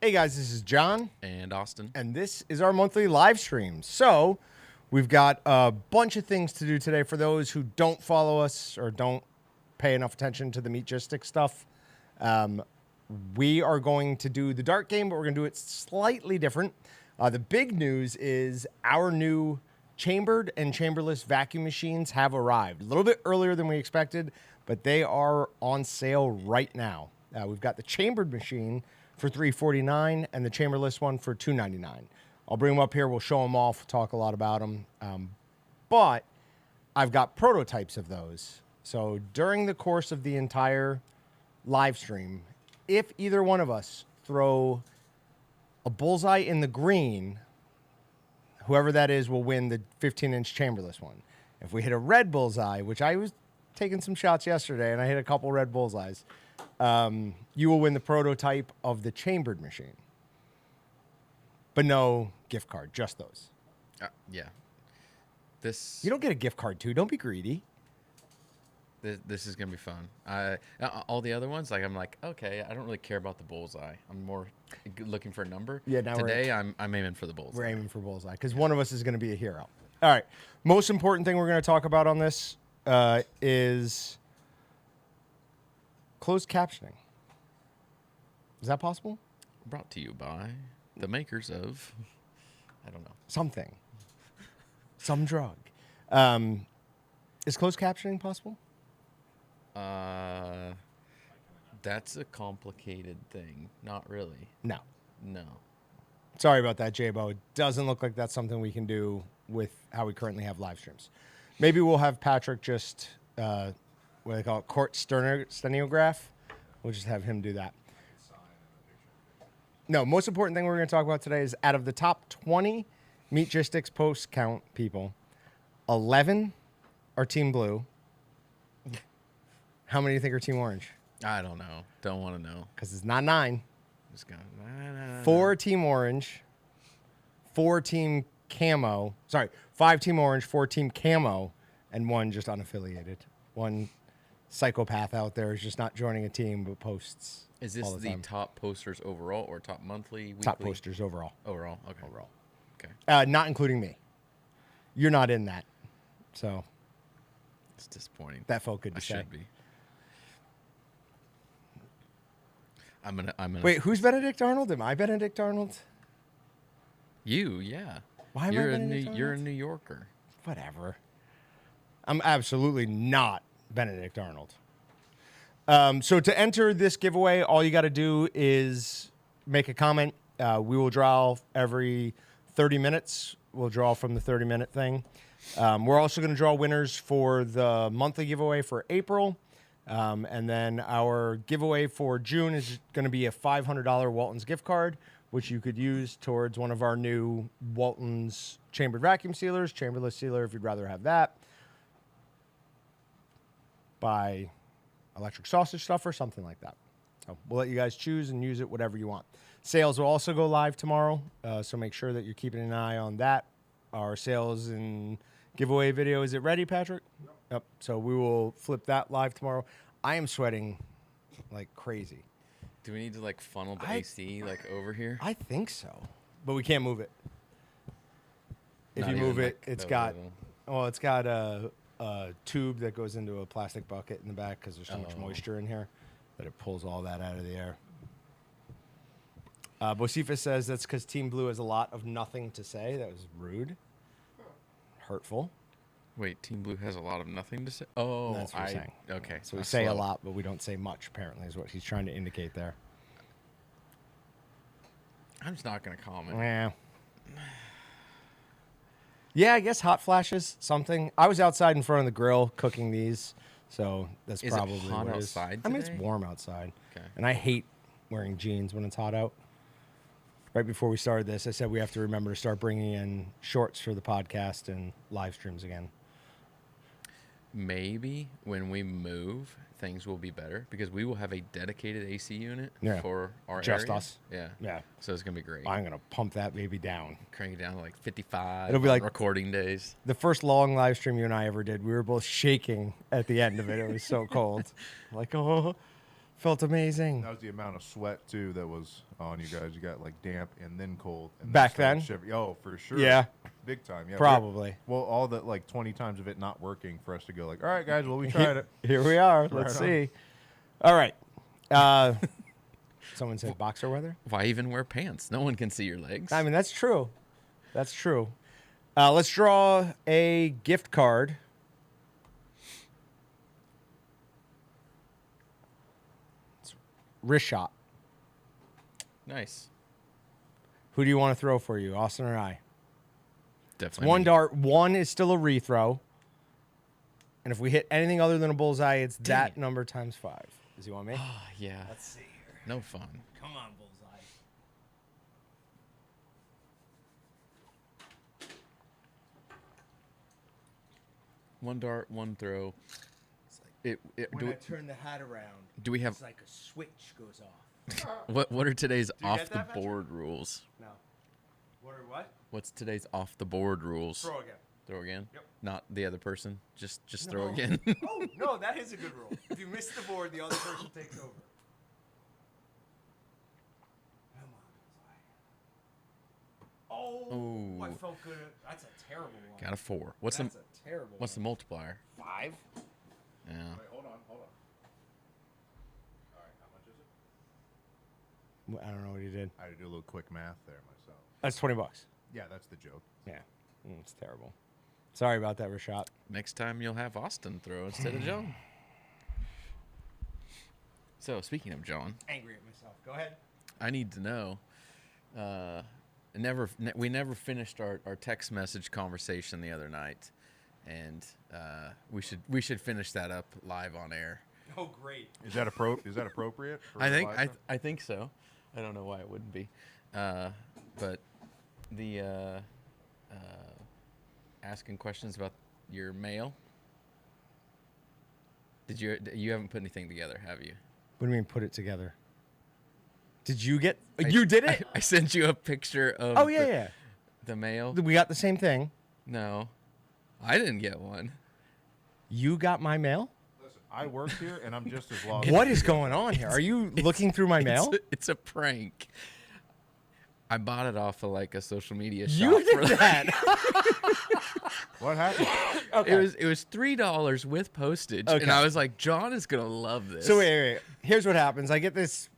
Hey guys, this is John. And Austin. And this is our monthly live stream. So we've got a bunch of things to do today for those who don't follow us or don't pay enough attention to the Meatgistic stuff. We are going to do the dart game, but we're going to do it slightly different. The big news is our new chambered and chamberless vacuum machines have arrived. A little bit earlier than we expected, but they are on sale right now. We've got the chambered machine for $349 and the chamberless one for $299. I'll bring them up here. We'll show them off, talk a lot about them. But I've got prototypes of those. So during the course of the entire live stream, if either one of us throw a bullseye in the green, whoever that is will win the 15-inch chamberless one. If we hit a red bullseye, which I was taking some shots yesterday, and I hit a couple red bullseyes, you will win the prototype of the chambered machine. But no gift card, just those. Yeah. You don't get a gift card, too. Don't be greedy. This is going to be fun. All the other ones, I'm like, okay, I don't really care about the bullseye. I'm more looking for a number. Yeah, now Today, I'm aiming for the bullseye. We're aiming for bullseye, because one of us is going to be a hero. All right. Most important thing we're going to talk about on this is closed captioning. Is that possible? Brought to you by the makers of, I don't know. Something. Some drug. Is closed captioning possible? That's a complicated thing. Not really. No. No. Sorry about that, J-Bo. It doesn't look like that's something we can do with how we currently have live streams. Maybe we'll have Patrick just, what do they call it, court stenograph. We'll just have him do that. No, most important thing we're going to talk about today is out of the top 20 Meatgistics post count people, 11 are Team Blue. How many do you think are Team Orange? I don't know. Don't want to know. Because it's not 9. Just gonna, 4 Team Orange, 4 Team Camo. Sorry, 5 Team Orange, 4 Team Camo, and 1 just unaffiliated. 1 psychopath out there is just not joining a team but posts. Is this the top posters overall or top monthly, weekly? Top posters overall. Overall, okay. Overall. Okay. Not including me. You're not in that. So. It's disappointing. That felt good to I say. should be. I'm gonna. Wait, who's Benedict Arnold? Am I Benedict Arnold? You, yeah. Why am I Benedict Arnold? You're a New Yorker. Whatever. I'm absolutely not Benedict Arnold. So to enter this giveaway, all you got to do is make a comment. We will draw every 30 minutes. We'll draw from the 30-minute thing. We're also going to draw winners for the monthly giveaway for April. And then our giveaway for June is going to be a $500 Walton's gift card, which you could use towards one of our new Walton's chambered vacuum sealers, chamberless sealer if you'd rather have that. Buy electric sausage stuff or something like that. So we'll let you guys choose and use it whatever you want. Sales will also go live tomorrow, so make sure that you're keeping an eye on that. Our sales and giveaway video, is it ready, Patrick? Yep. So we will flip that live tomorrow. I am sweating like crazy. Do we need to funnel the AC over here? I think so, but we can't move it. If Not you move even, it, it's got a tube that goes into a plastic bucket in the back because there's so much moisture in here that it pulls all that out of the air. Bosifa says that's because Team Blue has a lot of nothing to say. That was rude. Hurtful. Wait, Team Blue has a lot of nothing to say? Oh, that's what I'm saying. Okay. So we say a lot, but we don't say much, apparently, is what he's trying to indicate there. I'm just not going to comment. Yeah. Yeah, I guess hot flashes, something. I was outside in front of the grill cooking these, so that's probably it hot what it is. outside I mean, it's today? warm outside. Okay. And I hate wearing jeans when it's hot out. Right before we started this, I said we have to remember to start bringing in shorts for the podcast and live streams again. Maybe when we move, things will be better because we will have a dedicated AC unit for our just area. us. Yeah. So it's going to be great. I'm going to pump that baby down. Crank it down to 55 It'll be on recording days. The first long live stream you and I ever did, we were both shaking at the end of it. It was so cold. Felt amazing. That was the amount of sweat too that was on you guys. You got like damp and then cold. And Back started then? shivering. Oh, for sure. Yeah. Big time. Yeah. Probably. Well, all the like 20 times of it not working for us to go like, all right, guys, well, we tried it. Here we are. Let's Right on. see. All right. Someone said boxer weather. Why even wear pants? No one can see your legs. I mean, that's true. That's true. Let's draw a gift card. It's wrist shot. Nice. Who do you want to throw for you, Austin or I? Definitely. One me. dart. One is still a rethrow. And if we hit anything other than a bullseye, it's Dang that it. number times 5. Does he want me? Ah, yeah. Let's see here. No fun. Come on, bullseye. One dart, one throw. When I turn the hat around, Do we have it's like a switch goes off. what are today's you off get the that, Patrick? board rules? No. What or what? What's today's off the board rules? Throw again. Throw again? Yep. Not the other person. Just throw No. again. Oh, no, that is a good rule. If you miss the board, the other person takes over. Come on, bullseye. Oh, I Ooh. felt good. That's a terrible one. Got a 4. What's That's the a terrible what's the one. multiplier? 5? Yeah. Wait, hold on. All right, how much is it? I don't know what he did. I had to do a little quick math there myself. That's $20. Yeah, that's the joke. Yeah. It's terrible. Sorry about that, Rashad. Next time you'll have Austin throw instead of John. So speaking of John, Angry at myself. Go ahead. I need to know. We never finished our text message conversation the other night, and we should finish that up live on air. Oh, great. Is that appropriate? For I a think live show? I think so. I don't know why it wouldn't be, but the asking questions about your mail. You haven't put anything together, have you? What do you mean put it together? Did you get... You did it? I sent you a picture of Oh, yeah. the mail. We got the same thing. No, I didn't get one. You got my mail? Listen, I work here, and I'm just as lost. What is going on here? Are you looking through my mail? It's a prank. I bought it off of like a social media shop. You for, did like, that. What happened? Okay. It was $3 with postage, Okay. and I was like, John is gonna love this. So wait. Here's what happens. I get this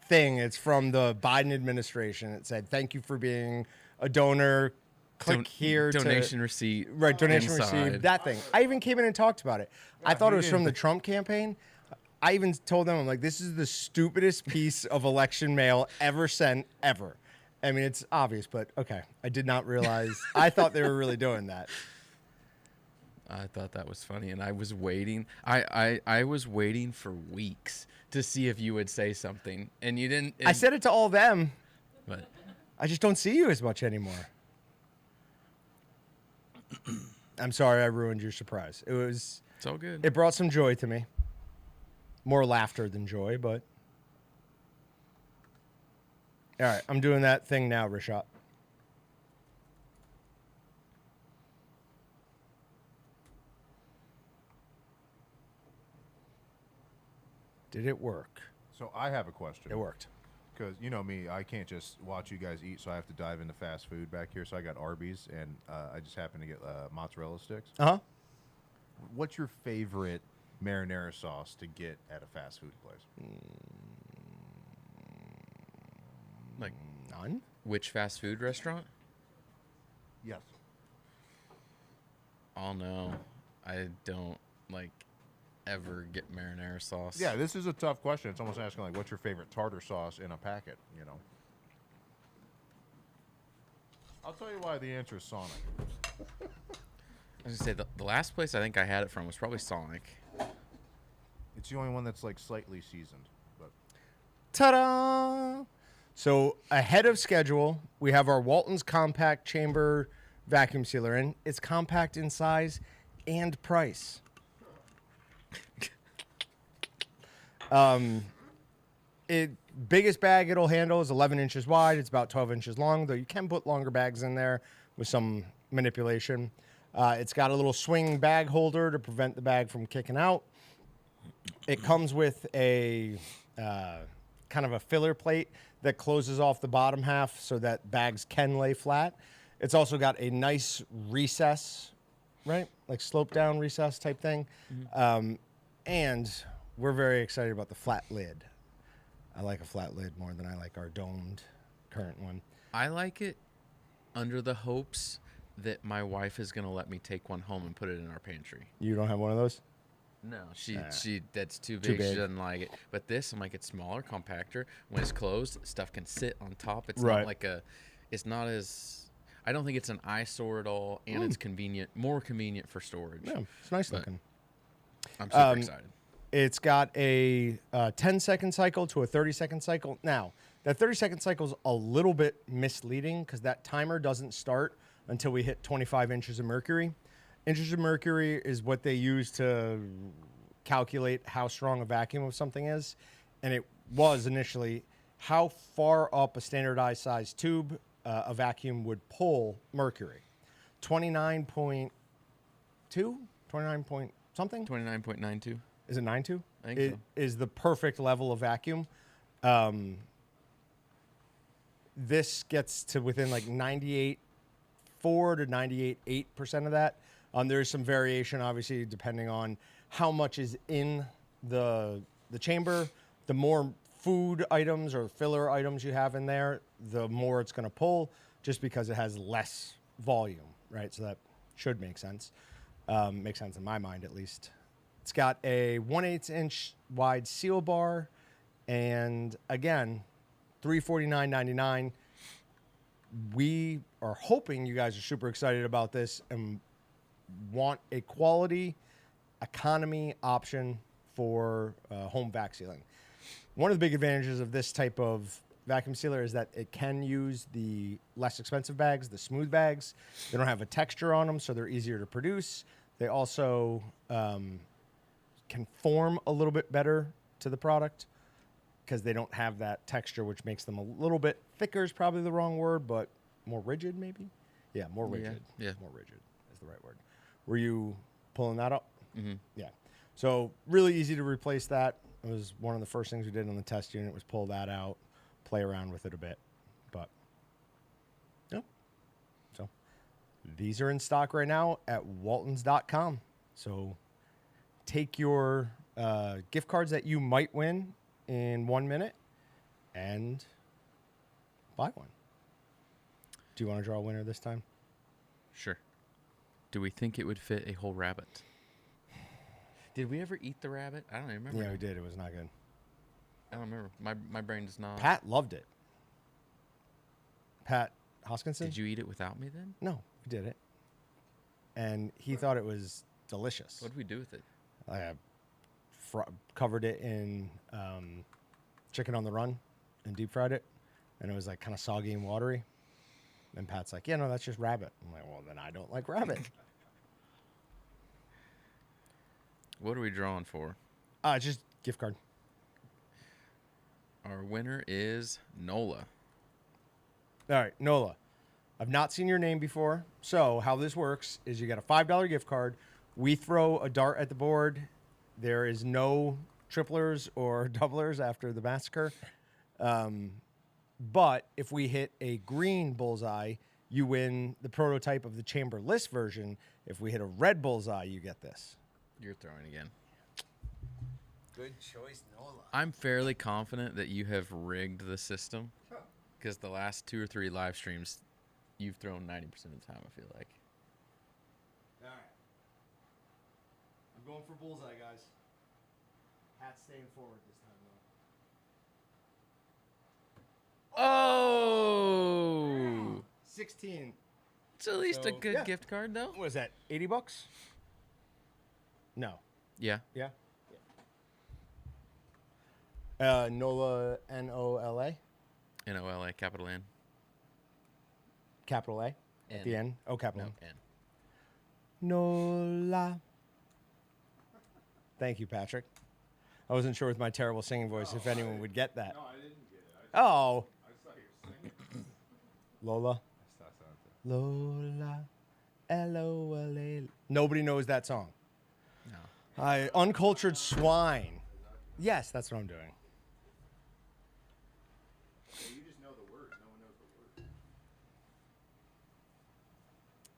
thing. It's from the Biden administration. It said, "Thank you for being a donor. Click here donation to receipt. right donation inside. received." That thing. I even came in and talked about it. I thought it you was from the didn't. Trump campaign. I even told them, I'm like, this is the stupidest piece of election mail ever sent ever. I mean, it's obvious, but okay. I did not realize. I thought they were really doing that. I thought that was funny, and I was waiting. I was waiting for weeks to see if you would say something, and you didn't. I said it to all them. but I just don't see you as much anymore. I'm sorry I ruined your surprise. it's all good. It brought some joy to me. More laughter than joy, but. All right, I'm doing that thing now, Rashad. Did it work? So I have a question. It worked. Because you know me, I can't just watch you guys eat, so I have to dive into fast food back here. So I got Arby's, and I just happened to get mozzarella sticks. Uh-huh. What's your favorite marinara sauce to get at a fast food place? Like None? which fast food restaurant? Yes. Oh no, I don't like ever get marinara sauce. Yeah, this is a tough question. It's almost asking like, what's your favorite tartar sauce in a packet? You know. I'll tell you why the answer is Sonic. I was gonna say the last place I think I had it from was probably Sonic. It's the only one that's like slightly seasoned. But Ta-da! So ahead of schedule, we have our Walton's compact chamber vacuum sealer in. It's compact in size and price. Biggest bag it'll handle is 11 inches wide. It's about 12 inches long, though you can put longer bags in there with some manipulation. It's got a little swing bag holder to prevent the bag from kicking out. It comes with a kind of a filler plate that closes off the bottom half so that bags can lay flat. It's also got a nice recess, right? Like slope down recess type thing. And we're very excited about the flat lid. I like a flat lid more than I like our domed current one. I like it under the hopes that my wife is gonna let me take one home and put it in our pantry. You don't have one of those? No, she that's too Too big. She big. doesn't like it. But this, I'm like, it's smaller, compactor. When it's closed, stuff can sit on top. It's Right. not like it's not as. I don't think it's an eyesore at all, and it's convenient, more convenient for storage. Yeah, it's nice But looking. I'm super excited. It's got a 10-second cycle to a 30-second cycle. Now, that 30-second cycle is a little bit misleading because that timer doesn't start until we hit 25 inches of mercury. Inches of mercury is what they use to calculate how strong a vacuum of something is. And it was initially how far up a standardized size tube a vacuum would pull mercury. 29.2? 29 point something? 29.92. Is it 9.2? I think It so. is the perfect level of vacuum. This gets to within like 98.4 to 98.8% of that. There's some variation, obviously, depending on how much is in the chamber. The more food items or filler items you have in there, the more it's going to pull, just because it has less volume, right? So that should make sense. Makes sense in my mind, at least. It's got a 1/8 inch wide seal bar, and again, $349.99. We are hoping you guys are super excited about this and want a quality economy option for home vac sealing. One of the big advantages of this type of vacuum sealer is that it can use the less expensive bags, the smooth bags. They don't have a texture on them, so they're easier to produce. They also can form a little bit better to the product because they don't have that texture, which makes them a little bit thicker is probably the wrong word, but more rigid maybe? Yeah, more rigid. yeah. More rigid is the right word. Were you pulling that up? Mm-hmm. Yeah. So really easy to replace that. It was one of the first things we did on the test unit was pull that out, play around with it a bit. But, yeah. So these are in stock right now at waltons.com. So take your gift cards that you might win in 1 minute and buy one. Do you want to draw a winner this time? Sure. Do we think it would fit a whole rabbit? Did we ever eat the rabbit? I don't even remember. Yeah, we did. It was not good. I don't remember. My brain does not. Pat loved it. Pat Hoskinson? Did you eat it without me then? No, we did it. And he thought it was delicious. What did we do with it? I covered it in chicken on the run and deep fried it. And it was like kind of soggy and watery. And Pat's like, yeah, no, that's just rabbit. I'm like, well, then I don't like rabbit. What are we drawing for? It's just gift card. Our winner is Nola. All right, Nola. I've not seen your name before. So how this works is you get a $5 gift card. We throw a dart at the board. There is no triplers or doublers after the massacre. But if we hit a green bullseye, you win the prototype of the Chamberless version. If we hit a red bullseye, you get this. You're throwing again. Good choice, Nola. I'm fairly confident that you have rigged the system because the last 2 or 3 live streams, you've thrown 90% of the time, I feel like. All right. I'm going for bullseye, guys. Hat's staying forward this time, though. Oh! 16. It's at least a So, good yeah. gift card, though. What is that, $80? No. Yeah. Yeah? Nola, N-O-L-A, Nola, capital N. capital A at the end. Oh, capital No, N. N. Nola. Thank you, Patrick. I wasn't sure with my terrible singing voice if anyone would get that. No, I didn't get it. Oh, I saw you singing. Lola. Lola, L-O-L-A. Nobody knows that song. No. Uncultured swine. Yes, that's what I'm doing. You just know the words. No one knows the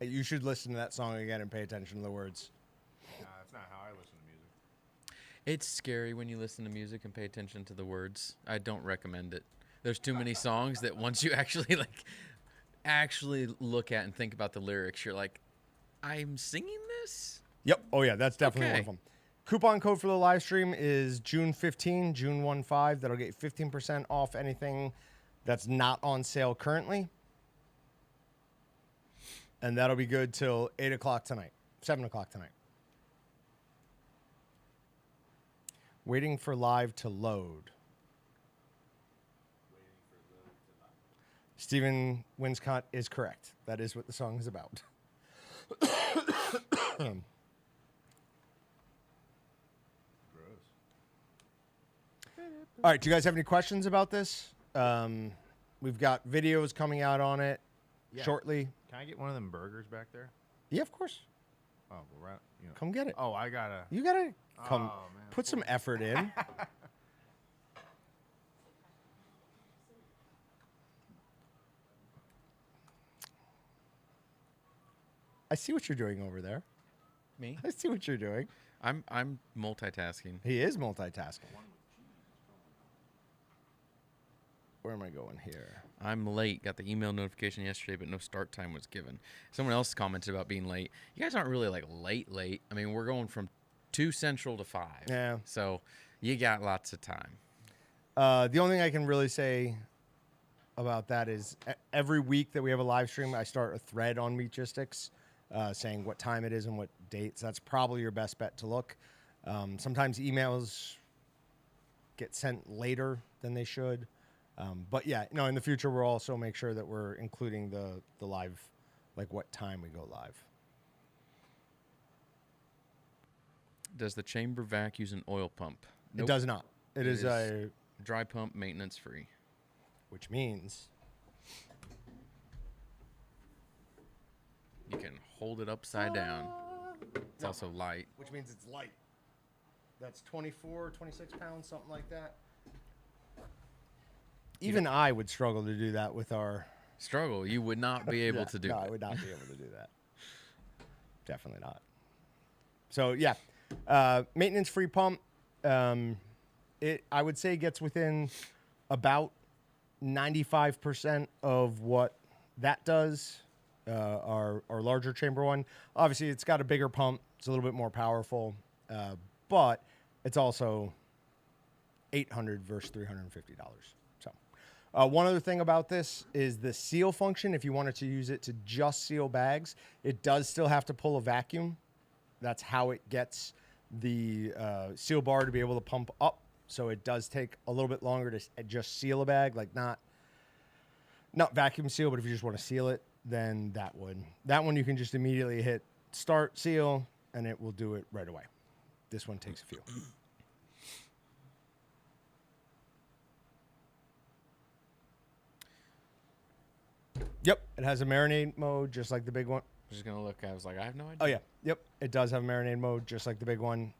words. You should listen to that song again and pay attention to the words. Nah, that's not how I listen to music. It's scary when you listen to music and pay attention to the words. I don't recommend it. There's too many songs that once you actually look at and think about the lyrics, you're like, I'm singing this? Yep. Oh, yeah, that's definitely one Okay. of them. Coupon code for the live stream is June 15, June 15. That'll get 15% off anything that's not on sale currently. And that'll be good till 8 o'clock tonight, 7 o'clock tonight. Waiting for live to load. Stephen Winscott is correct. That is what the song is about. Gross. All right, do you guys have any questions about this? We've got videos coming out on it Yeah. shortly. Can I get one of them burgers back there? Yeah, of course. Oh, well, right. You know. Come get it. Oh, I gotta. You gotta come Oh, man. put some effort in. I see what you're doing over there. Me? I see what you're doing. I'm multitasking. He is multitasking. Where am I going here? I'm late. Got the email notification yesterday, but no start time was given. Someone else commented about being late. You guys aren't really like late. I mean, we're going from 2 Central to 5. Yeah. So you got lots of time. The only thing I can really say about that is every week that we have a live stream, I start a thread on Meatgistics saying what time it is and what dates. That's probably your best bet to look. Sometimes emails get sent later than they should. But yeah, no, in the future, we'll also make sure that we're including the live, like what time we go live. Does the chamber vac use an oil pump? It does not. It is a, dry pump, maintenance free. which means You can hold it upside down. It's also light. which means it's light. That's 24, 26 pounds, something like that. Even I would struggle to do that with our. Struggle. You would not be able Yeah, to do no, it. I would not be able to do that. Definitely not. So yeah, maintenance-free pump. I would say gets within about 95% of what that does. Our larger chamber one. Obviously, it's got a bigger pump. It's a little bit more powerful, but it's also $800 versus $350. So, one other thing about this is the seal function. If you wanted to use it to just seal bags, it does still have to pull a vacuum. That's how it gets the seal bar to be able to pump up. So it does take a little bit longer to just seal a bag, like not vacuum seal, but if you just want to seal it, then that would. That one you can just immediately hit start seal, and it will do it right away. This one takes a few. Yep, it has a marinade mode, just like the big one. I'm just gonna look. I was like, I have no idea. Oh yeah, yep, it does have a marinade mode, just like the big one.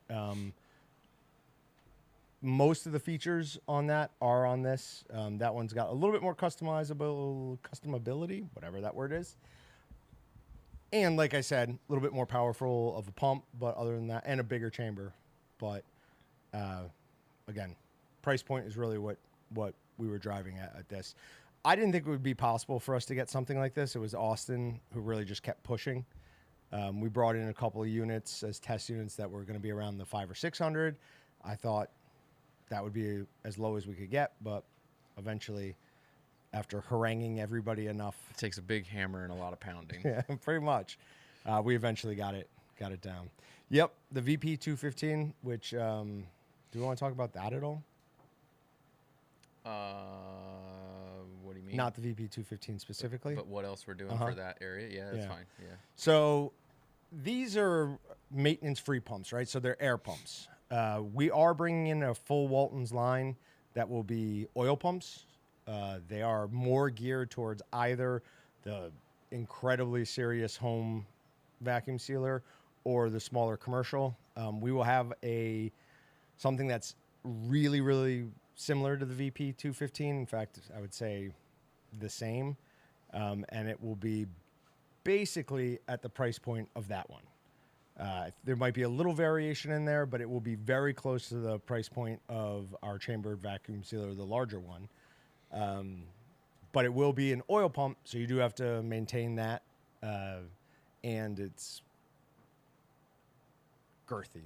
Most of the features on that are on this. That one's got a little bit more customability, whatever that word is. And like I said, a little bit more powerful of a pump, but other than that, and a bigger chamber. But again, price point is really what we were driving at this. I didn't think it would be possible for us to get something like this. It was Austin who really just kept pushing. We brought in a couple of units as test units that were going to be around the 500 or 600. I thought that would be as low as we could get, but eventually, after haranguing everybody enough, It takes a big hammer and a lot of pounding. yeah, pretty much, we eventually got it down. Yep, the VP 215. Which do we want to talk about that at all? What do you mean? Not the VP 215 specifically. But what else we're doing Uh-huh. for that area? Yeah, that's Yeah. fine. Yeah. So these are maintenance-free pumps, right? So they're air pumps. We are bringing in a full Walton's line that will be oil pumps. They are more geared towards either the incredibly serious home vacuum sealer or the smaller commercial. We will have something that's really, really similar to the VP 215. In fact, I would say the same. And it will be basically at the price point of that one. There might be a little variation in there, but it will be very close to the price point of our chambered vacuum sealer, the larger one. But it will be an oil pump, so you do have to maintain that. And it's girthy.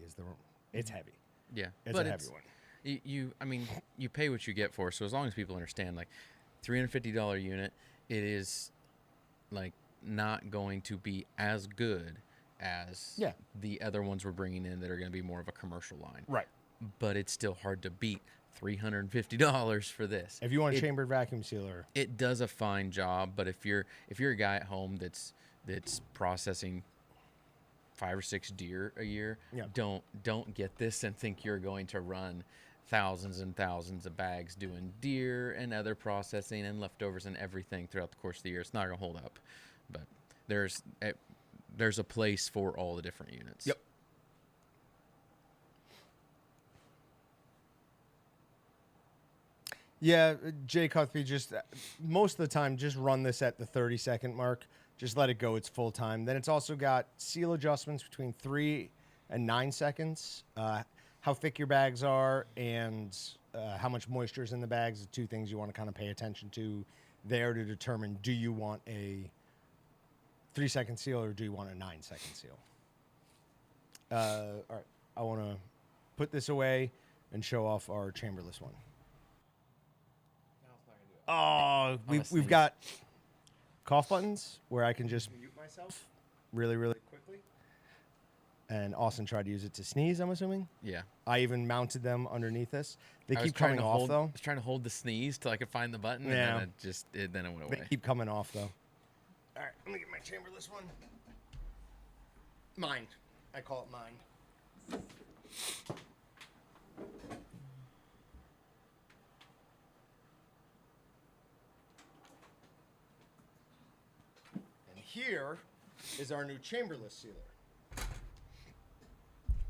It's heavy. Yeah, It's but a heavy one. I mean, you pay what you get for. So as long as people understand, like, $350 unit, it is like not going to be as good as the other ones we're bringing in that are going to be more of a commercial line. Right. But it's still hard to beat $350 for this. If you want a chambered vacuum sealer, It does a fine job, but if you're a guy at home that's processing 5 or 6 deer a year, don't get this and think you're going to run thousands and thousands of bags doing deer and other processing and leftovers and everything throughout the course of the year. It's not going to hold up. But there's a place for all the different units. Yep. Yeah, Jay Cuthby, just most of the time, just run this at the 30-second mark. Just let it go. It's full time. Then it's also got seal adjustments between 3 and 9 seconds. How thick your bags are and how much moisture is in the bags. The two things you want to kind of pay attention to there to determine, do you want a 3-second seal or do you want a 9-second seal? All right, I want to put this away and show off our chamberless one. Oh, we've got cough buttons where I can just mute myself really, really quickly. And Austin tried to use it to sneeze, I'm assuming. Yeah. I even mounted them underneath this. They I keep coming off, though. I was trying to hold the sneeze till I could find the button, Yeah. and then it went away. They keep coming off, though. All right, let me get my chamberless one. Mine. I call it mine. And here is our new chamberless sealer.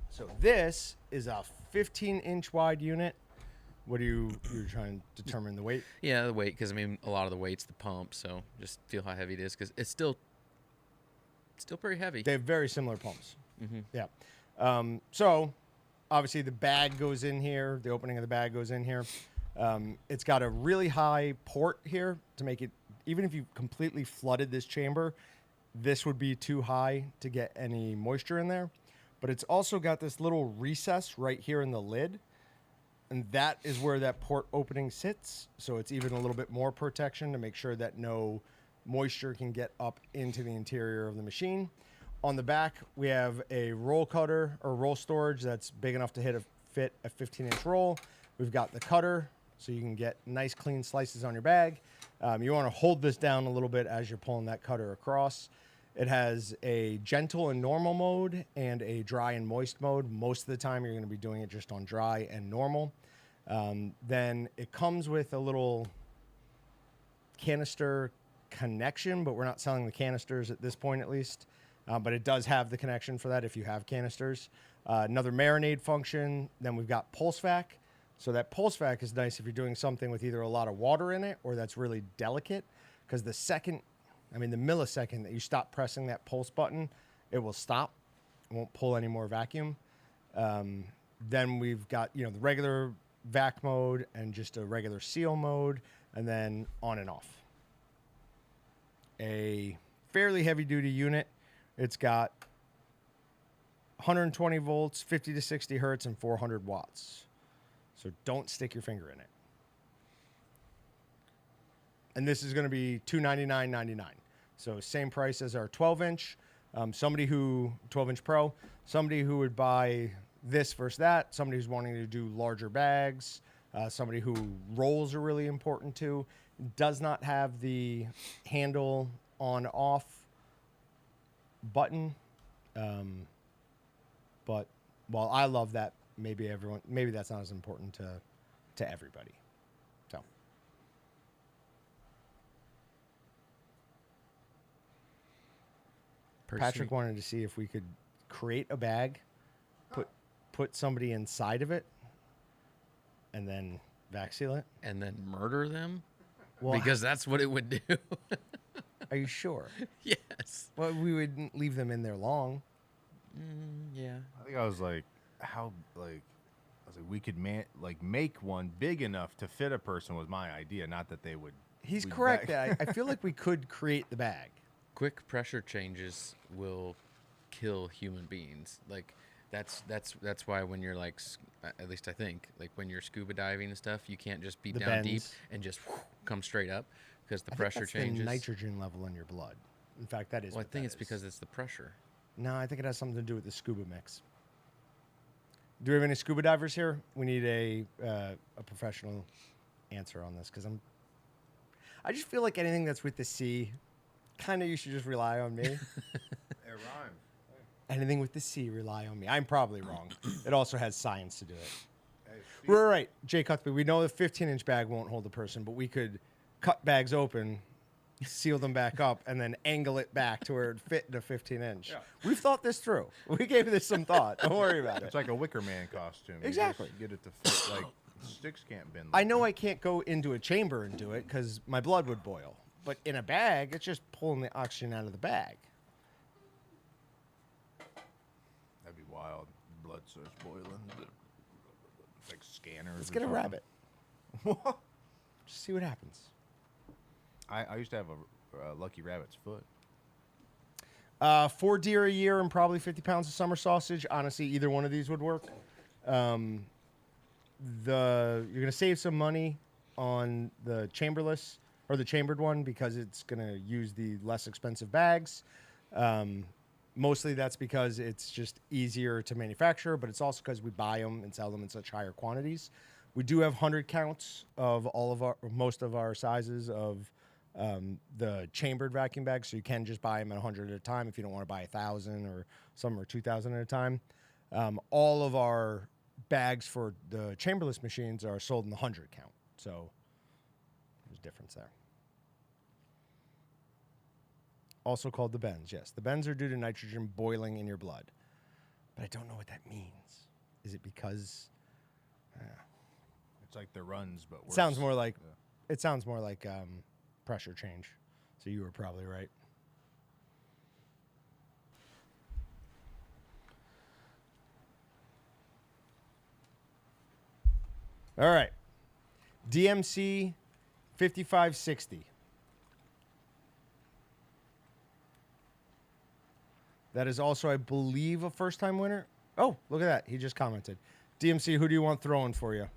So this is a 15-inch wide unit. What are you're trying to determine the weight? Yeah, the weight, because I mean, a lot of the weight's the pump, so just feel how heavy it is, because it's still pretty heavy. They have very similar pumps. Mm-hmm. Yeah. So obviously the bag goes in here. The opening of the bag goes in here. It's got a really high port here to make it, even if you completely flooded this chamber, this would be too high to get any moisture in there. But it's also got this little recess right here in the lid. And that is where that port opening sits. So it's even a little bit more protection to make sure that no moisture can get up into the interior of the machine. On the back, we have a roll cutter or roll storage that's big enough to fit a 15-inch roll. We've got the cutter, so you can get nice clean slices on your bag. You want to hold this down a little bit as you're pulling that cutter across. It has a gentle and normal mode and a dry and moist mode. Most of the time, you're going to be doing it just on dry and normal. Then it comes with a little canister connection, but we're not selling the canisters at this point, at least. But it does have the connection for that if you have canisters. Another marinade function. Then we've got pulse vac. So that pulse vac is nice if you're doing something with either a lot of water in it or that's really delicate, because the millisecond that you stop pressing that pulse button, it will stop. It won't pull any more vacuum. Then we've got, the regular vac mode and just a regular seal mode, and then on and off. A fairly heavy duty unit. It's got 120 volts, 50 to 60 hertz, and 400 watts. So don't stick your finger in it. And this is going to be $299.99. So same price as our 12-inch. 12-inch Pro, somebody who would buy this versus that, somebody who's wanting to do larger bags, somebody who rolls are really important to, does not have the handle on-off button. But while I love that, maybe that's not as important to everybody. So. Patrick wanted to see if we could create a bag, put somebody inside of it, and then vac seal it. And then murder them? Well, Because that's what it would do. are you sure? Yes. Well, we wouldn't leave them in there long. Yeah. I think I was like, we could make one big enough to fit a person was my idea. Not that they would. He's we'd correct. back- I feel like we could create the bag. Quick pressure changes will kill human beings. Like that's why when you're like, at least I think, like when you're scuba diving and stuff, you can't just be The down deep bends. and just come straight up because the I think pressure that's changes. the nitrogen level in your blood. In fact, that is. Well, I what think that it's is. because it's the pressure. No, I think it has something to do with the scuba mix. Do we have any scuba divers here? We need a professional answer on this because I just feel like anything that's with the sea, kind of you should just rely on me. It rhymes. Anything with the sea, rely on me. I'm probably wrong. It also has science to do it. Hey, Right. Jay Cuthbert, we know the 15-inch bag won't hold a person, but we could cut bags open, seal them back up, and then angle it back to where it fit in a 15-inch. Yeah. We've thought this through. We gave this some thought. Don't worry about it. It's like a Wicker Man costume. You Exactly. just get it to fit. Like sticks can't bend. I like know that. I can't go into a chamber and do it because my blood would boil. But in a bag, it's just pulling the oxygen out of the bag. That'd be wild. Blood starts boiling. It's like scanners. Let's or get a something. rabbit. What? Just see what happens. I used to have a lucky rabbit's foot. 4 deer a year and probably 50 pounds of summer sausage. Honestly, either one of these would work. You're going to save some money on the chamberless or the chambered one because it's going to use the less expensive bags. Mostly that's because it's just easier to manufacture, but it's also because we buy them and sell them in such higher quantities. We do have 100 counts of most of our sizes of the chambered vacuum bags, so you can just buy them at 100 at a time if you don't want to buy 1,000 or some are 2,000 at a time. All of our bags for the chamberless machines are sold in the 100 count, so there's a difference there. Also called the bends, yes. The bends are due to nitrogen boiling in your blood, but I don't know what that means. Is it because? It's like the runs, but worse. Sounds more like Yeah. it sounds more like pressure change. So you were probably right. All right. DMC 5560. That is also, I believe, a first-time winner. Oh, look at that. He just commented. DMC, who do you want throwing for you?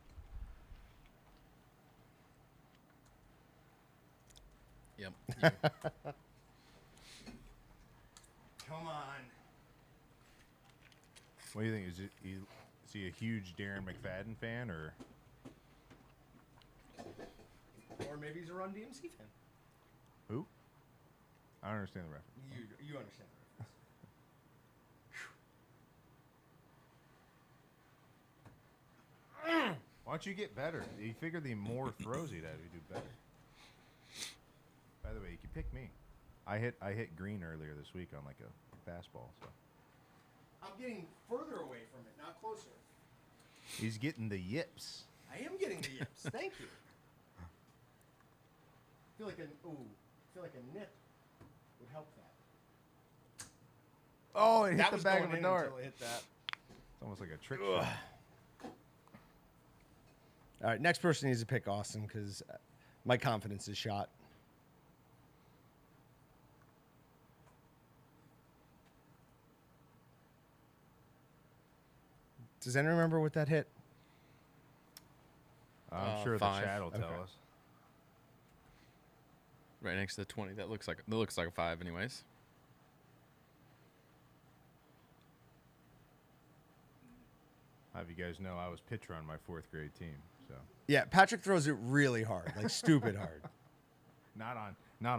Yep. Come on. What do you think? Is he a huge Darren McFadden fan or? Or maybe he's a Run DMC fan. Who? I don't understand the reference. You understand the reference. Why don't you get better? You figure the more throws he'd have, he'd do better. By the way, you can pick me. I hit green earlier this week on like a fastball. So I'm getting further away from it, not closer. he's getting the yips. I am getting the yips. Thank you. Feel like a nip would help that. Oh, it hit That the was back going of a in dart. until it hit that. It's almost like a trick shot. All right, next person needs to pick Austin because my confidence is shot. Does anyone remember what that hit? I'm sure 5. the chat will tell Okay. us. Right next to the 20. That looks like a 5 anyways. I'll have you guys know I was pitcher on my 4th grade team, so Yeah, Patrick throws it really hard, like stupid hard. not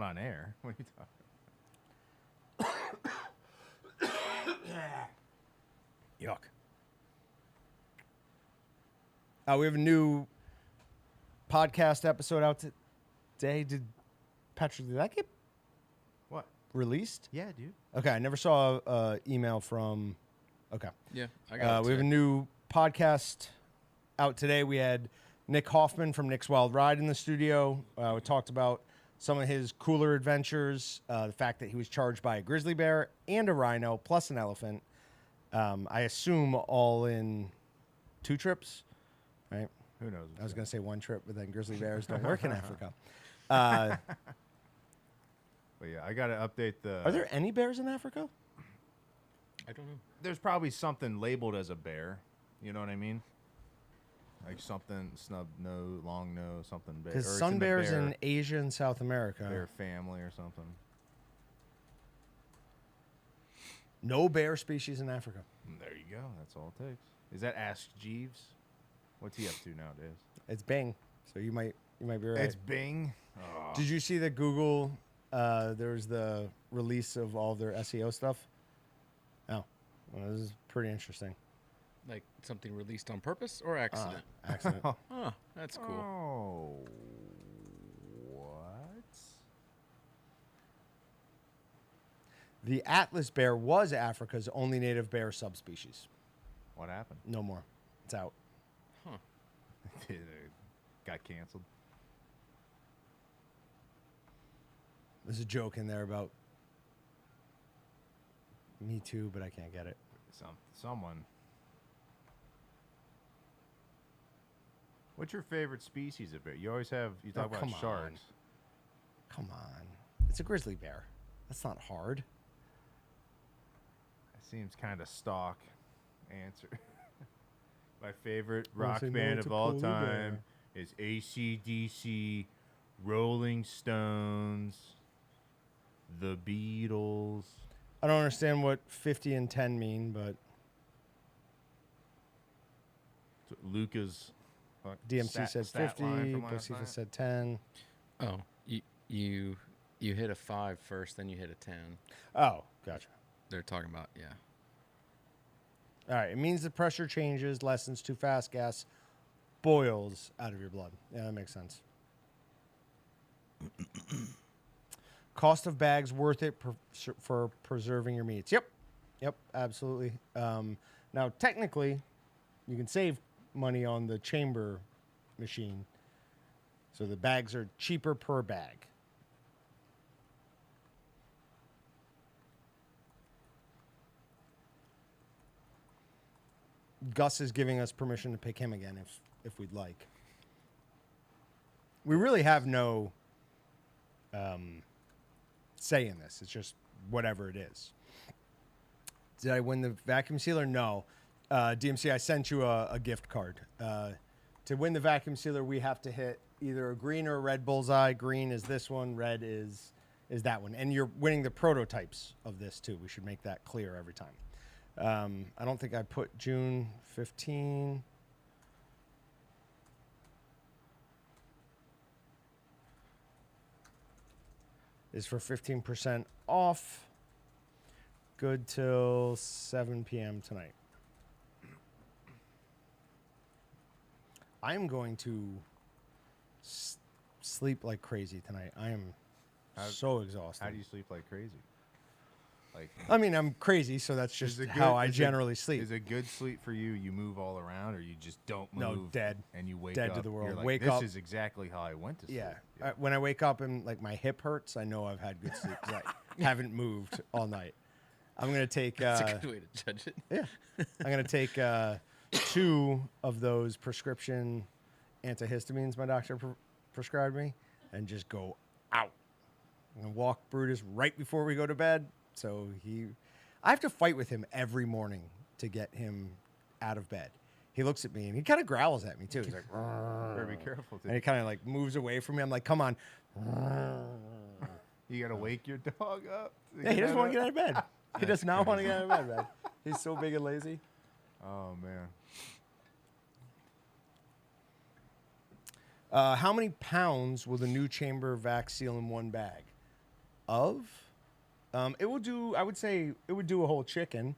on air. What are you talking? Yuck. We have a new podcast episode out today. Did that get What? released? Yeah, dude. Okay, I never saw an email from. Okay. Yeah, I got it. We have a today. new podcast out today. We had Nick Hoffman from Nick's Wild Ride in the studio. We talked about some of his cooler adventures, the fact that he was charged by a grizzly bear and a rhino plus an elephant. I assume all in 2 trips, right? Who knows? I was going to say 1 trip, but then grizzly bears don't work in Africa. But yeah, I got to update the. Are there any bears in Africa? I don't know. There's probably something labeled as a bear. You know what I mean? Like something snub nose, long nose, something bear. Because or it's sun in the bears bear, in Asia and South America. bear family or something. No bear species in Africa. There you go. That's all it takes. Is that Ask Jeeves? What's he up to nowadays? It's Bing, so you might be right. It's Bing. Oh. Did you see that Google? There was the release of all their SEO stuff. Oh, well, this is pretty interesting. Like something released on purpose or accident? Accident. Oh, that's cool. Oh. What? The Atlas bear was Africa's only native bear subspecies. What happened? No more. It's out. Huh. It got canceled. There's a joke in there about Me Too, but I can't get it. Someone. What's your favorite species of bear? You always have. You talk about come on. sharks. Come on. It's a grizzly bear. That's not hard. It seems kind of stock answer. My favorite Well, rock say no band to of all polar time is AC/DC, Rolling Stones, The Beatles. I don't understand what 50 and 10 mean, but Luca's DMC said stat line 50, from last Bocephus night. said 10. Oh, you hit a 5 first, then you hit a 10. Oh, gotcha. They're talking about, yeah. All right. It means the pressure changes, lessens too fast, gas boils out of your blood. Yeah, that makes sense. Cost of bags worth it for preserving your meats. Yep, absolutely. Now, technically, you can save money on the chamber machine. So the bags are cheaper per bag. Gus is giving us permission to pick him again if we'd like. We really have no say in this. It's just whatever it is. Did I win the vacuum sealer? No. DMC, I sent you a gift card. To win the vacuum sealer, we have to hit either a green or a red bullseye. Green is this one. Red is that one. And you're winning the prototypes of this, too. We should make that clear every time. I don't think I put June 15. Is for 15% off. Good till 7 p.m. tonight. I'm going to sleep like crazy tonight. I am so exhausted. How do you sleep like crazy? Like, I mean, I'm crazy, so that's just how I generally sleep. Is it good sleep for you? You move all around, or you just don't move? No, dead. And you wake Dead up. to the world. You're like, Wake this up. is exactly how I went to sleep. Yeah. When I wake up and like my hip hurts, I know I've had good sleep 'cause I haven't moved all night. I'm gonna take. That's a good way to judge it. Yeah, I'm gonna take 2 of those prescription antihistamines my doctor prescribed me, and just go out. I'm gonna walk Brutus right before we go to bed. So I have to fight with him every morning to get him out of bed. He looks at me and he kind of growls at me too. He's like, Better be careful. and he kind of like moves away from me. I'm like, come on. You gotta wake your dog up. to Yeah, he get doesn't out want to of- get out of bed. He does not want to get out of bed, man. He's so big and lazy. Oh man. How many pounds will the new chamber vac seal in one bag? It will do. I would say it would do a whole chicken.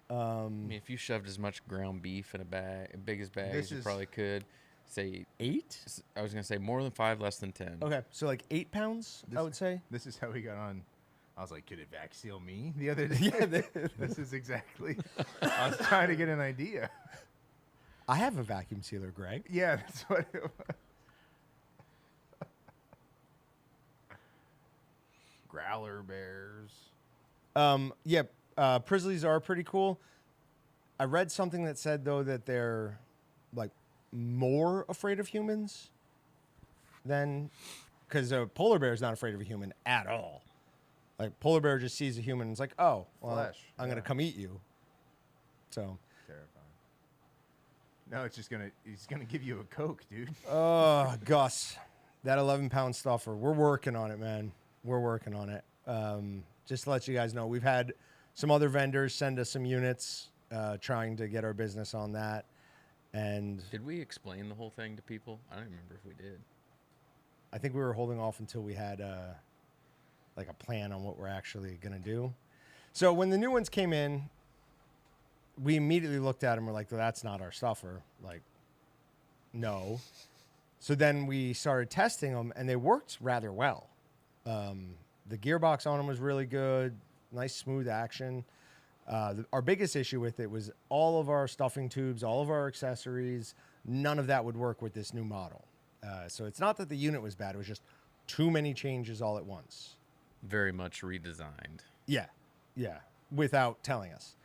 I mean, if you shoved as much ground beef in a bag, biggest bag This as you is- probably could, say 8. I was gonna say more than 5, less than 10. Okay, so like 8 pounds. I would say. This is how we got on. I was like, could it vac seal me the other day? Yeah, This is exactly. I was trying to get an idea. I have a vacuum sealer, Greg. Yeah, that's what it was. Growler bears. Yeah, Prizzlies are pretty cool. I read something that said though that they're like more afraid of humans than because a polar bear is not afraid of a human at all. Like polar bear just sees a human and is like, oh, well, Flesh, I'm gonna yeah. come eat you. So, Terrifying. No, he's gonna give you a Coke, dude. oh, Gus, that 11-pound stuffer. We're working on it, man. We're working on it. Just to let you guys know, we've had some other vendors send us some units, trying to get our business on that. And Did we explain the whole thing to people? I don't remember if we did. I think we were holding off until we had like a plan on what we're actually going to do. So when the new ones came in, we immediately looked at them. We're like, well, that's not our stuffer. Like, no. So then we started testing them, and they worked rather well. The gearbox on them was really good, nice smooth action. Our biggest issue with it was all of our stuffing tubes, all of our accessories, none of that would work with this new model. So it's not that the unit was bad, it was just too many changes all at once. Very much redesigned. Yeah, without telling us.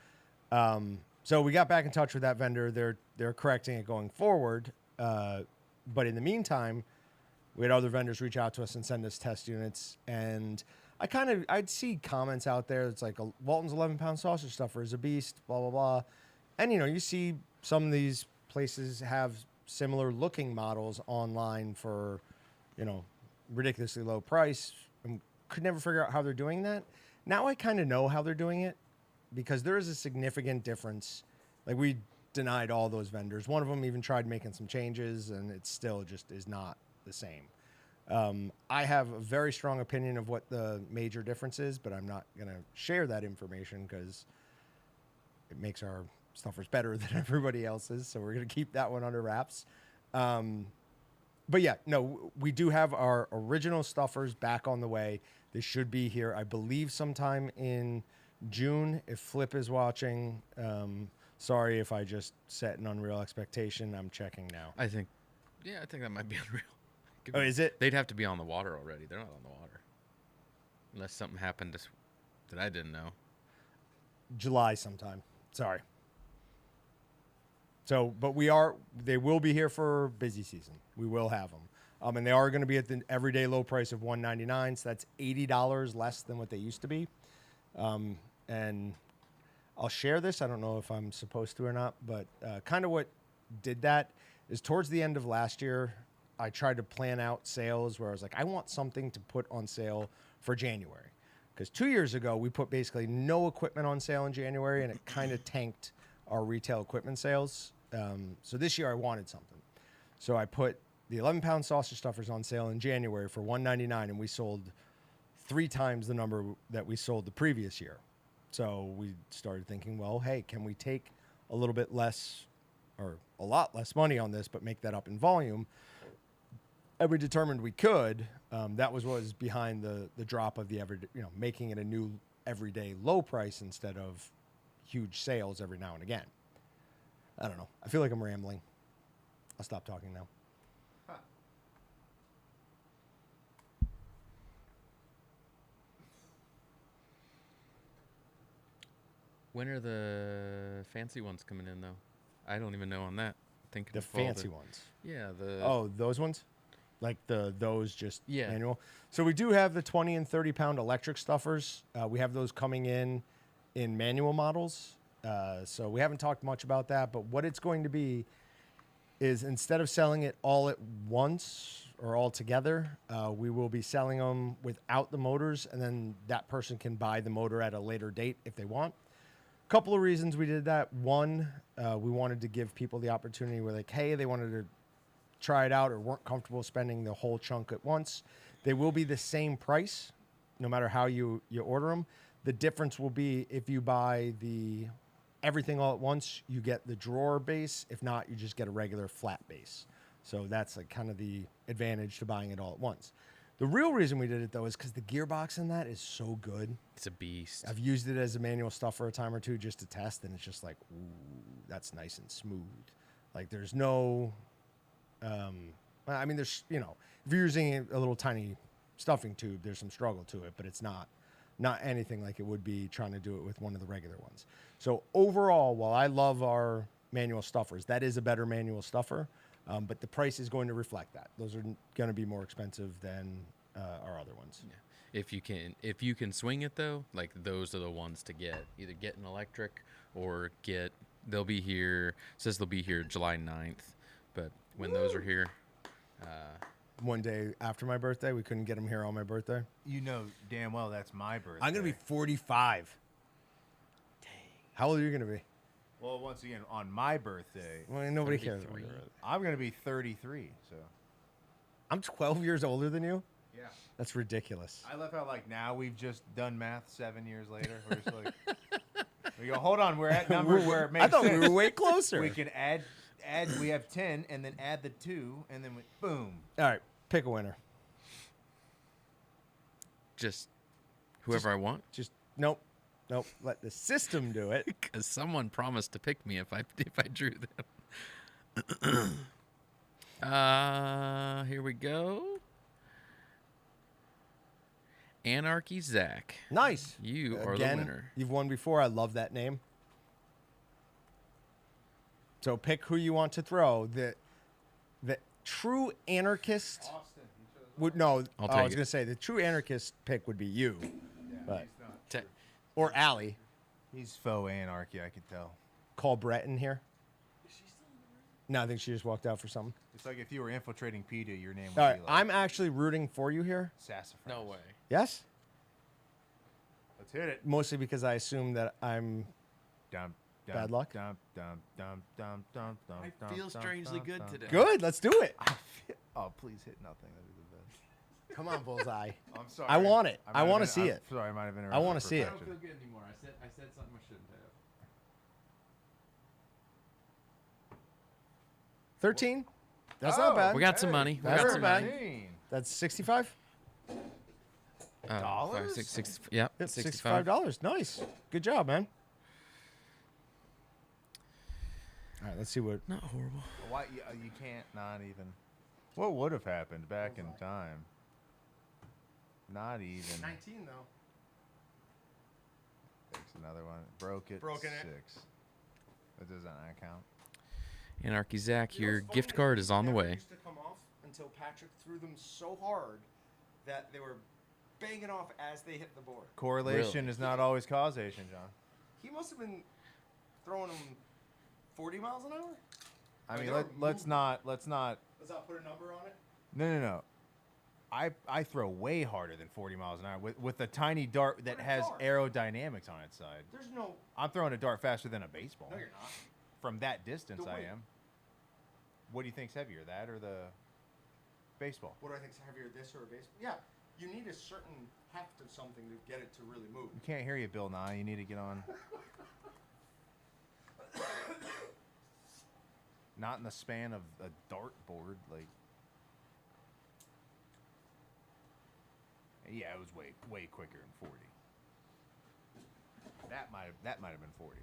So we got back in touch with that vendor. They're correcting it going forward. But in the meantime, we had other vendors reach out to us and send us test units. And I'd see comments out there. It's like Walton's 11-pound sausage stuffer is a beast, blah, blah, blah. And, you see some of these places have similar looking models online for, ridiculously low price. And could never figure out how they're doing that. Now I kind of know how they're doing it because there is a significant difference. Like we denied all those vendors. One of them even tried making some changes and it still just is not the same. I have a very strong opinion of what the major difference is, but I'm not going to share that information because it makes our stuffers better than everybody else's. So we're going to keep that one under wraps. But yeah, no, we do have our original stuffers back on the way. They should be here, I believe, sometime in June. If Flip is watching, sorry if I just set an unreal expectation. I'm checking now. I think that might be unreal. Oh, is it? They'd have to be on the water already. They're not on the water. Unless something happened that I didn't know. July sometime. Sorry. So, but they will be here for busy season. We will have them. And they are going to be at the everyday low price of $199. So that's $80 less than what they used to be. And I'll share this. I don't know if I'm supposed to or not, but kind of what did that is towards the end of last year, I tried to plan out sales where I was like, I want something to put on sale for January. Because 2 years ago, we put basically no equipment on sale in January, and it kind of tanked our retail equipment sales. So this year, I wanted something. So I put the 11-pound sausage stuffers on sale in January for $199, and we sold 3 times the number that we sold the previous year. So we started thinking, well, hey, can we take a little bit less or a lot less money on this, but make that up in volume? And we determined we could. That was what was behind the drop of the making it a new everyday low price instead of huge sales every now and again. I don't know. I feel like I'm rambling. I'll stop talking now. When are the fancy ones coming in, though? I don't even know on that. Thinking The of all fancy ones. Yeah, Those ones? Like those just Yeah. manual? So we do have the 20 and 30-pound electric stuffers. We have those coming in manual models. So we haven't talked much about that, but what it's going to be is instead of selling it all at once or all together, we will be selling them without the motors, and then that person can buy the motor at a later date if they want. Couple of reasons we did that. One, we wanted to give people the opportunity where like, hey, they wanted to try it out or weren't comfortable spending the whole chunk at once. They will be the same price no matter how you order them. The difference will be if you buy the everything all at once, you get the drawer base. If not, you just get a regular flat base. So that's like kind of the advantage to buying it all at once. The real reason we did it, though, is because the gearbox in that is so good. It's a beast. I've used it as a manual stuff for a time or two just to test, and it's just like, ooh, that's nice and smooth. Like there's no, I mean, there's, you know, if you're using a little tiny stuffing tube, there's some struggle to it, but it's not anything like it would be trying to do it with one of the regular ones. So overall, while I love our manual stuffers, that is a better manual stuffer, but the price is going to reflect that. Those are going to be more expensive than our other ones. Yeah. If you can swing it though, like those are the ones to get. Either get an electric or get. They'll be here. Says they'll be here July 9th, but when those are here, One day after my birthday, we couldn't get them here on my birthday. You know damn well that's my birthday. I'm going to be 45. Dang. How old are you going to be? Well, once again, on my birthday, Well, nobody cares. 33. I'm going to be 33. So. I'm 12 years older than you? Yeah. That's ridiculous. I love how like now we've just done math 7 years later. We're just like, we go, hold on, we're at numbers where it makes I thought sense. we were way closer. We can add. We have 10, and then add the 2, and then boom. All right, pick a winner. just whoever I want. Just nope. Let the system do it. Because someone promised to pick me if I drew them. Here we go. Anarchy Zach. Nice. You are Again, the winner. You've won before. I love that name. So pick who you want to throw. The true anarchist Austin. would no. I'll I take was it. gonna say the true anarchist pick would be you, but Te- or Allie. He's faux anarchy, I could tell. Call Brett in here. No, I think she just walked out for something. It's like if you were infiltrating PETA, your name would All right, be like I'm actually rooting for you here. Sassafras. no way. Yes, Let's hit it. mostly because I assume that I'm. Dum, dum, Bad luck? Dum, dum, dum, dum, dum, dum, I dum, feel dum, strangely dum, good dum. today. Good. Let's do it. Oh, please hit nothing. That'd be the best. Come on, Bullseye. I'm sorry. I want it. I might have wanna been- see I'm it. Sorry, I might have interrupted. I wanna see it. perfection. good anymore. I said something I shouldn't have. 13. That's Oh, not bad. We got some money. We That's got not some bad. money. 15. That's 65. Dollars? 5, 6, 6, yep, That's 65. $65. Nice. Good job, man. All right, let's see what. Not horrible. Why you can't not even? What would have happened back in time? Not even. 19 though. Takes another one. Broken it. Broken it. 6. That does not count. Anarchy Zach, your gift card is on the way. Used to come off until Patrick threw them so hard that they were banging off as they hit the board. Correlation is not always causation, John. He must have been throwing them 40 miles an hour. I Like mean, they were let's not. Does that put a number on it? No. I throw way harder than 40 miles an hour with a tiny dart that What a has dart. aerodynamics on its side. There's no. I'm throwing a dart faster than a baseball. No, you're not. From that distance, The I weight. am. What do you think's heavier, that or the baseball? What do I think is heavier, this or a baseball? Yeah, you need a certain heft of something to get it to really move. You can't hear you, Bill Nye. You need to get on. Not in the span of a dartboard, like. Yeah, it was way quicker than 40. That might have been 40.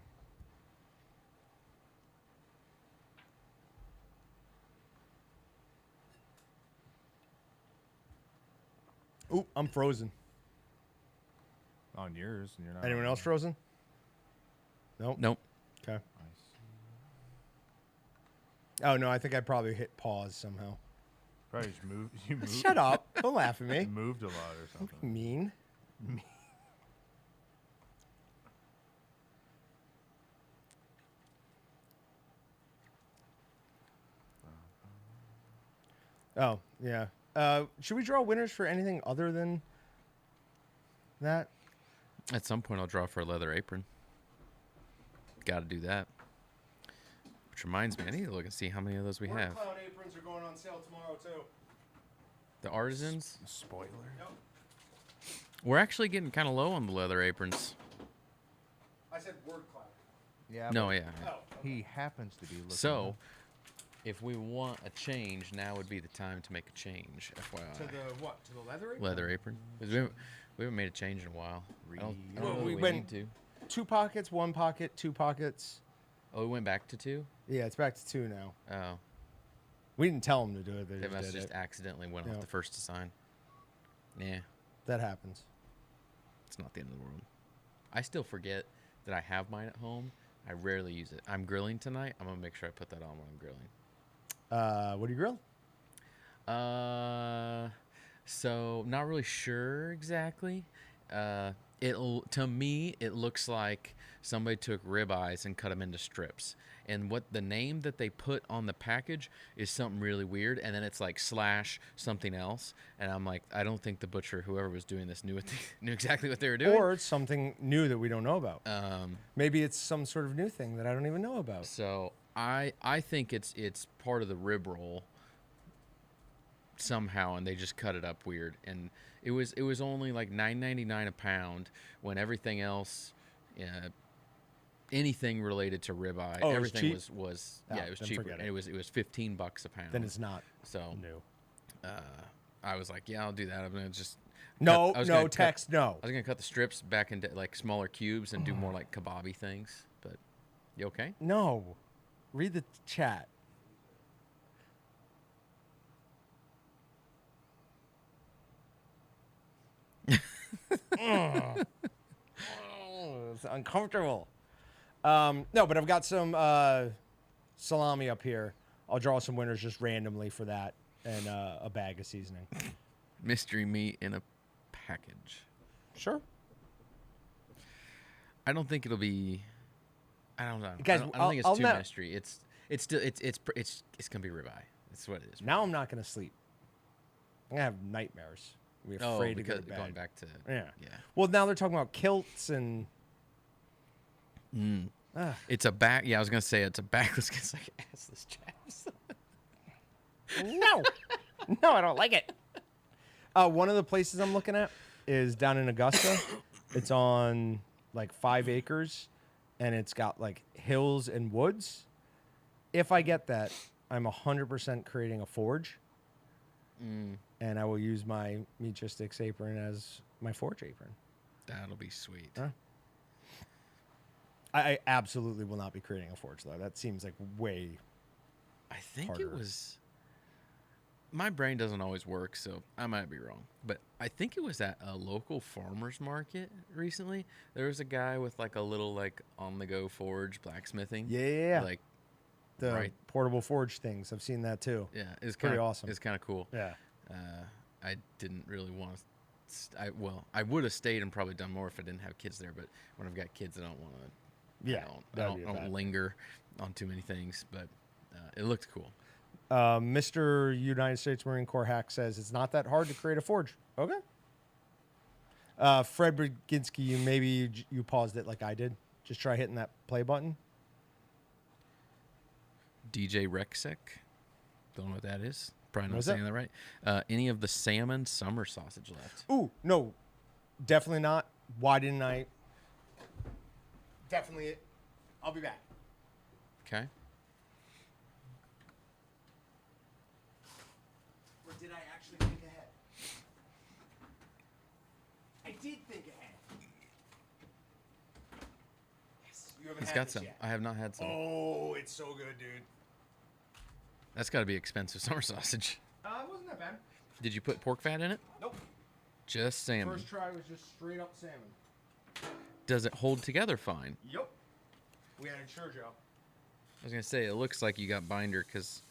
Ooh, I'm frozen. On yours, and you're not. Anyone on else mine. frozen? Nope. Nope. Okay. I see. Oh no, I think I probably hit pause somehow. Probably just moved. You moved. Shut up! Don't laugh at me. You moved a lot or something. Mean. Oh yeah. Should we draw winners for anything other than that? At some point, I'll draw for a leather apron. Got to do that. Which reminds me, I need to look and see how many of those we have. Clown aprons are going on sale tomorrow too. The artisans. Spoiler. Yep. We're actually getting kind of low on the leather aprons. I said word cloud. Yeah. No, but yeah. Oh. He happens to be looking. So, if we want a change, now would be the time to make a change. FYI. To the what? To the leather apron? Leather apron. 'Cause we haven't made a change in a while. I don't Well, know that we we went- need to. 2 pockets, 1 pocket, 2 pockets. Oh, it went back to 2? Yeah, it's back to 2 now. Oh. We didn't tell them to do it. They They just must did just it. accidentally went Yeah. off the first design. Yeah, That happens. it's not the end of the world. I still forget that I have mine at home. I rarely use it. I'm grilling tonight. I'm gonna make sure I put that on when I'm grilling. What do you grill? So not really sure exactly. To me it looks like somebody took ribeyes and cut them into strips. And what the name that they put on the package is something really weird, and then it's like slash something else. And I'm like, I don't think the butcher, whoever was doing this, knew exactly what they were doing. Or it's something new that we don't know about. Maybe it's some sort of new thing that I don't even know about. So I think it's part of the rib roll somehow, and they just cut it up weird. And it was only like $9.99 a pound when everything else, anything related to ribeye, Oh, it was everything cheap? was Oh, it was then cheaper. forget And it. it was $15 a pound. Then it's not So new. I was like, yeah, I'll do that. I'm gonna just No, I was no, gonna text, no. I was gonna cut the strips back into like smaller cubes and do more like kebabby things. But you okay? No. Read the chat. It's uncomfortable. No, but I've got some salami up here. I'll draw some winners just randomly for that, and a bag of seasoning. Mystery meat in a package. Sure. I don't think it'll be. I don't know. Guys, I don't think it's I'll too know- mystery. It's still it's gonna be ribeye. That's what it is. Now I'm not going to sleep. I'm going to have nightmares. We're afraid to go because to bed. going back to Yeah. yeah. Well, now they're talking about kilts and. It's a back. Yeah, I was gonna say it's a backless. It's like assless chaps. No. No, I don't like it. One of the places I'm looking at is down in Augusta. It's on like 5 acres, and it's got like hills and woods. If I get that, I'm 100% creating a forge, and I will use my Meatgistics apron as my forge apron. That'll be sweet. Huh? I absolutely will not be creating a forge, though. That seems like way... I think harder. it was. My brain doesn't always work, so I might be wrong. But I think it was at a local farmer's market recently. There was a guy with like a little like on-the-go forge blacksmithing. Yeah. Like The right. portable forge things. I've seen that, too. yeah, it's Pretty kinda, awesome. It's kind of cool. Yeah. I didn't really want to. I would have stayed and probably done more if I didn't have kids there. But when I've got kids, I don't want to. Yeah, I that'd don't, be I don't bad. linger on too many things. But it looked cool. Mr. United States Marine Corps hack says it's not that hard to create a forge. Okay. Fred Brzezinski, you paused it like I did. Just try hitting that play button. DJ Rexek. Don't know what that is. Probably not What's that? saying that right. Any of the salmon summer sausage left? Ooh, no, definitely not. Why didn't I? Definitely it. I'll be back. Okay. Or did I actually think ahead? I did think ahead. Yes, you haven't It's had got this some. yet. I have not had some. Oh, it's so good, dude. That's got to be expensive summer sausage. It wasn't that bad. Did you put pork fat in it? Nope. Just salmon. First try was just straight up salmon. Does it hold together fine? Yep. We had a churro. I was gonna say it looks like you got binder because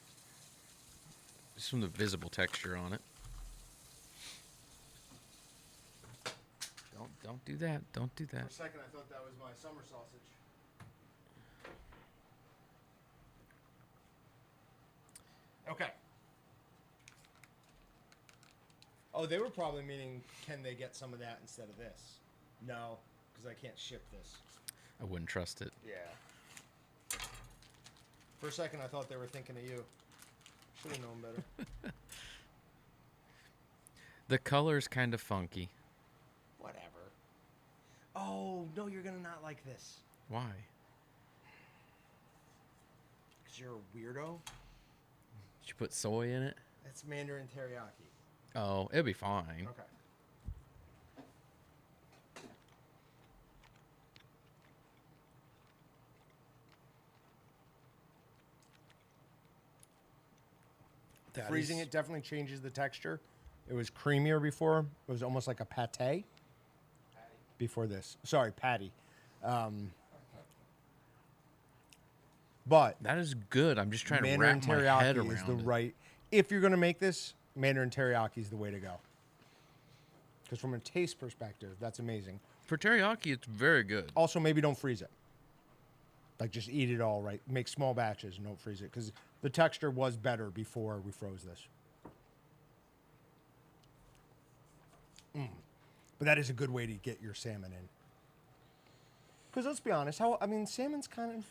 just from the visible texture on it. Don't do that. Don't do For that. a second, I thought that was my summer sausage. Okay. Oh, they were probably meaning, can they get some of that instead of this? No, because I can't ship this. I wouldn't trust it. Yeah. For a second, I thought they were thinking of you. Should have known better. The color's kind of funky. Whatever. Oh, no, you're going to not like this. Why? Because you're a weirdo. Did you put soy in it? That's Mandarin teriyaki. Oh, it'll be fine. Okay. Freezing it definitely changes the texture. It was creamier before. It was almost like a pate before this. Sorry, patty. But That is good. I'm just trying to Mandarin wrap my head teriyaki around is the it. right. If you're gonna make this, Mandarin teriyaki is the way to go. Because from a taste perspective, that's amazing. For teriyaki, it's very good. Also, maybe don't freeze it. Like, just eat it all right. Make small batches and don't freeze it. Because the texture was better before we froze this. But that is a good way to get your salmon in. Because let's be honest, salmon's kind of,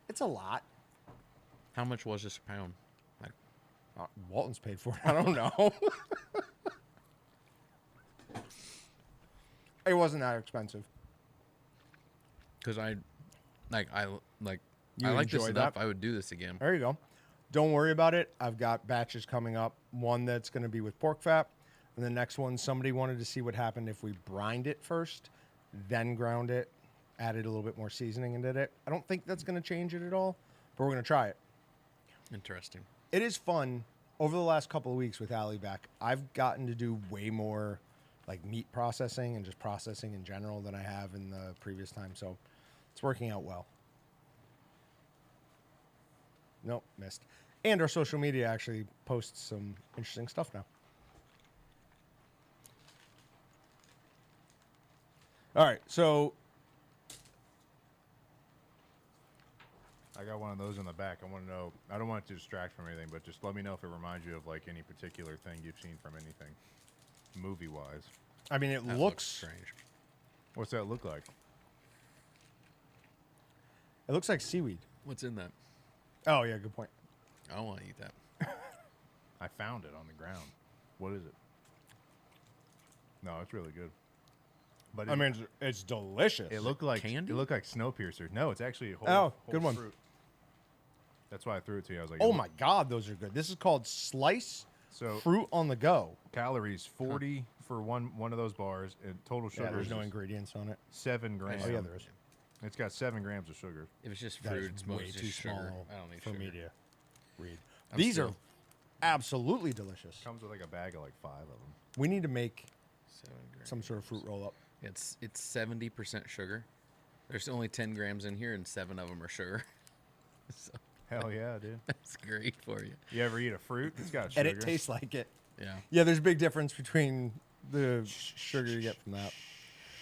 it's a lot. How much was this a pound? Like, Walton's paid for it. I don't know. It wasn't that expensive. because I like You I like this enjoy stuff. that? I would do this again. There you go. Don't worry about it. I've got batches coming up. One that's going to be with pork fat. And the next one, somebody wanted to see what happened if we brined it first, then ground it, added a little bit more seasoning and did it. I don't think that's going to change it at all, but we're going to try it. Interesting. It is fun. Over the last couple of weeks with Allie back, I've gotten to do way more like meat processing and just processing in general than I have in the previous time. So it's working out well. Nope, missed. And our social media actually posts some interesting stuff now. All right, so I got one of those in the back. I want to know. I don't want it to distract from anything, but just let me know if it reminds you of like any particular thing you've seen from anything, movie-wise. I mean, it That looks strange. What's that look like? it looks like seaweed. What's in that? Oh yeah, good point. I don't want to eat that. I found it on the ground. What is it? No, it's really good. But I mean, it's delicious. it looked like candy? It looked like Snowpiercer. No, it's actually a whole. Oh, whole good one. Fruit. That's why I threw it to you. I was like, Oh my God, those are good. This is called slice So fruit on the go. calories 40 for one of those bars, and total sugar Yeah, there's is no ingredients on it. 7 grams. Oh yeah, there is. It's got 7 grams of sugar. If it's just That fruit, is it's way mostly too just sugar. small I don't need for sugar. me to read. I'm These are still- absolutely delicious. Comes with like a bag of like 5 of them. We need to make 7 grams. some sort of fruit roll up. It's 70% sugar. There's only 10 grams in here, and 7 of them are sugar. So Hell yeah, dude. that's great for you. You ever eat a fruit that's got sugar? And it tastes like it. Yeah. Yeah, there's a big difference between the sugar you get from that.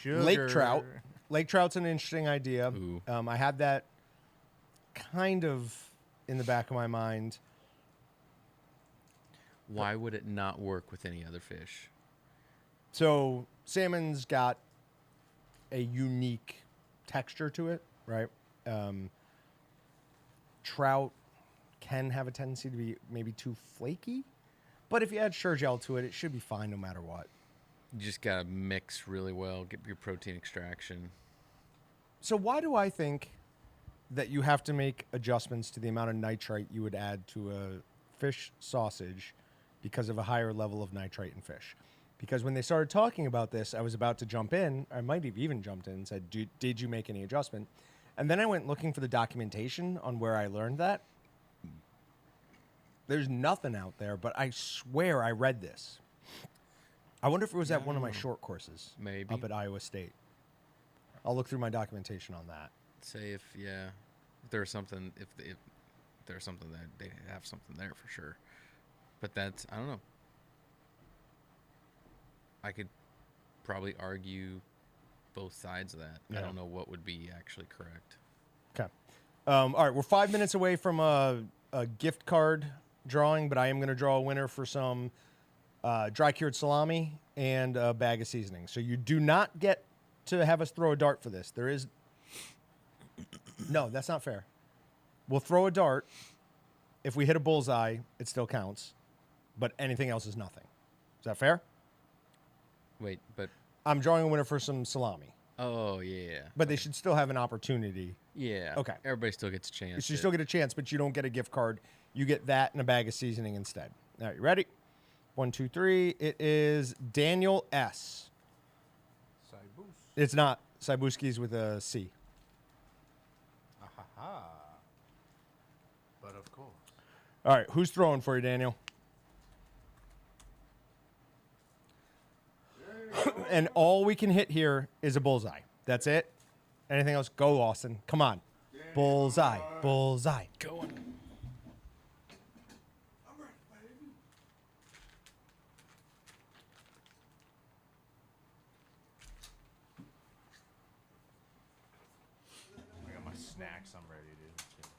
Sugar. Lake trout. Lake trout's an interesting idea. Ooh. I had that kind of in the back of my mind. Why would it not work with any other fish? So salmon's got a unique texture to it, right? Trout can have a tendency to be maybe too flaky, but if you add Sure-Gel to it, it should be fine no matter what. You just gotta mix really well, get your protein extraction. So why do I think that you have to make adjustments to the amount of nitrite you would add to a fish sausage because of a higher level of nitrite in fish? Because when they started talking about this, I was about to jump in. I might have even jumped in and said, did you make any adjustment? And then I went looking for the documentation on where I learned that. There's nothing out there, but I swear I read this. I wonder if it was at one of my short courses. Maybe. Up at Iowa State. I'll look through my documentation on that. Say if there's something if there's something that they have something there for sure. But that's I don't know. I could probably argue both sides of that. Yeah. I don't know what would be actually correct. Okay. All right, we're 5 minutes away from a gift card drawing, but I am going to draw a winner for some dry cured salami and a bag of seasoning. So you do not get to have us throw a dart for this. There is no, that's not fair. We'll throw a dart. If we hit a bullseye, it still counts, but anything else is nothing. Is that fair? Wait, but I'm drawing a winner for some salami, oh yeah. but they should still have an opportunity. Yeah. Okay. Everybody still gets a chance. So you still get a chance, but you don't get a gift card. You get that and a bag of seasoning instead. All right, you ready? 1, 2, 3. It is Daniel S. It's not. Saibuski's with a C. Ha. But of course. All right, who's throwing for you, Daniel? And all we can hit here is a bullseye. That's it. Anything else? Go, Austin. Come on. Bullseye. Bullseye. Going. I got my snacks. I'm ready, dude. Let's go.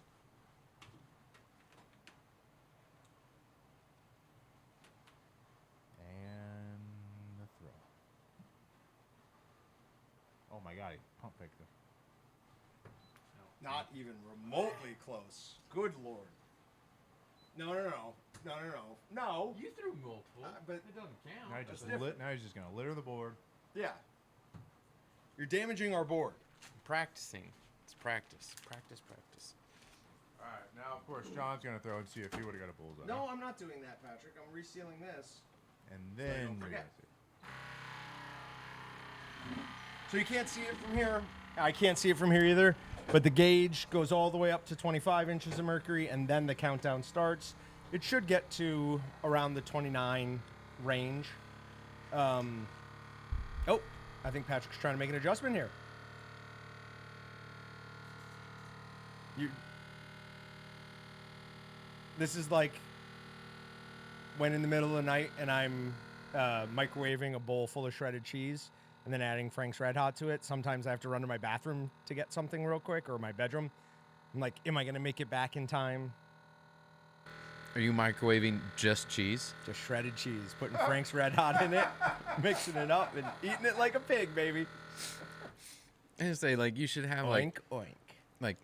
And the throw. Oh my god, he pump faked it. Not even remotely close. Good lord. No. No. You threw multiple. But it doesn't count. Now he's just gonna litter the board. yeah. You're damaging our board. Practicing. It's practice. Practice. All right, now of course John's gonna throw and see if he would have got a bullseye. No, I'm not doing that, Patrick. I'm resealing this. And then don't you're forget. gonna see. So you can't see it from here. I can't see it from here either. But the gauge goes all the way up to 25 inches of mercury, and then the countdown starts. It should get to around the 29 range. Oh, I think Patrick's trying to make an adjustment here. This is like when in the middle of the night and I'm microwaving a bowl full of shredded cheese and then adding Frank's Red Hot to it. Sometimes I have to run to my bathroom to get something real quick, or my bedroom. I'm like, am I going to make it back in time? Are you microwaving just cheese? Just shredded cheese, putting Frank's Red Hot in it, mixing it up, and eating it like a pig, baby. I just say like you should have Oink, oink. like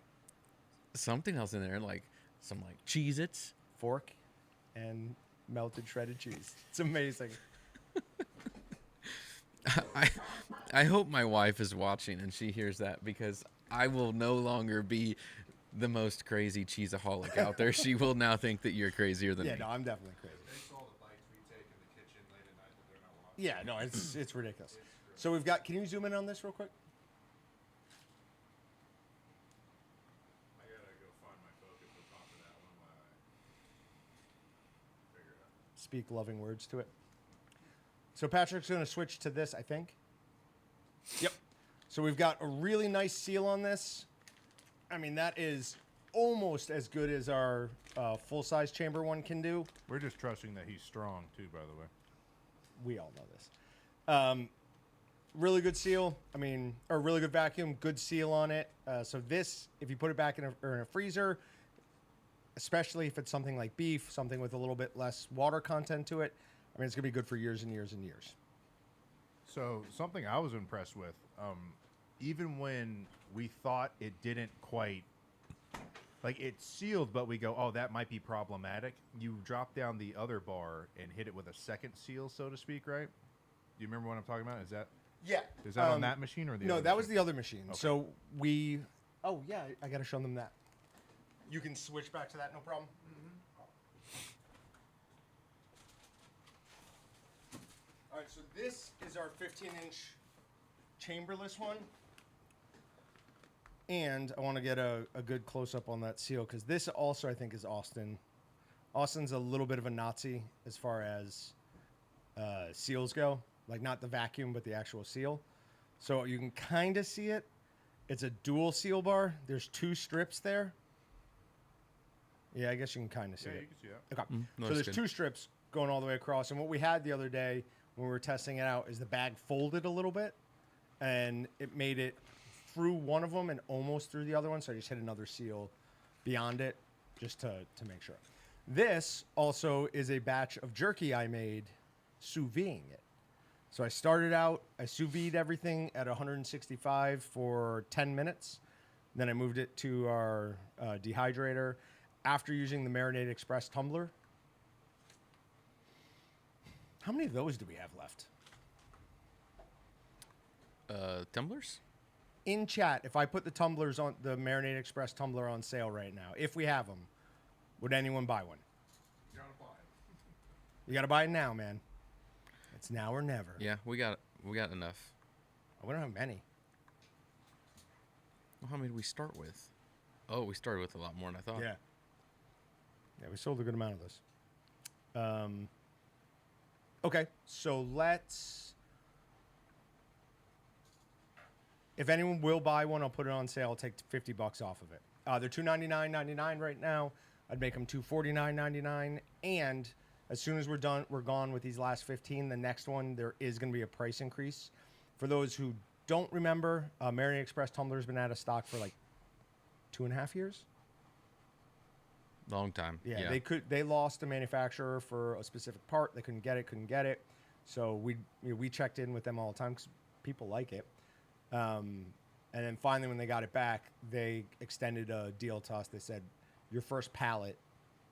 something else in there, like some like Cheez-Its. Fork and melted shredded cheese. It's amazing. I hope my wife is watching and she hears that, because I will no longer be the most crazy cheeseaholic out there. She will now think that you're crazier than Yeah, me. no, I'm definitely crazy. Thanks to all the bites we take in the kitchen late at night that they're not watching. Yeah, no, it's ridiculous. So we've got, can you zoom in on this real quick? I gotta go find my focus on top of that one while I figure it out. Speak loving words to it. So Patrick's going to switch to this, I think. Yep. So we've got a really nice seal on this. I mean, that is almost as good as our full-size chamber one can do. We're just trusting that he's strong too, by the way. We all know this. Really good seal. I mean, or really good vacuum, good seal on it. So this, if you put it back in a freezer, especially if it's something like beef, something with a little bit less water content to it, I mean, it's going to be good for years and years and years. So something I was impressed with, even when we thought it didn't quite, like it's sealed, but we go, oh, that might be problematic. You drop down the other bar and hit it with a second seal, so to speak, right? Do you remember what I'm talking about? Is that on that machine or the No, other that was machine? the other machine. Okay. So oh yeah, I got to show them that. You can switch back to that, no problem. All right, so this is our 15-inch chamberless one. And I want to get a good close-up on that seal, because this also, I think, is Austin. Austin's a little bit of a Nazi as far as seals go. Like, not the vacuum, but the actual seal. So you can kind of see it. It's a dual seal bar. There's 2 strips there. Yeah, I guess you can kind of see Yeah, it. you can see that. Okay. So looks there's good. 2 strips going all the way across. And what we had the other day when we were testing it out is the bag folded a little bit, and it made it through one of them and almost through the other one. So I just hit another seal beyond it just to make sure. This also is a batch of jerky I made sous videing it. So I started out, I sous vide everything at 165 for 10 minutes. Then I moved it to our dehydrator after using the Marinade Express tumbler. How many of those do we have left? Tumblers? In chat, if I put the tumblers on the Marinade Express tumbler on sale right now, if we have them, would anyone buy one? You gotta buy it. You got to buy it now, man. It's now or never. Yeah, we got enough. We don't have many. Well, how many did we start with? Oh, we started with a lot more than I thought. Yeah. Yeah, we sold a good amount of this. Okay, so let's If anyone will buy one, I'll put it on sale. I'll take $50 off of it. They're $299.99 right now. I'd make them $249.99. And as soon as we're gone with these last 15. The next one, there is going to be a price increase. For those who don't remember, Marion Express tumblers been out of stock for like 2.5 years. Long time. Yeah, they lost a manufacturer for a specific part. They couldn't get it. So we checked in with them all the time because people like it. And then finally, when they got it back, they extended a deal to us. They said, your first pallet,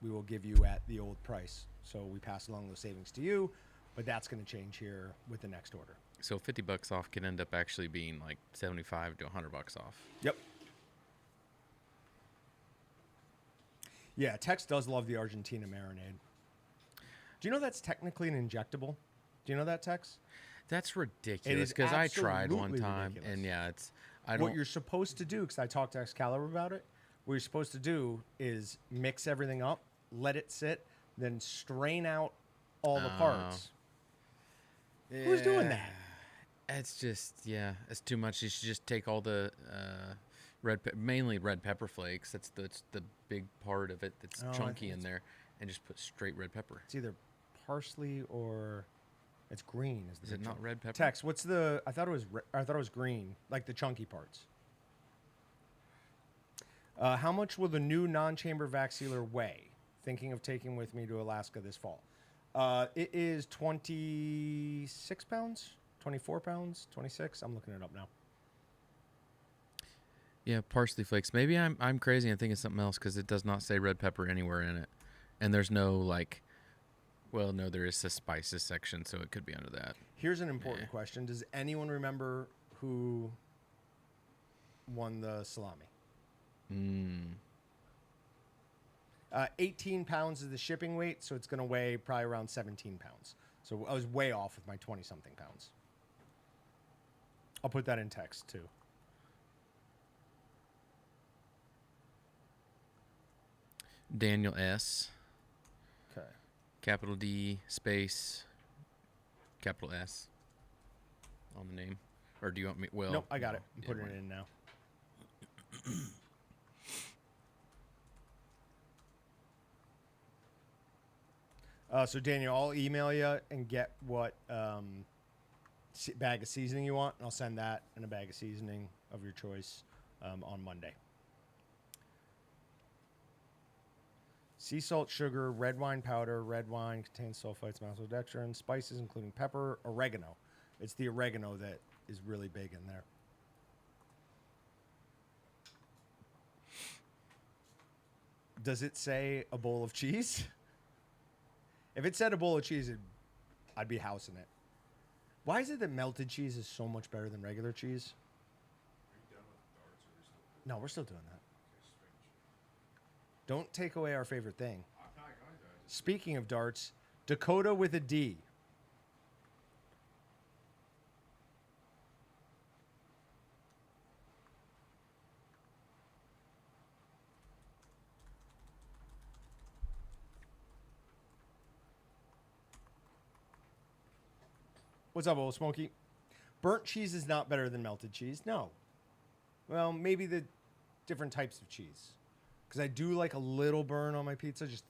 we will give you at the old price. So we pass along those savings to you, but that's going to change here with the next order. So $50 off can end up actually being like $75 to $100 off. Yep. Yeah, Tex does love the Argentina marinade. Do you know that's technically an injectable? Do you know that, Tex? That's ridiculous because I tried one time ridiculous. And yeah, What you're supposed to do, because I talked to Excalibur about it, what you're supposed to do is mix everything up, let it sit, then strain out all the parts. Yeah. Who's doing that? It's just, it's too much. You should just take all the mainly red pepper flakes. That's the big part of it that's chunky in there, and just put straight red pepper. It's either parsley or it's green. Is it not red pepper? Tex, what's the? I thought it was green, like the chunky parts. How much will the new non-chamber vac sealer weigh? Thinking of taking with me to Alaska this fall. It is 26 pounds, 24 pounds, 26. I'm looking it up now. Yeah, parsley flakes. Maybe I'm crazy and thinking something else because it does not say red pepper anywhere in it, and there's no like. Well, no, there is a spices section, so it could be under that. Here's an important question: does anyone remember who won the salami? 18 pounds is the shipping weight, so it's going to weigh probably around 17 pounds. So I was way off with my 20-something pounds. I'll put that in text, too. Daniel S. Okay. Capital D, space, capital S on the name. Or do you want me? Well, nope, I got it. I'm putting it in now. So, Daniel, I'll email you and get what bag of seasoning you want, and I'll send that and a bag of seasoning of your choice on Monday. Sea salt, sugar, red wine powder. Red wine contains sulfites, maltodextrin, spices including pepper, oregano. It's the oregano that is really big in there. Does it say a bowl of cheese? If it said a bowl of cheese, I'd be housing it. Why is it that melted cheese is so much better than regular cheese? Are you done with darts, or are we still doing No, we're still doing that. Okay, strange. Don't take away our favorite thing. I'm not going to. Speaking of darts, Dakota with a D. What's up, old Smokey? Burnt cheese is not better than melted cheese. No. Well, maybe the different types of cheese. Because I do like a little burn on my pizza, just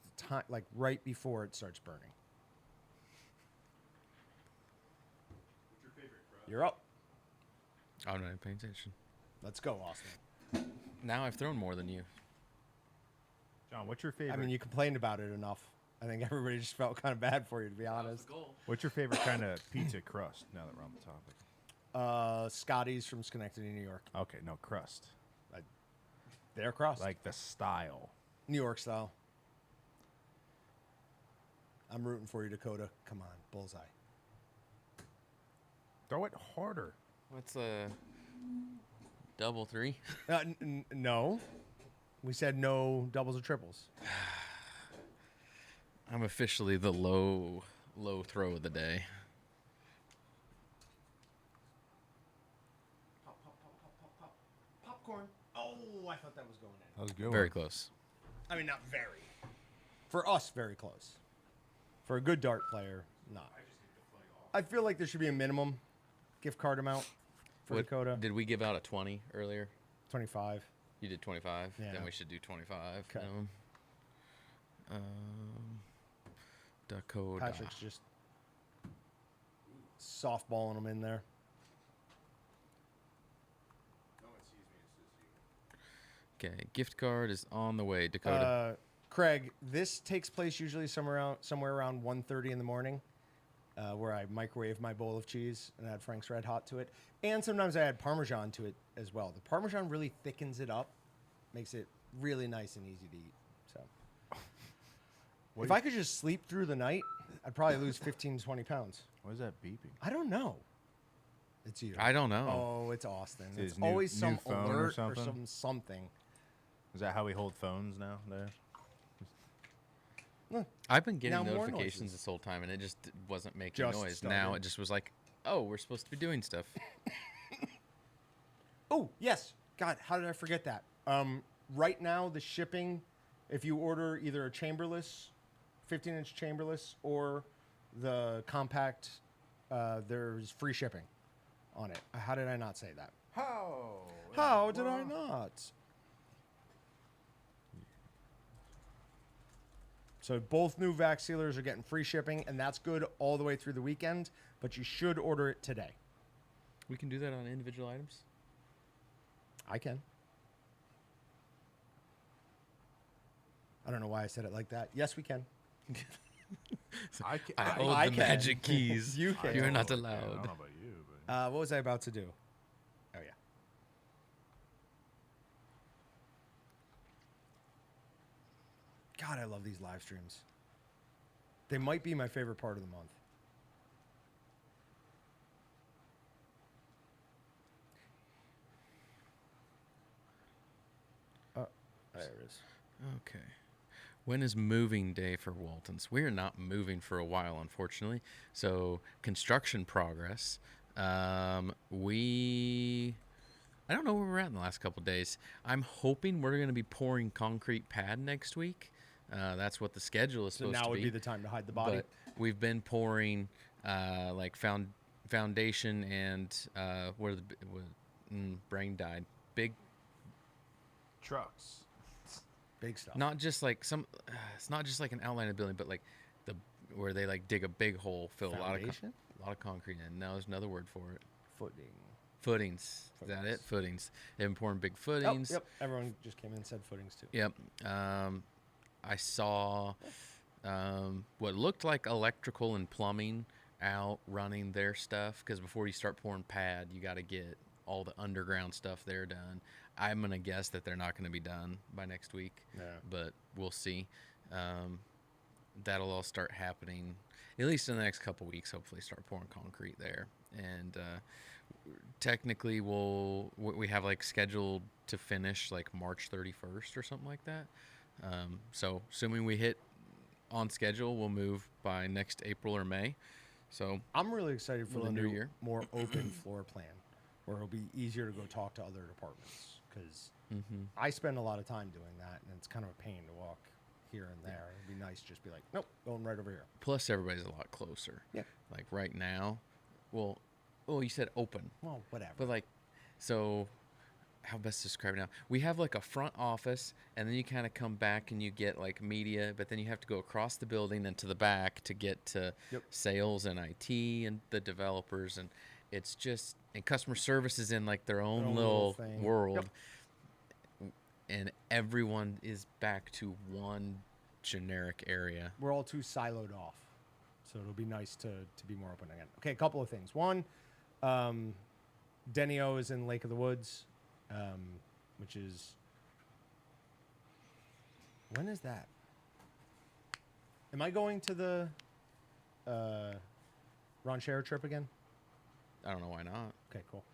like right before it starts burning. What's your favorite crust? You're up. I'm not paying attention. Let's go, Austin. Now I've thrown more than you. John, what's your favorite? I mean, you complained about it enough. I think everybody just felt kind of bad for you, to be honest. What's your favorite kind of pizza crust? Now that we're on the topic. Scotty's from Schenectady, New York. Okay, no crust. They're crust. Like the style. New York style. I'm rooting for you, Dakota. Come on, Bullseye. Throw it harder. What's a double three? No. We said no doubles or triples. I'm officially the low throw of the day. Pop, pop, pop, pop, pop, pop. Popcorn. Oh, I thought that was going in. That was a good. Very close. I mean, not very. For us, very close. For a good dart player, not. I feel like there should be a minimum gift card amount for What, Dakota. did we give out a 20 earlier? 25. You did 25. Yeah. Then we should do 25. Okay. Dakota. Patrick's just softballing them in there. Okay, gift card is on the way, Dakota. Craig, this takes place usually somewhere around 1:30 in the morning, where I microwave my bowl of cheese and add Frank's Red Hot to it, and sometimes I add Parmesan to it as well. The Parmesan really thickens it up, makes it really nice and easy to eat. So, if I could just sleep through the night, I'd probably lose 15 to 20 pounds. What is that beeping? I don't know. It's you. I don't know. Oh, it's Austin. Is It's his new- always some new phone or alert or something? some something. Is that how we hold phones now? There. Look, I've been getting now more notifications noises. this whole time, and it just wasn't making Just noise. Now started. it just was like, oh, we're supposed to be doing stuff. Oh, yes. God, how did I forget that? Right now, the shipping, if you order either a Chamberless, 15-inch Chamberless, or the compact, there's free shipping on it. How did I not say that? How did I not? So both new vac sealers are getting free shipping, and that's good all the way through the weekend, but you should order it today. We can do that on individual items. I can. I don't know why I said it like that. Yes, we can. I I can. hold I the can. magic keys. You can. You're not I don't allowed. know about you, but What was I about to do? Oh, yeah. God, I love these live streams. They might be my favorite part of the month. There it is. Okay. When is moving day for Waltons? We're not moving for a while, unfortunately. So construction progress. I don't know where we're at in the last couple of days. I'm hoping we're going to be pouring concrete pad next week. That's what the schedule is So supposed now to would be. be the time to hide the body. But we've been pouring like foundation and brain died. Big, trucks. Big stuff. not just like some. It's not just like an outline of the building, but like where they like dig a big hole, fill a lot Foundation? of concrete in. Now there's another word for it. Footing. Footings. Is that it? Footings. They've been pouring big Oh, footings. yep. Everyone just came in and said footings too. Yep. I saw what looked like electrical and plumbing out running their stuff, because before you start pouring pad, you got to get all the underground stuff there done. I'm going to guess that they're not going to be done by next week, Yeah. but we'll see. That'll all start happening, at least in the next couple weeks, hopefully start pouring concrete there. And technically we have like scheduled to finish like March 31st or something like that. So assuming we hit on schedule, we'll move by next April or May. So I'm really excited for For the the new new, year. more open floor plan, where it'll be easier to go talk to other departments. Because I spend a lot of time doing that, and it's kind of a pain to walk here and there. It'd be nice to just be like, nope, going right over here. plus everybody's a lot closer. Yeah. Like right now, well, you said open. Well, whatever. But like, so how best to describe it now? We have like a front office, and then you kind of come back and you get like media, but then you have to go across the building and to the back to get to Yep. sales and IT and the developers, and it's just, and customer service is in like their own own little little thing. world. Yep. And everyone is back to one generic area. We're all too siloed off. So it'll be nice to be more open again. Okay, a couple of things. One, Denio is in Lake of the Woods, which is... When is that? Am I going to the Ron Scherer trip again? I don't know why not. Okay, cool.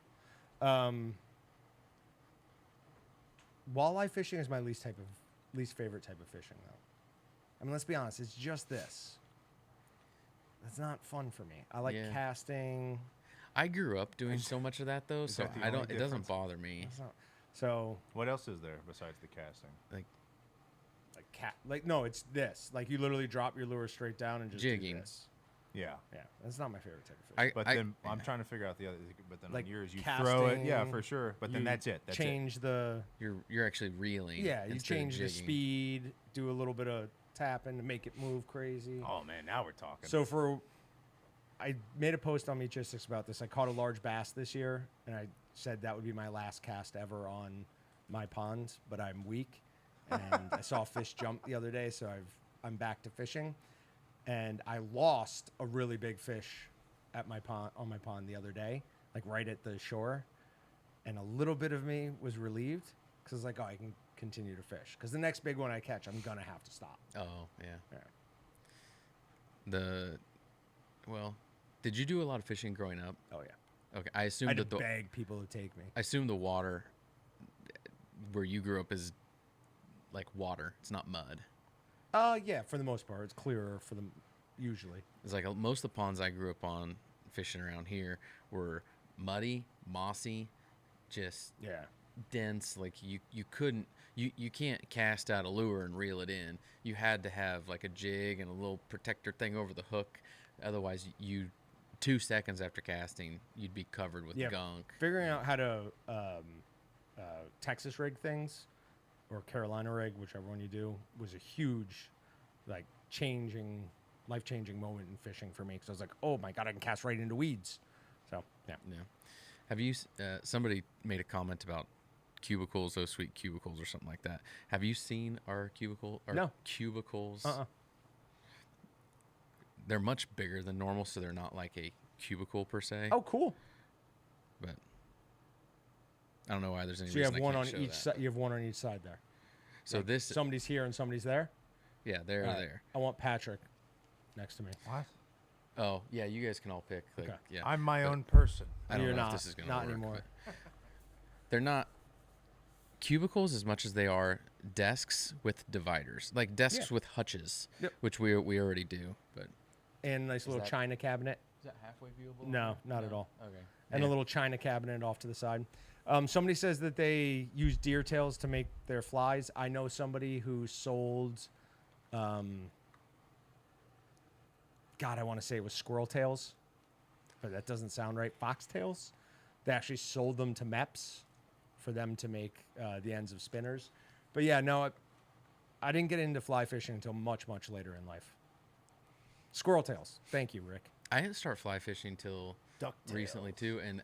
Walleye fishing is my least favorite type of fishing, though. I mean, let's be honest. It's just this. That's not fun for me. I like Yeah. casting. I grew up doing so much of that though, so that the I don't. only It doesn't difference? bother me. That's not, so What else is there besides the casting? like no, it's this. Like you literally drop your lure straight down and just Jigging. do this. Yeah. Yeah, that's not my favorite type of fish. I, But I, then I'm trying to figure out the other. But then Like on yours, you throw it. Yeah, casting, for sure. But then you that's it. That's change the you're actually reeling. yeah, you instead of change the jigging. speed, do a little bit of tapping to make it move crazy. it. Oh man, now we're talking. So I made a post on Meatgistics about this. I caught a large bass this year, and I said that would be my last cast ever on my pond, but I'm weak, and I saw a fish jump the other day, so I'm back to fishing, and I lost a really big fish at my pond the other day, like right at the shore, and a little bit of me was relieved because I was like, oh, I can continue to fish because the next big one I catch, I'm gonna have to stop. Oh yeah. Yeah. Well, did you do a lot of fishing growing up? Oh yeah. Okay, I assume I had that to beg people to take me. I assume the water where you grew up is like water. It's not mud. Yeah, for the most part, it's clearer for them usually. It's like most of the ponds I grew up on fishing around here were muddy, mossy, just Yeah. dense. Like you can't cast out a lure and reel it in. You had to have like a jig and a little protector thing over the hook. Otherwise, 2 seconds after casting, you'd be covered with gunk. Figuring out how to Texas rig things or Carolina rig, whichever one you do, was a huge, like, life-changing moment in fishing for me. Because I was like, oh my god, I can cast right into weeds. So yeah. Yeah. Have you? Somebody made a comment about cubicles, those sweet cubicles, or something like that. Have you seen our cubicle? No. Cubicles. Uh-uh. They're much bigger than normal, so they're not like a cubicle per se. Oh, cool. But I don't know why there's any. So you reason have I one can't on show each that. side. You have one on each side there. So Like, this, somebody's here and somebody's there. yeah, they're All right. there. I want Patrick next to me. what? Oh, yeah, you guys can all pick. Like, Okay. yeah, I'm my but own person. I don't You're know not. if this is gonna Not work, anymore. but they're not cubicles as much as they are desks with dividers, like desks Yeah. with hutches, Yep. which we already do. But And a nice little that- china cabinet. is that halfway viewable? No, not at all. Okay. And a little china cabinet off to the side. Somebody says that they use deer tails to make their flies. I know somebody who sold, God, I want to say it was squirrel tails, but that doesn't sound right. Foxtails. They actually sold them to MEPs for them to make the ends of spinners. But yeah, no, I didn't get into fly fishing until much, much later in life. Squirrel tails. Thank you, Rick. I didn't start fly fishing till recently too, and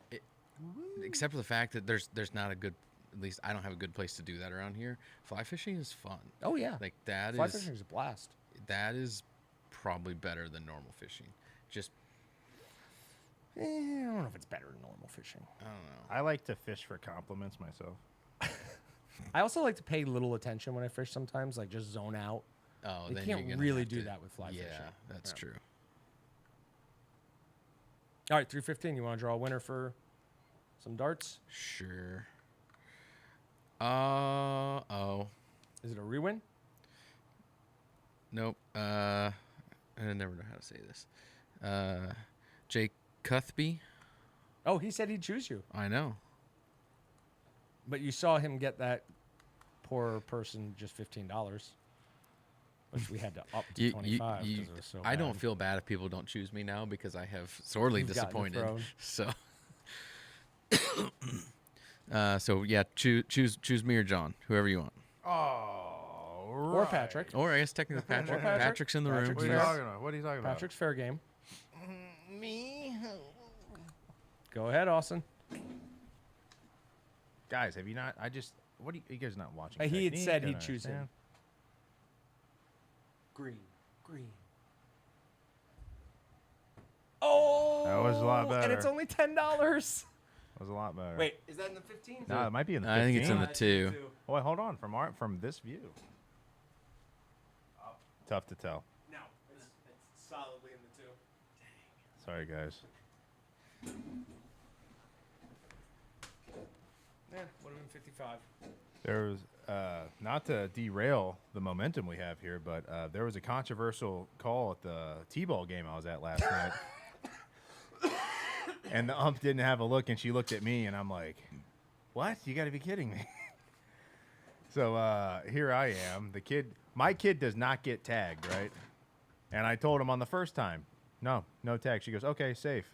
except for the fact that there's not a good, at least I don't have a good place to do that around here. Fly fishing is fun. Oh yeah, Like that fly is fishing is a blast. that is probably better than normal fishing. Just I don't know if it's better than normal fishing. I don't know. I like to fish for compliments myself. I also like to pay little attention when I fish sometimes, like just zone out. Oh, You then can't you're gonna really have do to- that with fly yeah, fishing. that's Yeah. true. All right, 315. You want to draw a winner for some darts? Sure. Oh. Is it a re-win? Nope. I never know how to say this. Jake Cuthby. Oh, he said he'd choose you, I know. but you saw him get that poor person just $15, which we had to up to 25 because it was so I don't bad. feel bad if people don't choose me now because I have sorely You've gotten disappointed. thrown. So, so yeah, choose me or John, whoever you want, Oh, Or Patrick. or I guess technically Patrick. Patrick. Patrick's in the room. Patrick's What are you fair. talking about? What are you talking about? Patrick's fair game. Me? Go ahead, Austin. Guys, have you not? What are you guys not watching? He had technique? said I he'd don't choose him. understand. Green. Oh, That was a lot And it's better. only $10. That was a lot better. Wait, is that in the 15? No, it might be in the 15. I think it's in the two. Oh, wait, hold on. From this view. Tough to tell. No, it's solidly in the 2. Sorry, guys. Yeah, would have been 55. There was, not to derail the momentum we have here, but there was a controversial call at the T-ball game I was at last night. And the ump didn't have a look, and she looked at me, and I'm like, what? You got to be kidding me. So here I am. My kid does not get tagged, right? And I told him on the first time, no tag. She goes, okay, safe.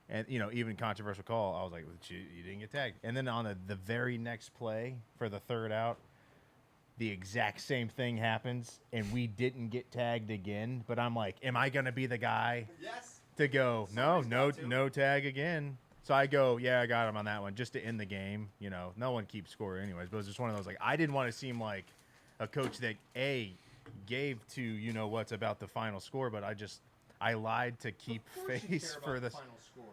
And, even controversial call, I was like, you didn't get tagged. And then on the very next play for the third out, the exact same thing happens, and we didn't get tagged again. But I'm like, am I going to be the guy to go, no tag again? So I go, yeah, I got him on that one just to end the game. No one keeps score anyways. But it was just one of those, like, I didn't want to seem like a coach that, gave to what's about the final score, but I lied to keep face for the final score.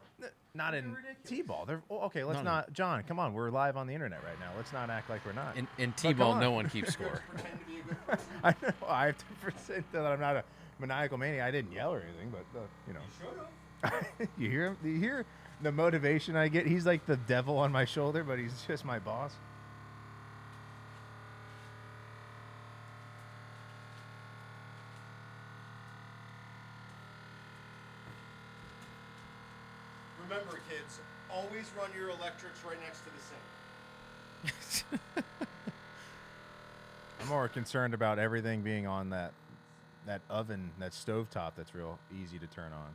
Not in T-ball. Okay, let's not. John, come on. We're live on the internet right now. Let's not act like we're not. In T-ball, no one keeps score. Pretend to be a good person. I know. I have to present that I'm not a maniacal maniac. I didn't yell or anything, but You should have. you hear him? Do you hear the motivation I get? He's like the devil on my shoulder, but he's just my boss. Remember, kids, always run your electrics right next to the sink. I'm more concerned about everything being on that oven, that stovetop that's real easy to turn on.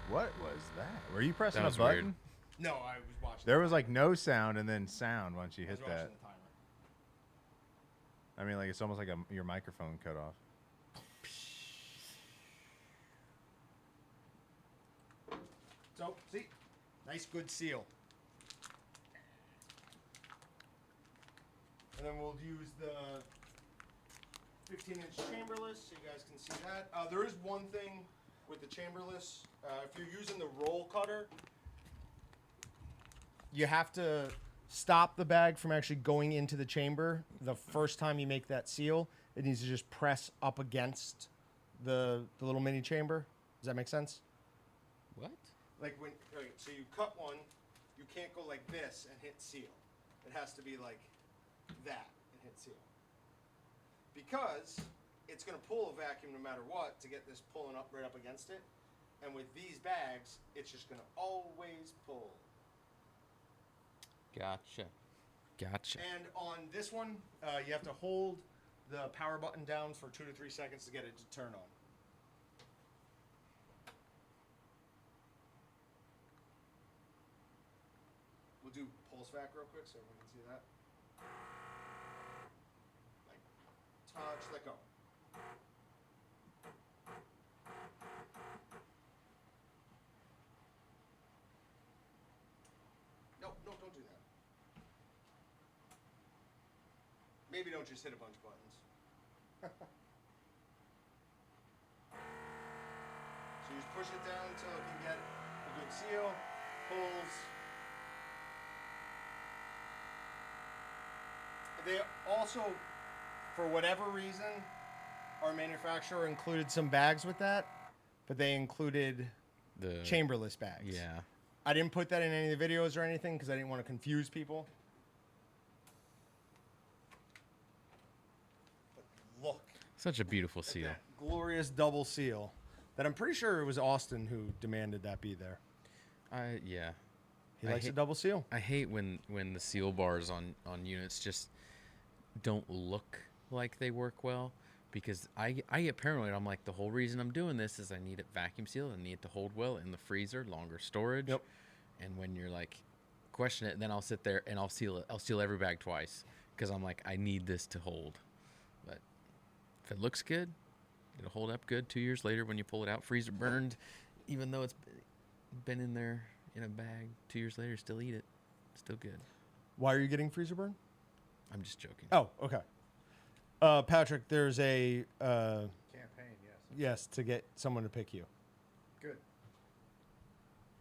What was that? Were you pressing That a was button? weird. No, I was watching. There was like no sound and then sound once you I was hit watching that. the timer. I mean, like it's almost like your microphone cut off. So, see, nice good seal. And then we'll use the 15-inch chamberless so you guys can see that. There is one thing with the chamberless. If you're using the roll cutter, you have to stop the bag from actually going into the chamber the first time you make that seal. It needs to just press up against the little mini chamber. Does that make sense? What? Like so you cut one, you can't go like this and hit seal. It has to be like that and hit seal. Because it's going to pull a vacuum no matter what to get this pulling up right up against it. And with these bags, it's just going to always pull. Gotcha. And on this one, you have to hold the power button down for 2 to 3 seconds to get it to turn on. We'll do pulse vac real quick so everyone can see that. Like, touch, let go. No, don't do that. Maybe don't just hit a bunch of buttons. So you just push it down until it can get a good seal. Pulls. They also, for whatever reason, our manufacturer included some bags with that, but they included The chamberless bags. Yeah. I didn't put that in any of the videos or anything because I didn't want to confuse people. But look Such a beautiful at seal. that glorious double seal that I'm pretty sure it was Austin who demanded that be there. Yeah. He I likes a hate- double seal. I hate when the seal bars on units just don't look like they work well, because I get paranoid. I'm like, the whole reason I'm doing this is I need it vacuum sealed. I need it to hold well in the freezer, longer storage. Yep. And when you're like, question it, then I'll sit there and I'll seal it. I'll seal every bag twice because I'm like, I need this to hold. But if it looks good, it'll hold up good 2 years later when you pull it out, freezer burned, even though it's been in there in a bag 2 years later, still eat it. Still good. Why are you getting freezer burn? I'm just joking. Oh, okay. Patrick, there's a Campaign, yes. to get someone to pick you. Good.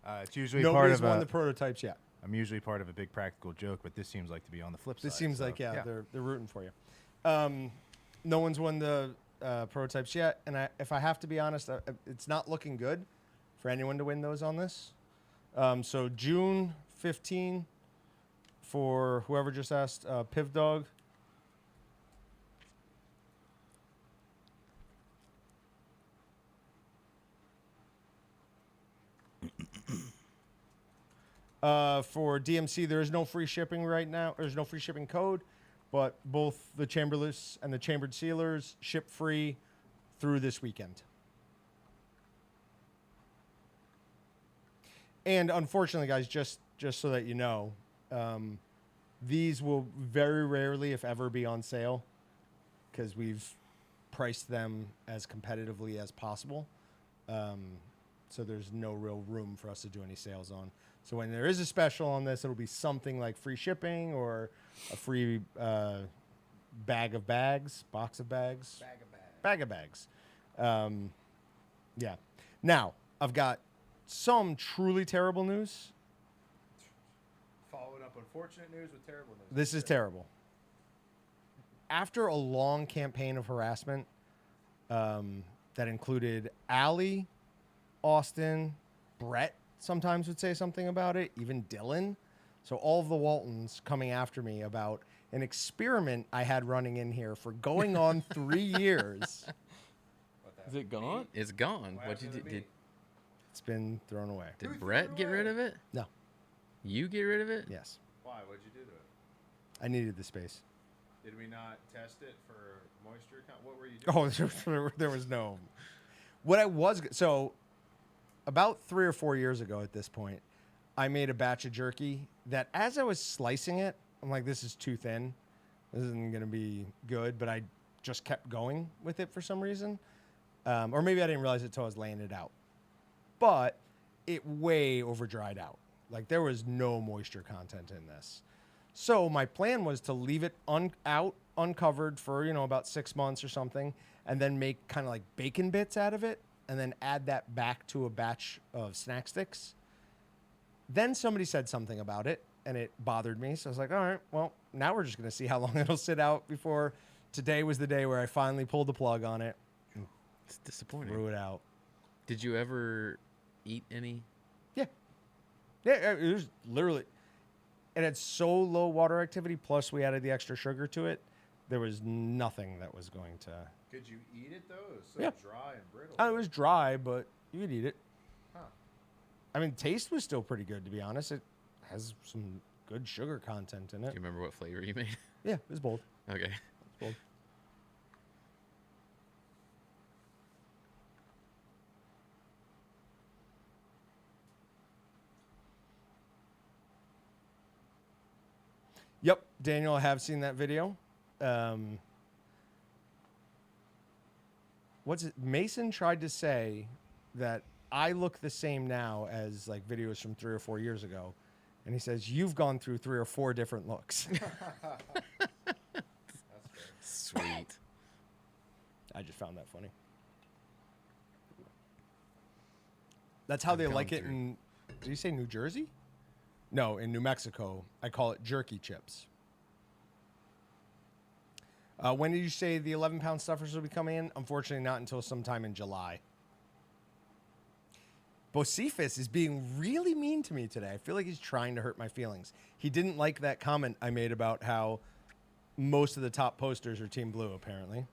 It's usually part Nobody's of won a. the prototypes yet. I'm usually part of a big practical joke, but this seems like to be on the flip side. This seems so, like they're rooting for you. No one's won the prototypes yet, and if I have to be honest, it's not looking good for anyone to win those on this. So June 15 for whoever just asked, Piv Dog. For DMC, there is no free shipping right now. There's no free shipping code, but both the chamberless and the chambered sealers ship free through this weekend. And unfortunately, guys, just so that you know, these will very rarely, if ever, be on sale because we've priced them as competitively as possible. So there's no real room for us to do any sales on. So when there is a special on this, it'll be something like free shipping or a free bag of bags, box of bags. Bag of bags. Yeah. Now, I've got some truly terrible news. Following up unfortunate news with terrible news. This is terrible. After a long campaign of harassment that included Allie, Austin, Brett sometimes would say something about it, even Dylan. So all of the Waltons coming after me about an experiment I had running in here for going on 3 years. Is it gone? It's gone. What you did? It's been thrown away. Did Brett get rid of it? No. You get rid of it? Yes. Why? What'd you do to it? I needed the space. Did we not test it for moisture count? What were you doing? Oh, there was no. What I was so about 3 or 4 years ago at this point, I made a batch of jerky that as I was slicing it, I'm like, this is too thin. This isn't going to be good. But I just kept going with it for some reason. Or maybe I didn't realize it until I was laying it out. But it way over dried out. Like there was no moisture content in this. So my plan was to leave it uncovered for, about 6 months or something, and then make kind of like bacon bits out of it, and then add that back to a batch of snack sticks. Then somebody said something about it, and it bothered me. So I was like, all right, well, now we're just going to see how long it'll sit out before today was the day where I finally pulled the plug on it. It's disappointing. Threw it out. Did you ever eat any? Yeah. Yeah, it was literally... It had so low water activity, plus we added the extra sugar to it, there was nothing that was going to... Could you eat it, though? It was so Yeah. dry and brittle. It was dry, but you could eat it. Huh. I mean, taste was still pretty good, to be honest. It has some good sugar content in Do it. you remember what flavor you made? Yeah, it was bold. Okay. It's bold. Yep, Daniel, I have seen that video. What's it? Mason tried to say that I look the same now as like videos from 3 or 4 years ago, and he says you've gone through 3 or 4 different looks. That's fair. Sweet. I just found that funny. That's how I've they gone like it through. in. Did you say New Jersey? No, in New Mexico. I call it jerky chips. When did you say the 11-pound stuffers will be coming in? Unfortunately, not until sometime in July. Bocephus is being really mean to me today. I feel like he's trying to hurt my feelings. He didn't like that comment I made about how most of the top posters are Team Blue, apparently.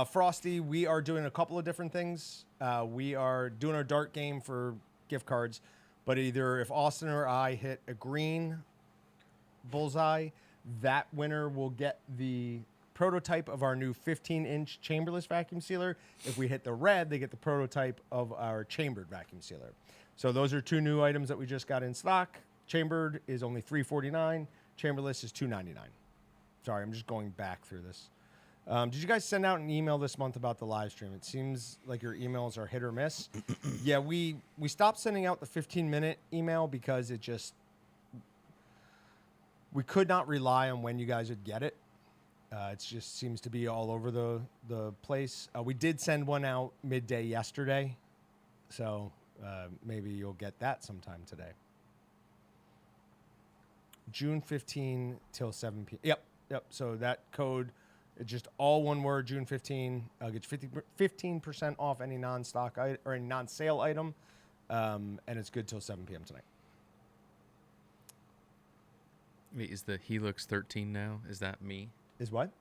Frosty, we are doing a couple of different things. We are doing our dart game for gift cards, but either if Austin or I hit a green bullseye, that winner will get the prototype of our new 15-inch chamberless vacuum sealer. If we hit the red, they get the prototype of our chambered vacuum sealer. So those are 2 new items that we just got in stock. Chambered is only $3.49. Chamberless is $2.99. Sorry, I'm just going back through this. Did you guys send out an email this month about the live stream? It seems like your emails are hit or miss. Yeah, we stopped sending out the 15-minute email because it just... We could not rely on when you guys would get it. It just seems to be all over the place. We did send one out midday yesterday, so maybe you'll get that sometime today. June 15 till 7 p.m. Yep. So that code, it's just all one word, June 15, gets 15% off any non-stock or any non-sale item, and it's good till 7 p.m. tonight. Wait, is the Helix 13 now? Is that me? Is what?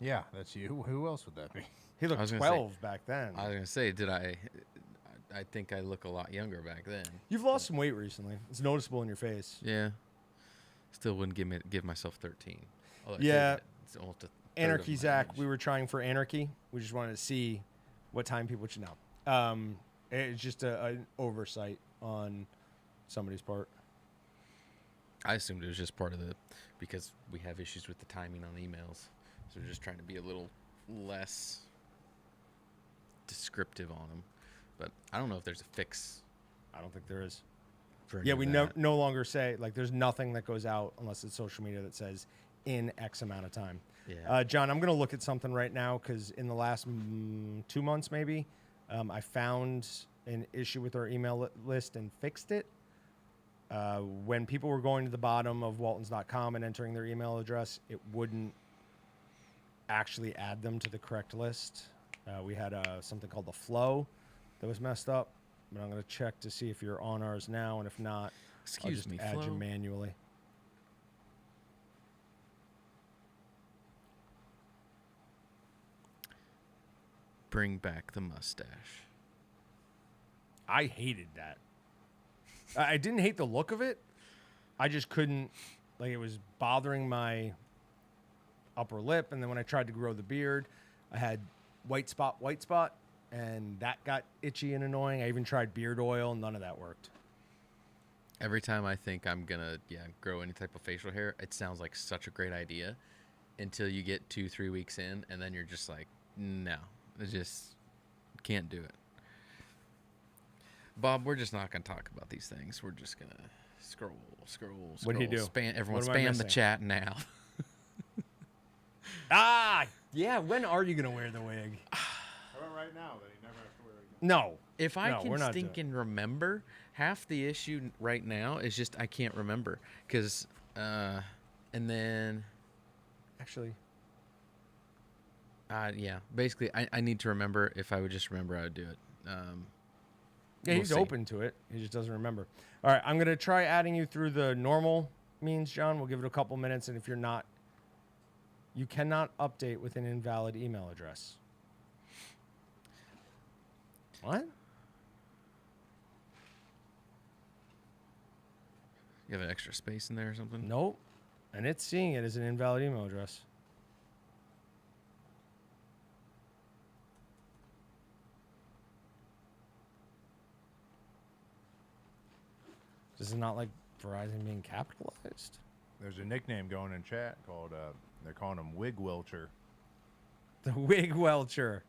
Yeah, that's you. Who else would that be? He looked was gonna 12 back then. I was gonna say, did I think I look a lot younger back then. You've lost some weight recently. It's noticeable in your face. Yeah. Still wouldn't give myself 13. Although I Yeah. say it's almost a third Anarchy, of my Zach. age. We were trying for anarchy. We just wanted to see what time people should know. It's just an oversight on somebody's part. I assumed it was just part of because we have issues with the timing on emails. So we're just trying to be a little less descriptive on them. But I don't know if there's a fix I don't think there is. for any Yeah, of we that. no longer say, like, there's nothing that goes out unless it's social media that says in X amount of time. Yeah. John, I'm going to look at something right now because in the last 2 months, maybe, I found an issue with our email list and fixed it. When people were going to the bottom of waltons.com and entering their email address, it wouldn't actually add them to the correct list. We had something called the flow that was messed up. But I'm going to check to see if you're on ours now, and if not, I'll Excuse just me, add you Flo? manually. Bring back the mustache. I hated that. I didn't hate the look of it. I just couldn't, like, it was bothering my upper lip. And then when I tried to grow the beard, I had white spot, and that got itchy and annoying. I even tried beard oil, none of that worked. Every time I think I'm gonna grow any type of facial hair, it sounds like such a great idea until you get 2-3 weeks in, and then you're just like, no, I just can't do it. Bob, we're just not gonna talk about these things. We're just gonna scroll. What do you do? Everyone What am I spam the missing? chat now. Yeah, when are you going to wear the wig? How about right now that he never has to wear it again? No. If I No, we're can not doing stinking remember, half the issue right now is just I can't remember. Because, and then, Actually, basically I need to remember. If I would just remember, I would do it. yeah, We'll he's see. open to it. He just doesn't remember. All right, I'm going to try adding you through the normal means, John. We'll give it a couple minutes, and if you're not, you cannot update with an invalid email address. What? You have an extra space in there or something? Nope. And it's seeing it as an invalid email address. This is not like Verizon being capitalized. There's a nickname going in chat called, they're calling him Wig Welcher. The wig welcher.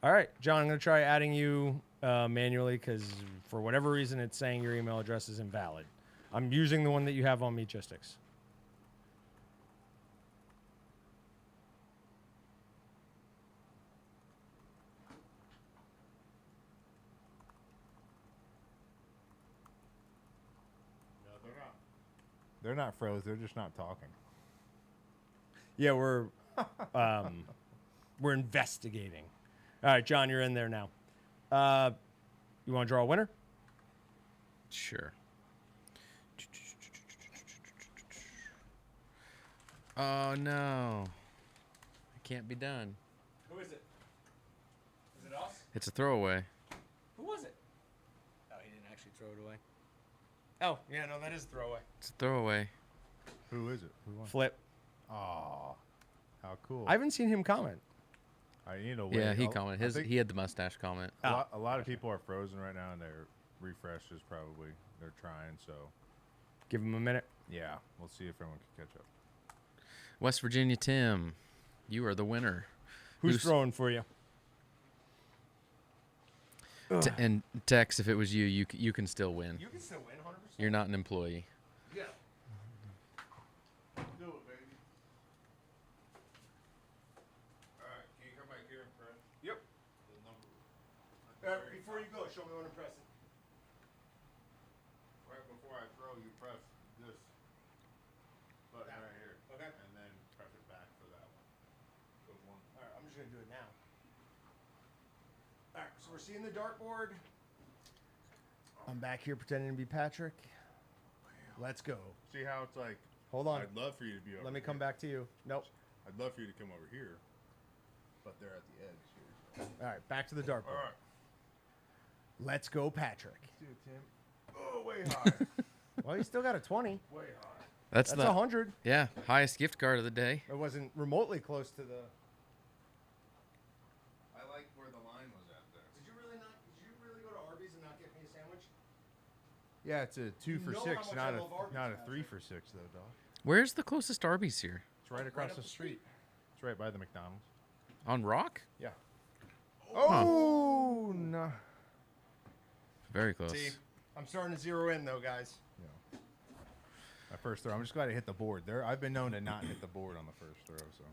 All right, John, I'm going to try adding you manually because for whatever reason it's saying your email address is invalid. I'm using the one that you have on Meatgistics. No, they're not. They're not froze. They're just not talking. Yeah, we're investigating. All right, John, you're in there now. You want to draw a winner? Sure. Oh no. It can't be done. Who is it? Is it us? It's a throwaway. Who was it? Oh, he didn't actually throw it away. Oh, yeah, no, that is a throwaway. It's a throwaway. Who is it? Who won? Flip. Aw, how cool. I haven't seen him comment. I need to wait. Yeah, he I'll- commented. I think He had the mustache comment. a lot of people are frozen right now, and their refresh is probably, they're trying, so Give him a minute. yeah, we'll see if everyone can catch up. West Virginia Tim, you are the winner. Who's throwing for you? And Tex, if it was you, you can still win. You can still win 100%. You're not an employee. Yeah. Do it, baby. All right, can you come back here and press Yep. the number? Before you go, show me when to press it. Right before I throw, you press this button right here. Okay. And then press it back for that one. Good one. All right, I'm just going to do it now. All right, so we're seeing the dartboard. I'm back here pretending to be Patrick. Let's go. See how it's like, Hold on. I'd love for you to be over Let me come here. back to you. Nope. I'd love for you to come over here, but they're at the edge here. All right, back to the dartboard. All right. Let's go, Patrick. Do it, Tim. Oh, way high. Well, you still got a 20. Way high. That's That's the 100. yeah highest gift card of the day. It wasn't remotely close to the. I like where the line was at there. Did you really go to Arby's and not get me a sandwich? Yeah, it's a 2 for know how $6, much not I love Arby's, a 3 Patrick. for $6 though, dog. Where's the closest Arby's here? It's right across up the the street. It's right by the McDonald's. On Rock? Yeah. Oh no. Very close. See, I'm starting to zero in though, guys. Yeah. My first throw. I'm just glad I hit the board. There, I've been known to not hit the board on the first throw. So.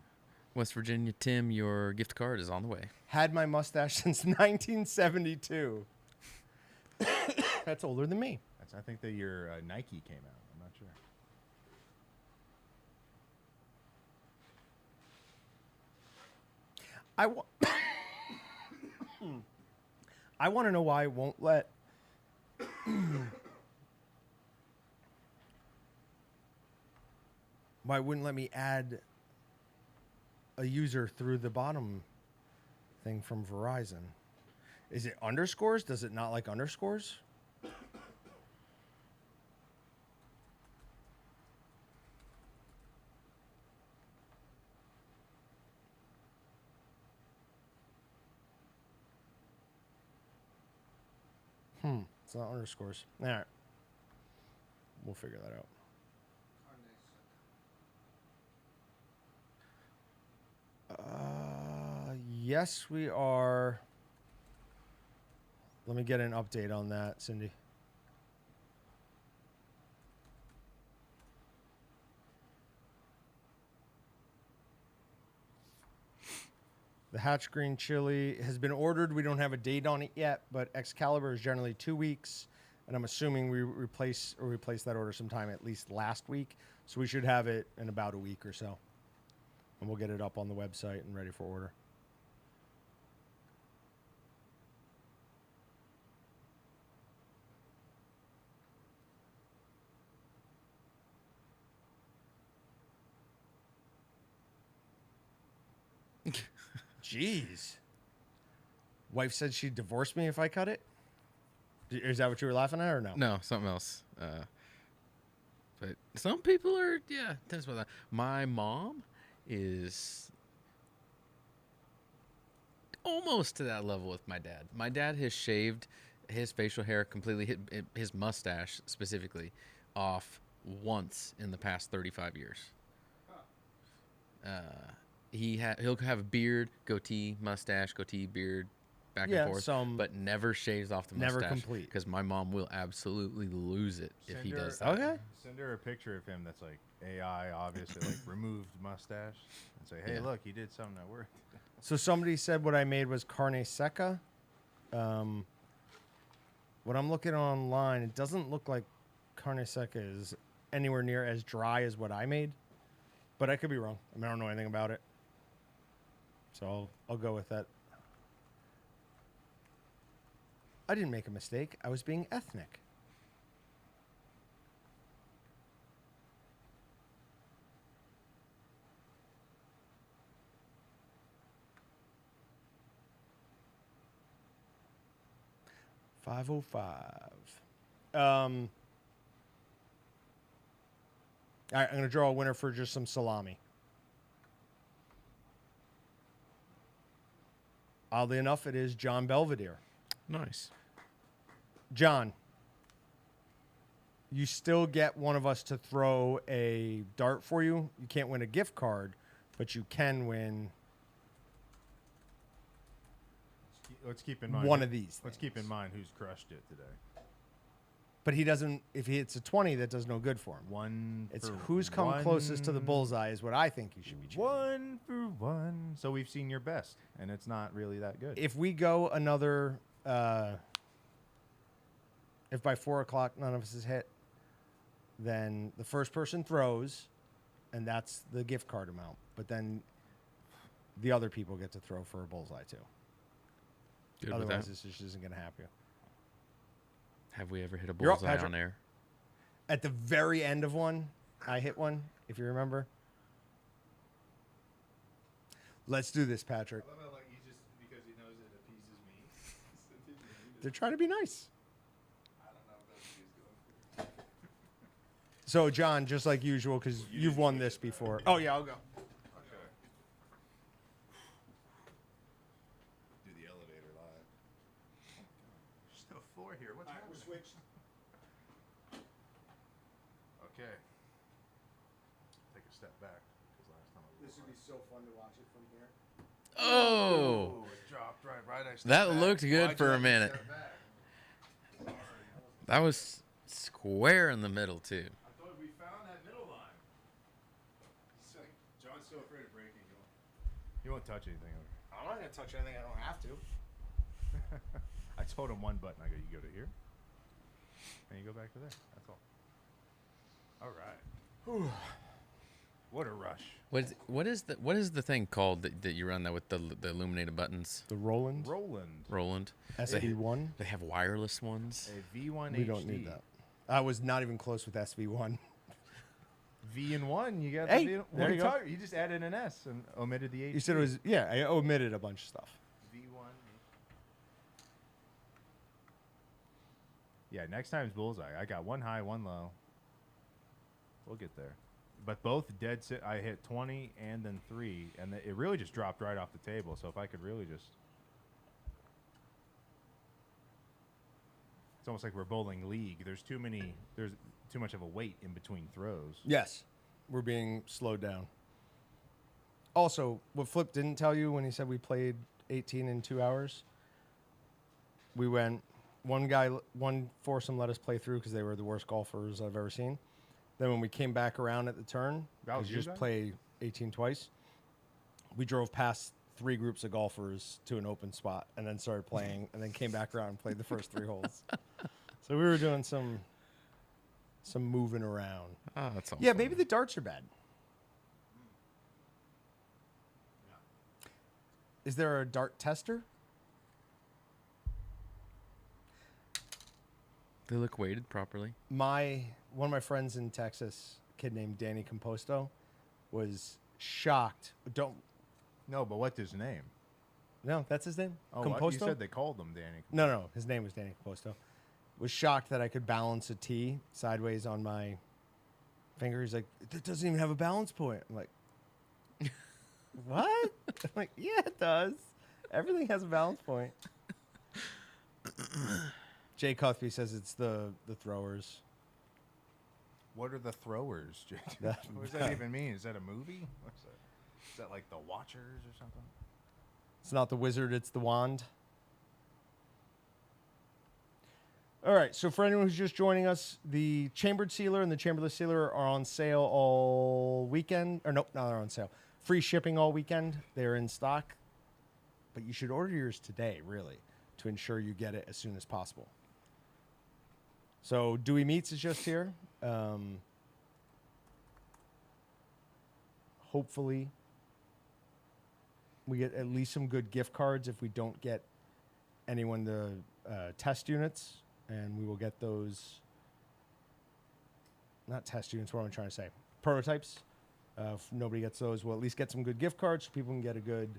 West Virginia, Tim, your gift card is on the way. Had my mustache since 1972. That's older than me. I think that your Nike came out. I'm not sure. I want to know why it won't let. Why it wouldn't let me add a user through the bottom thing from Verizon? Is it underscores? Does it not like underscores? It's not underscores. All right. We'll figure that out. Yes, we are. Let me get an update on that, Cindy. The Hatch Green Chili has been ordered. We don't have a date on it yet, but Excalibur is generally 2 weeks, and I'm assuming we replace that order sometime at least last week. So we should have it in about a week or so, and we'll get it up on the website and ready for order. Jeez. Wife said she'd divorce me if I cut it? Is that what you were laughing at or no? No, something else. But some people are, tense about that. My mom is almost to that level with my dad. My dad has shaved his facial hair completely, his mustache specifically, off once in the past 35 years. He'll have a beard, goatee, mustache, goatee, beard, back and forth, but never shaves off the mustache. Never complete. Because my mom will absolutely lose it if he does that. Okay. Send her a picture of him that's like AI, obviously, like removed mustache, and say, "Hey, Yeah. look, he did something that worked." So somebody said what I made was carne seca. What I'm looking online, it doesn't look like carne seca is anywhere near as dry as what I made, but I could be wrong. I don't know anything about it, so I'll go with that. I didn't make a mistake. I was being ethnic. $5.05. All right, I'm going to draw a winner for just some salami. Oddly enough, it is John Belvedere. Nice. John, you still get one of us to throw a dart for you. You can't win a gift card, but you can win Let's keep in mind one of these. Let's keep in mind who's crushed it today. But he doesn't. If he hits a 20, that does no good for him. One. It's for who's come one, closest to the bullseye is what I think you should be choosing. 1 for 1. So we've seen your best, and it's not really that good. If we go another, if by 4 o'clock none of us is hit, then the first person throws, and that's the gift card amount. But then the other people get to throw for a bullseye too. Good Otherwise, with that. this just isn't going to happen. Have we ever hit a You're up, bullseye Patrick. on air? At the very end of one, I hit one, if you remember. Let's do this, Patrick. I love how, like, he just, because he knows it appeases me. They're trying to be nice. I don't know if that's what he's going for. So, John, just like usual, because you've won this before. Oh, yeah, I'll go. Okay. Do the elevator live. There's no floor here. What's happening? Switched. Okay. Take a step back. Because last time I This would be so fun to watch it from here. Oh, it dropped right. I stepped that back. looked good Why'd for you a have to minute. step back? That was square in the middle too. I thought we found that middle line. He's like, John's so afraid of breaking. You won't touch anything. I'm not going to touch anything I don't have to. I told him one button. I go, you go to here, and you go back to there. That's all. All right. What a rush. What is the thing called that you run that with the illuminated buttons? The Roland Roland. SV1. They have wireless ones. A V1 We HD. don't need that. I was not even close with SV1. V and 1. You got Hey, the there you go. You just added an S and omitted the H. You said it was, yeah, I omitted a bunch of stuff. V1. Yeah, next time's Bullseye. I got one high, one low. We'll get there. But both dead sit. I hit 20 and then 3, and it really just dropped right off the table. So if I could really just. It's almost like we're bowling league. There's too much of a wait in between throws. Yes, we're being slowed down. Also, what Flip didn't tell you when he said we played 18 in 2 hours, we went, one foursome let us play through because they were the worst golfers I've ever seen. Then when we came back around at the turn, That was 'cause you just guys? play 18 twice, we drove past 3 groups of golfers to an open spot and then started playing and then came back around and played the first 3 holes. So we were doing some moving around. Oh, that's all. Yeah, maybe the darts are bad. Is there a dart tester? They look weighted properly. One of my friends in Texas, a kid named Danny Composto, was shocked. No, but what's his name? No, that's his name. Oh, Composto. you said they called him Danny. No, his name was Danny Composto. Was shocked that I could balance a tee sideways on my finger. He's like, "It doesn't even have a balance point." I'm like, "What?" I'm like, "Yeah, it does. Everything has a balance point." Jay Cuthby says it's the throwers. What are the throwers? That- What does that even mean? Is that a movie? What's that? Is that like the Watchers or something? It's not the wizard, it's the wand. All right, so for anyone who's just joining us, the Chambered Sealer and the Chamberless Sealer are on sale all weekend. Or nope, no, they're on sale. Free shipping all weekend. They're in stock. But you should order yours today, really, to ensure you get it as soon as possible. So Dewey Meats is just here. Hopefully, we get at least some good gift cards if we don't get anyone the test units, and we will get those. Not test units. What am I trying to say? Prototypes. If nobody gets those, we'll at least get some good gift cards so people can get a good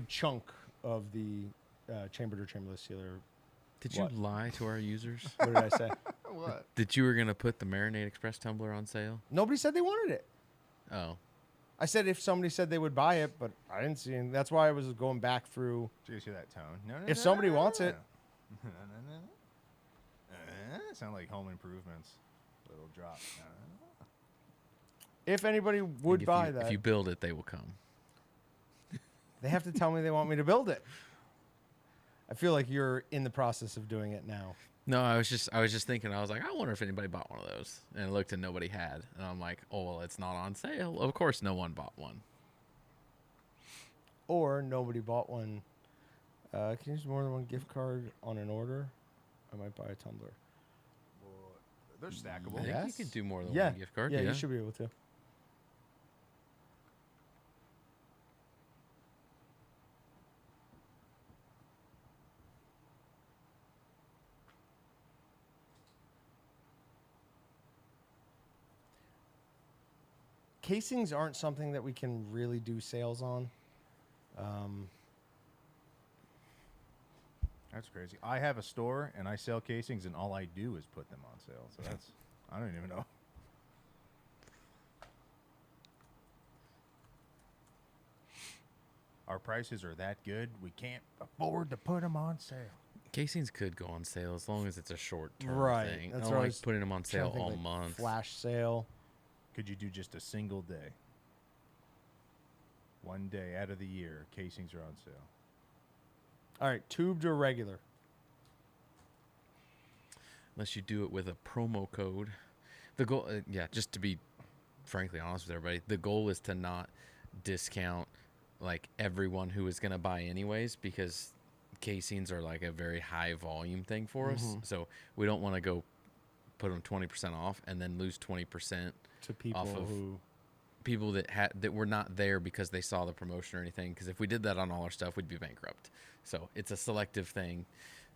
chunk of the chambered or chamberless sealer. Did What? you lie to our users? What did I say? What? That you were gonna put the Marinade Express tumbler on sale? Nobody said they wanted it. Oh, I said if somebody said they would buy it, but I didn't see it. That's why I was going back through. Did you hear that tone? No, If somebody wants it. Sound like Home Improvements. Little drop. If anybody would if buy you, that, if you build it, they will come. they have to tell me they want me to build it. I feel like you're in the process of doing it now. No, I was just thinking. I was like, I wonder if anybody bought one of those. And I looked and nobody had. And I'm like, oh well, it's not on sale. Of course, no one bought one. Or nobody bought one. Can you use more than one gift card on an order? I might buy a tumbler. Well, they're I stackable. think Yeah. you could do more than Yeah, one gift card. Yeah, you should be able to. Casings aren't something that we can really do sales on. That's crazy. I have a store and I sell casings, and all I do is put them on sale. So that's I don't even know. our prices are that good, we can't afford to put them on sale. Casings could go on sale as long as it's a short-term Right. thing. That's I what don't I like was putting them on trying to sale think, all like, month. Flash sale. Could you do just a single day? One day out of the year, casings are on sale. All right, tubed or regular? Unless you do it with a promo code. The goal, just to be frankly honest with everybody, the goal is to not discount like everyone who is going to buy anyways, because casings are like a very high volume thing for us. So we don't want to go put them 20% off and then lose 20% To people off of who... people that were not there because they saw the promotion or anything. Because if we did that on all our stuff, we'd be bankrupt. So it's a selective thing.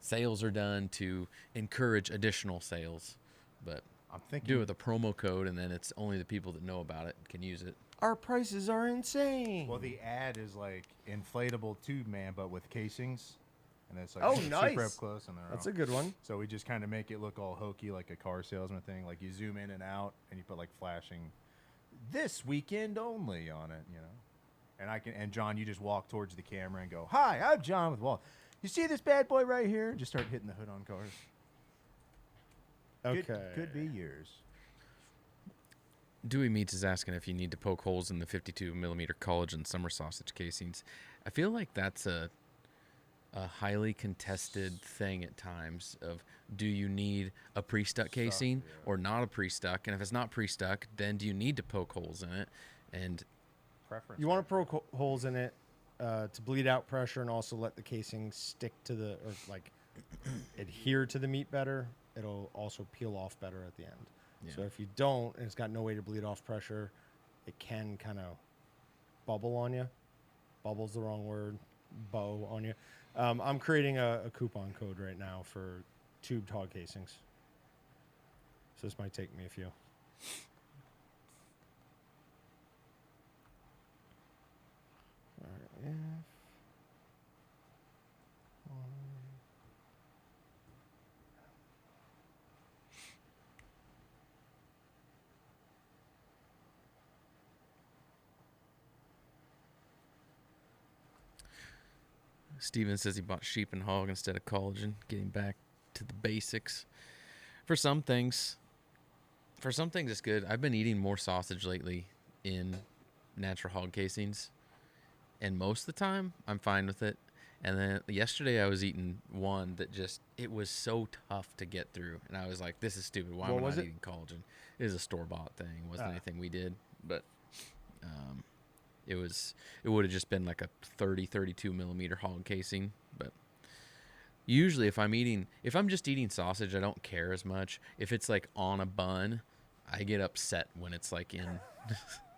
Sales are done to encourage additional sales, but I'm thinking do it with a promo code, and then it's only the people that know about it can use it. Our prices are insane. Well, the ad is like inflatable tube man, but with casings, and it's like Oh, super nice. up close. And That's a good one. So we just kind of make it look all hokey, like a car salesman thing. Like you zoom in and out, and you put like flashing, this weekend only on it, you know. And John, you just walk towards the camera and go, "Hi, I'm John with Walton. You see this bad boy right here?" And just start hitting the hood on cars. Okay. Could be yours. Dewey Meats is asking if you need to poke holes in the 52 millimeter collagen summer sausage casings. I feel like that's a highly contested thing at times of, do you need a pre-stuck casing or not a pre-stuck? And if it's not pre-stuck, then do you need to poke holes in it? And Preference. You want to poke holes in it to bleed out pressure and also let the casing stick to the, or like adhere to the meat better. It'll also peel off better at the end. So if you don't, and it's got no way to bleed off pressure, it can kind of bubble on you. Bubble's the wrong word. Bow on you. I'm creating a coupon code right now for tubed hog casings. So this might take me a few. All right. Steven says he bought sheep and hog instead of collagen, getting back to the basics. For some things it's good. I've been eating more sausage lately in natural hog casings, and most of the time I'm fine with it. And then yesterday I was eating one that just, it was so tough to get through, and I was like, this is stupid. Why am I not eating collagen? It was a store-bought thing. It wasn't anything we did, but it would have just been like a 32 millimeter hog casing. But usually if I'm just eating sausage, I don't care as much. If it's like on a bun, I get upset when it's like in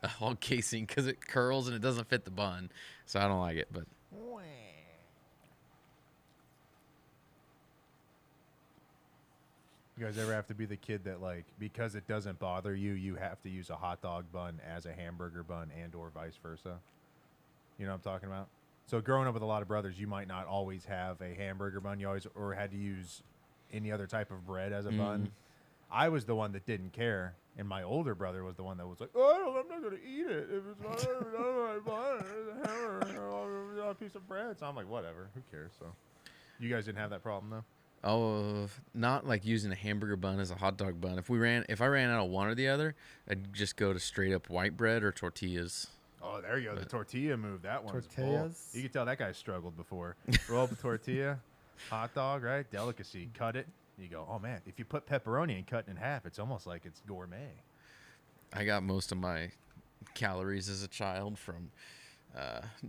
a hog casing because it curls and it doesn't fit the bun. So I don't like it, but You guys ever have to be the kid that, like, because it doesn't bother you, you have to use a hot dog bun as a hamburger bun and or vice versa? You know what I'm talking about? So growing up with a lot of brothers, you might not always have a hamburger bun. You always, or had to use any other type of bread as a bun. I was the one that didn't care, and my older brother was the one that was like, "Oh, I'm not going to eat it. If it's not a bun, it's a hamburger, a piece of bread." So I'm like, whatever, who cares? So you guys didn't have that problem, though? Oh, not like using a hamburger bun as a hot dog bun. If I ran out of one or the other, I'd just go to straight up white bread or tortillas. Oh, there you go. The tortilla move. That one's bull. Tortillas? You can tell that guy struggled before. Roll up a tortilla, hot dog, right? Delicacy. Cut it. You go, oh, man. If you put pepperoni and cut it in half, it's almost like it's gourmet. I got most of my calories as a child from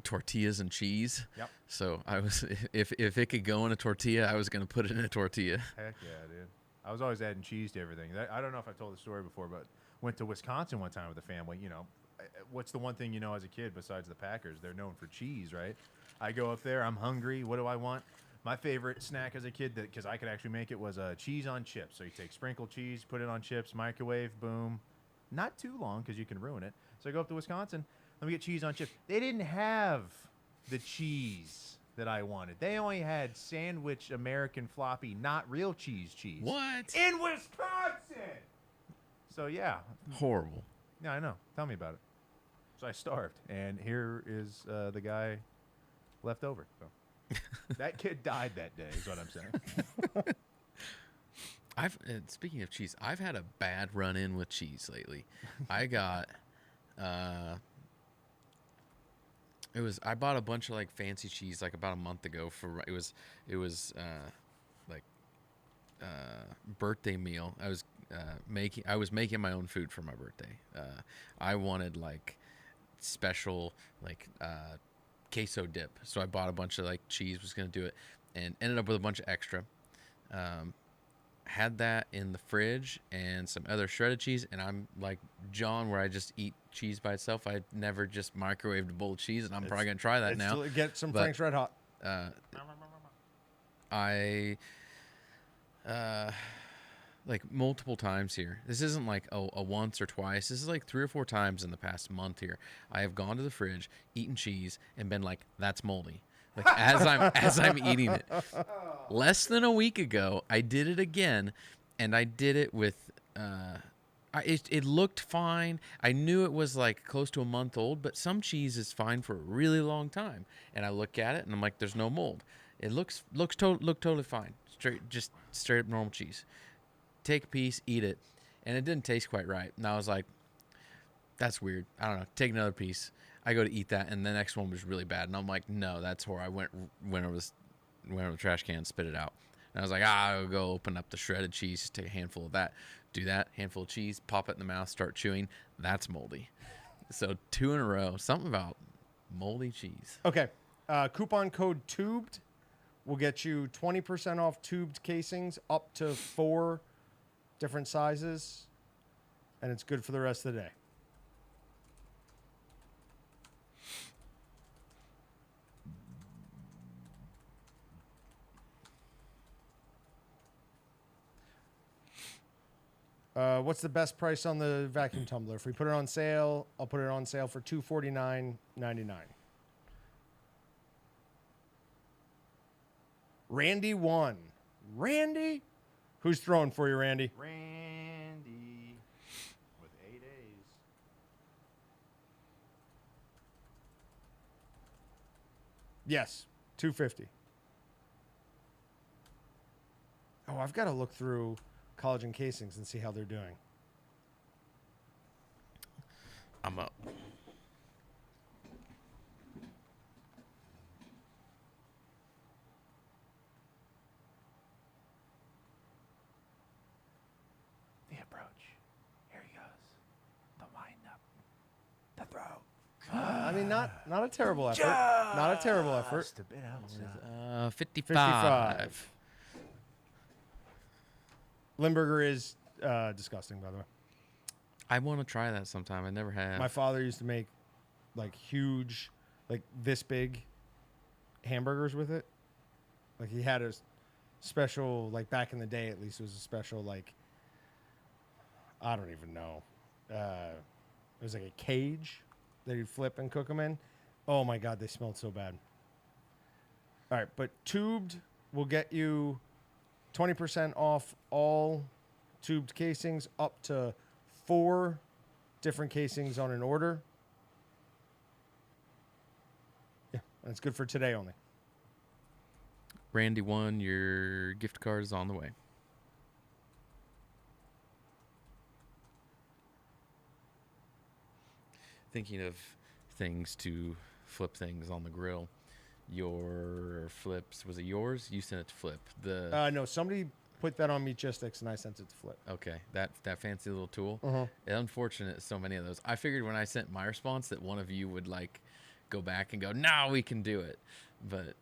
tortillas and cheese. Yep. So I was, if it could go in a tortilla, I was going to put it in a tortilla. Heck yeah, dude. I was always adding cheese to everything. I don't know if I've told the story before, but went to Wisconsin one time with the family. You know, what's the one thing you know as a kid besides the Packers? They're known for cheese, right? I go up there. I'm hungry. What do I want? My favorite snack as a kid, because I could actually make it, was cheese on chips. So you take sprinkled cheese, put it on chips, microwave, boom. Not too long because you can ruin it. So I go up to Wisconsin. Let me get cheese on chips. They didn't have the cheese that I wanted. They only had sandwich American floppy, not real cheese. What? In Wisconsin! So, yeah. Horrible. Yeah, I know. Tell me about it. So I starved. And here is the guy left over. So. That kid died that day, is what I'm saying. Speaking of cheese, I've had a bad run-in with cheese lately. I got, I bought a bunch of like fancy cheese like about a month ago it was like birthday meal. I was making my own food for my birthday. I wanted like special like queso dip, so I bought a bunch of like cheese, was gonna do it, and ended up with a bunch of extra. Had that in the fridge and some other shredded cheese, and I'm like John, where I just eat cheese by itself. I never just microwaved a bowl of cheese, and I'm probably gonna try that now. Get some But, Frank's Red Hot. I like multiple times here. This isn't like a once or twice. This is like 3 or 4 times in the past month here. I have gone to the fridge, eaten cheese, and been like, "That's moldy." Like as I'm eating it. Less than a week ago, I did it again, and I did it with. It looked fine. I knew it was like close to a month old, but some cheese is fine for a really long time. And I look at it, and I'm like, "There's no mold. It looked totally fine. Straight up normal cheese." Take a piece, eat it, and it didn't taste quite right. And I was like, "That's weird. I don't know." Take another piece. I go to eat that, and the next one was really bad. And I'm like, "No, that's horrible." I went over the trash can, spit it out. And I was like, I'll go open up the shredded cheese, just take a handful of that, do that, handful of cheese, pop it in the mouth, start chewing. That's moldy. So 2 in a row. Something about moldy cheese. Okay. Coupon code TUBED will get you 20% off tubed casings up to 4 different sizes, and it's good for the rest of the day. What's the best price on the vacuum tumbler? If we put it on sale, I'll put it on sale for $249.99. Randy won. Randy? Who's throwing for you, Randy? Randy with 8 A's. Yes, $250. Oh, I've got to look through collagen casings and see how they're doing. I'm up. The approach. Here he goes. The wind up. The throw. I mean, not a terrible effort. Not a terrible effort. Just a bit outside. 55. Limburger is disgusting, by the way. I want to try that sometime. I never have. My father used to make like huge, like this big hamburgers with it. Like he had a special, like back in the day at least, it was a special, like, I don't even know. It was like a cage that he'd flip and cook them in. Oh my God, they smelled so bad. All right, but tubed will get you 20% off all tubed casings up to 4 different casings on an order. Yeah, and it's good for today only. Randy won. Your gift card is on the way. Thinking of things to flip things on the grill. Your flips, was it yours? You sent it to Flip. No, somebody put that on Meatgistics and I sent it to Flip. Okay, that fancy little tool. Uh-huh. It's unfortunate, so many of those. I figured when I sent my response that one of you would like go back and go, "No, we can do it," but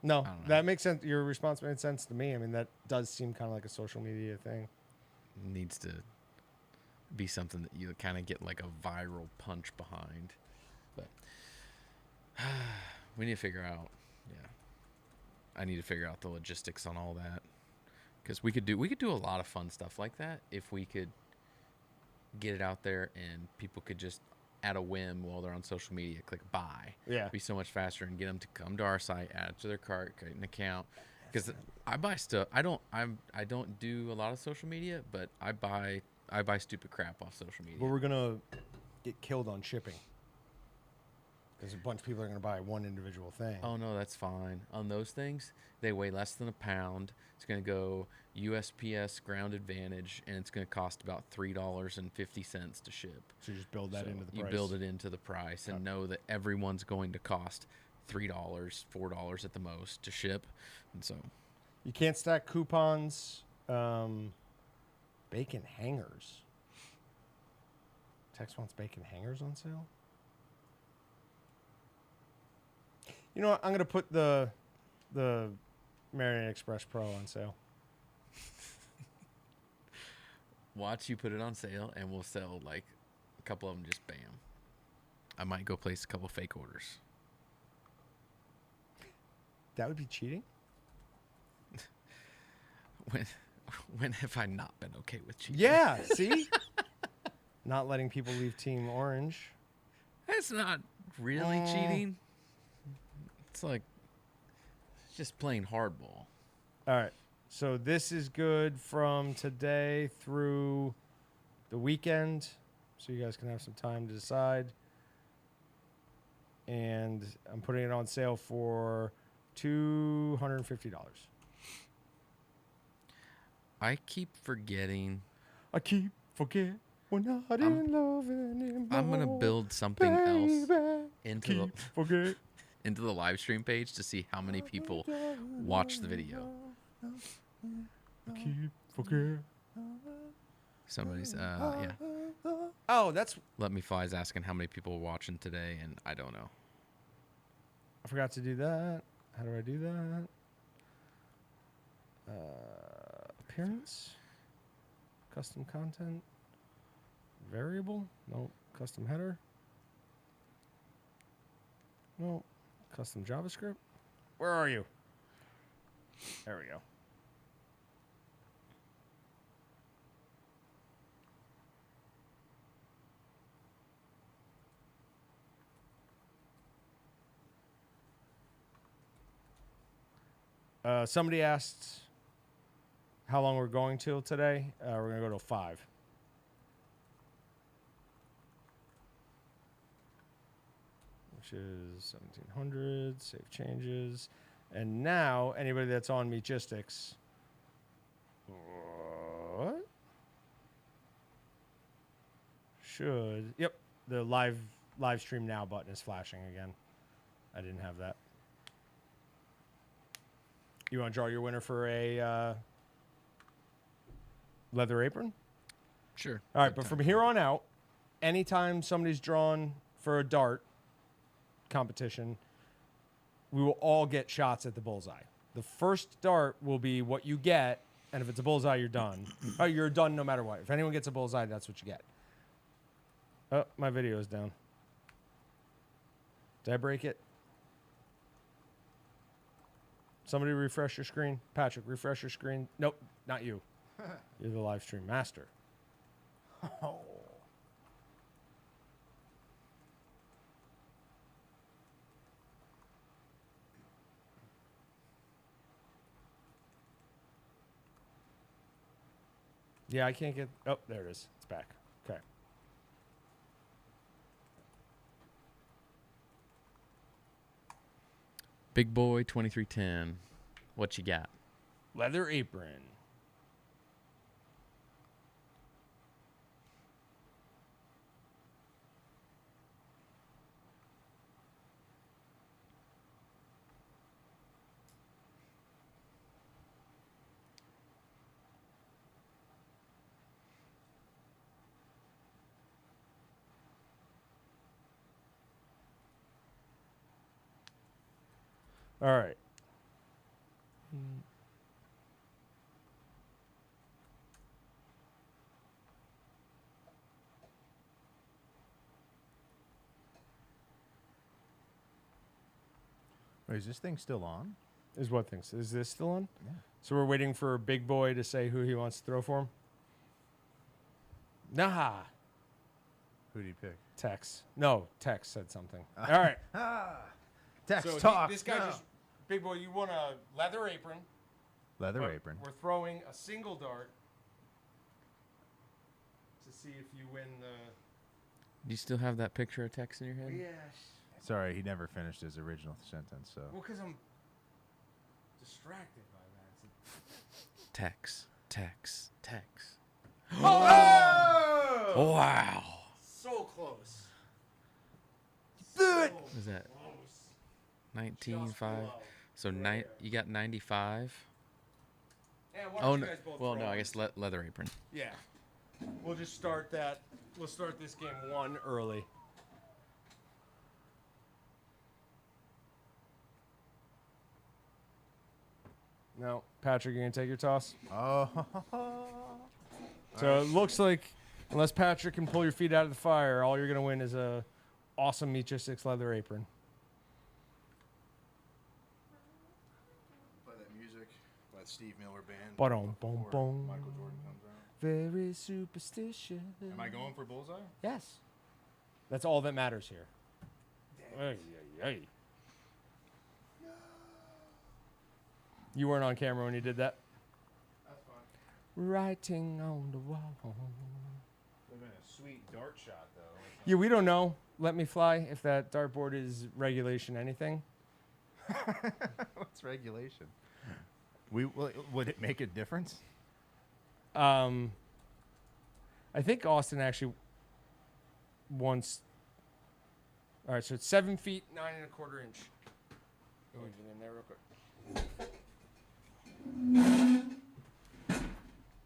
No, I don't know. that makes sense. Your response made sense to me. I mean, that does seem kind of like a social media thing. needs to be something that you kind of get like a viral punch behind. But we need to figure out. Yeah, I need to figure out the logistics on all that, because we could do a lot of fun stuff like that if we could get it out there and people could just at a whim while they're on social media click buy. Yeah. It'd be so much faster and get them to come to our site, add it to their cart, create an account. Because I buy stuff. I don't do a lot of social media, but I buy stupid crap off social media. But we're gonna get killed on shipping Because a bunch of people are going to buy one individual thing. Oh no, that's fine. On those things, they weigh less than a pound. It's going to go USPS ground advantage, and it's going to cost about $3.50 to ship. So you just build that So into the you price. build it into the price and know that everyone's going to cost $3, $4 at the most to ship, and so You can't stack coupons. Bacon hangers. Tex wants bacon hangers on sale. You know what? I'm gonna put the Marinade Express Pro on sale. watch you put it on sale, and we'll sell like a couple of them. Just bam. I might go place a couple fake orders. That would be cheating. When have I not been okay with cheating? Yeah. See. Not letting people leave Team Orange. That's not really cheating. It's like just playing hardball. All right. So this is good from today through the weekend. So you guys can have some time to decide. And I'm putting it on sale for $250. I keep forgetting. I keep forget we're not in love anymore. I'm gonna build something else into Keep forget. into the live stream page to see how many people watch the video. I keep forget. Somebody's yeah. Oh, that's. Let Me Fly is asking how many people are watching today, and I don't know. I forgot to do that. How do I do that? Appearance. Custom content. Variable. No. Custom header. No. Custom JavaScript. Where are you? There we go. Somebody asked how long we're going till today. We're going to go till 5. Which is 1700. Save changes. And now, anybody that's on Meatgistics. What? Should. Yep. The live stream now button is flashing again. I didn't have that. You want to draw your winner for a leather apron? Sure. All right, but from here on out, anytime somebody's drawn for a dart competition, we will all get shots at the bullseye. The first dart will be what you get, and if it's a bullseye, you're done. Oh, you're done no matter what. If anyone gets a bullseye, that's what you get. Oh, my video is down. Did I break it? Somebody refresh your screen. Patrick, refresh your screen. Nope, not you. You're the live stream master. Oh. Yeah, I can't get... Oh, there it is. It's back. Okay. Big Boy 2310. What you got? Leather apron. All right. Wait, is this thing still on? Is what things? Is this still on? Yeah. So we're waiting for Big Boy to say who he wants to throw for him? Nah. Who do you pick? Tex. No, Tex said something. All right. Text talk. This guy go. just... Big Boy, you want a leather apron. Leather but apron. We're throwing a single dart to see if you win the... Do you still have that picture of Tex in your head? Yeah, Sorry, he never finished his original sentence. So Well, because I'm distracted by that. Tex. Oh! Wow. So close. What is that? Close. 19.5. below. So you got 95. Yeah, why Oh don't no. you guys both Well, throw no, I one? guess leather apron. Yeah. We'll just start that. We'll start this game 1 early. No, Patrick, you gonna take your toss? oh, So it looks like, unless Patrick can pull your feet out of the fire, all you're gonna win is a awesome Meet Your Six leather apron. Play that music by the Steve Miller Band. Ba-dum, bum, before bum. Michael Jordan comes out. Very superstitious. Am I going for Bullseye? Yes. That's all that matters here. Ay, ay, ay. You weren't on camera when you did that? That's fine. Writing on the wall. would have been a sweet dart shot though. Yeah, we don't know. Let me fly if that dartboard is regulation anything. What's regulation? Would it make a difference? I think Austin actually wants. All right, so it's 7 feet 9 1/4 inch. Go get in there real quick.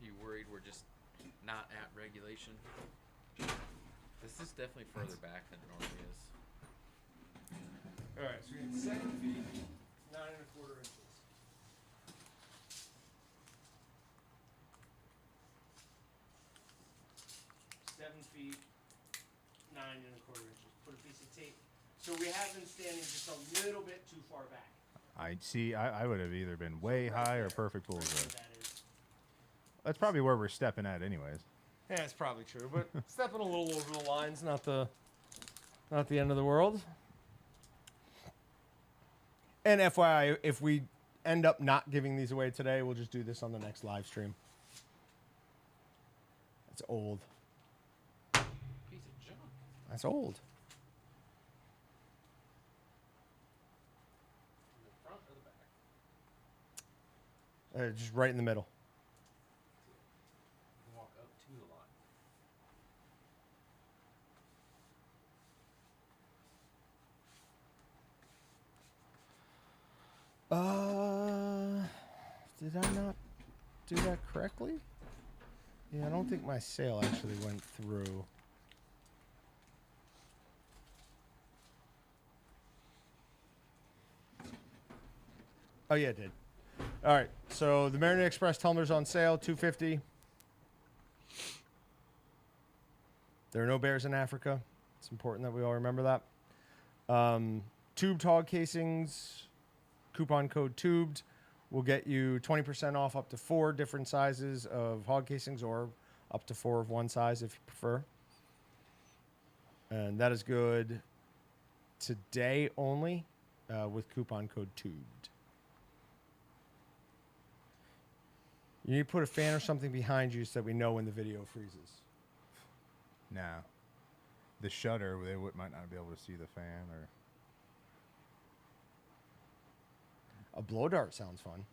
You worried we're just not at regulation? This is definitely further back than it normally is. All right, so we got 7 feet 9 1/4 inches. 7 feet 9 1/4 inches. Put a piece of tape. So we have them standing just a little bit too far back. I see. I would have either been way high or perfect Right bullseye. where that is. That's probably where we're stepping at, anyways. Yeah, it's probably true, but stepping a little over the line's not the end of the world. And FYI, if we end up not giving these away today, we'll just do this on the next live stream. That's old. Piece of junk. That's old. The front or the back? Just right in the middle. Walk up to the line. Did I not do that correctly? Yeah, I don't think my sale actually went through. Oh yeah, it did. All right, so the Marinade Express tumblers on sale, $250. There are no bears in Africa. It's important that we all remember that. Tubed hog casings, coupon code tubed will get you 20% off up to 4 different sizes of hog casings, or up to 4 of one size if you prefer. And that is good today only with coupon code tubed. You need to put a fan or something behind you so that we know when the video freezes. Now, the shutter, might not be able to see the fan or. A blow dart sounds fun.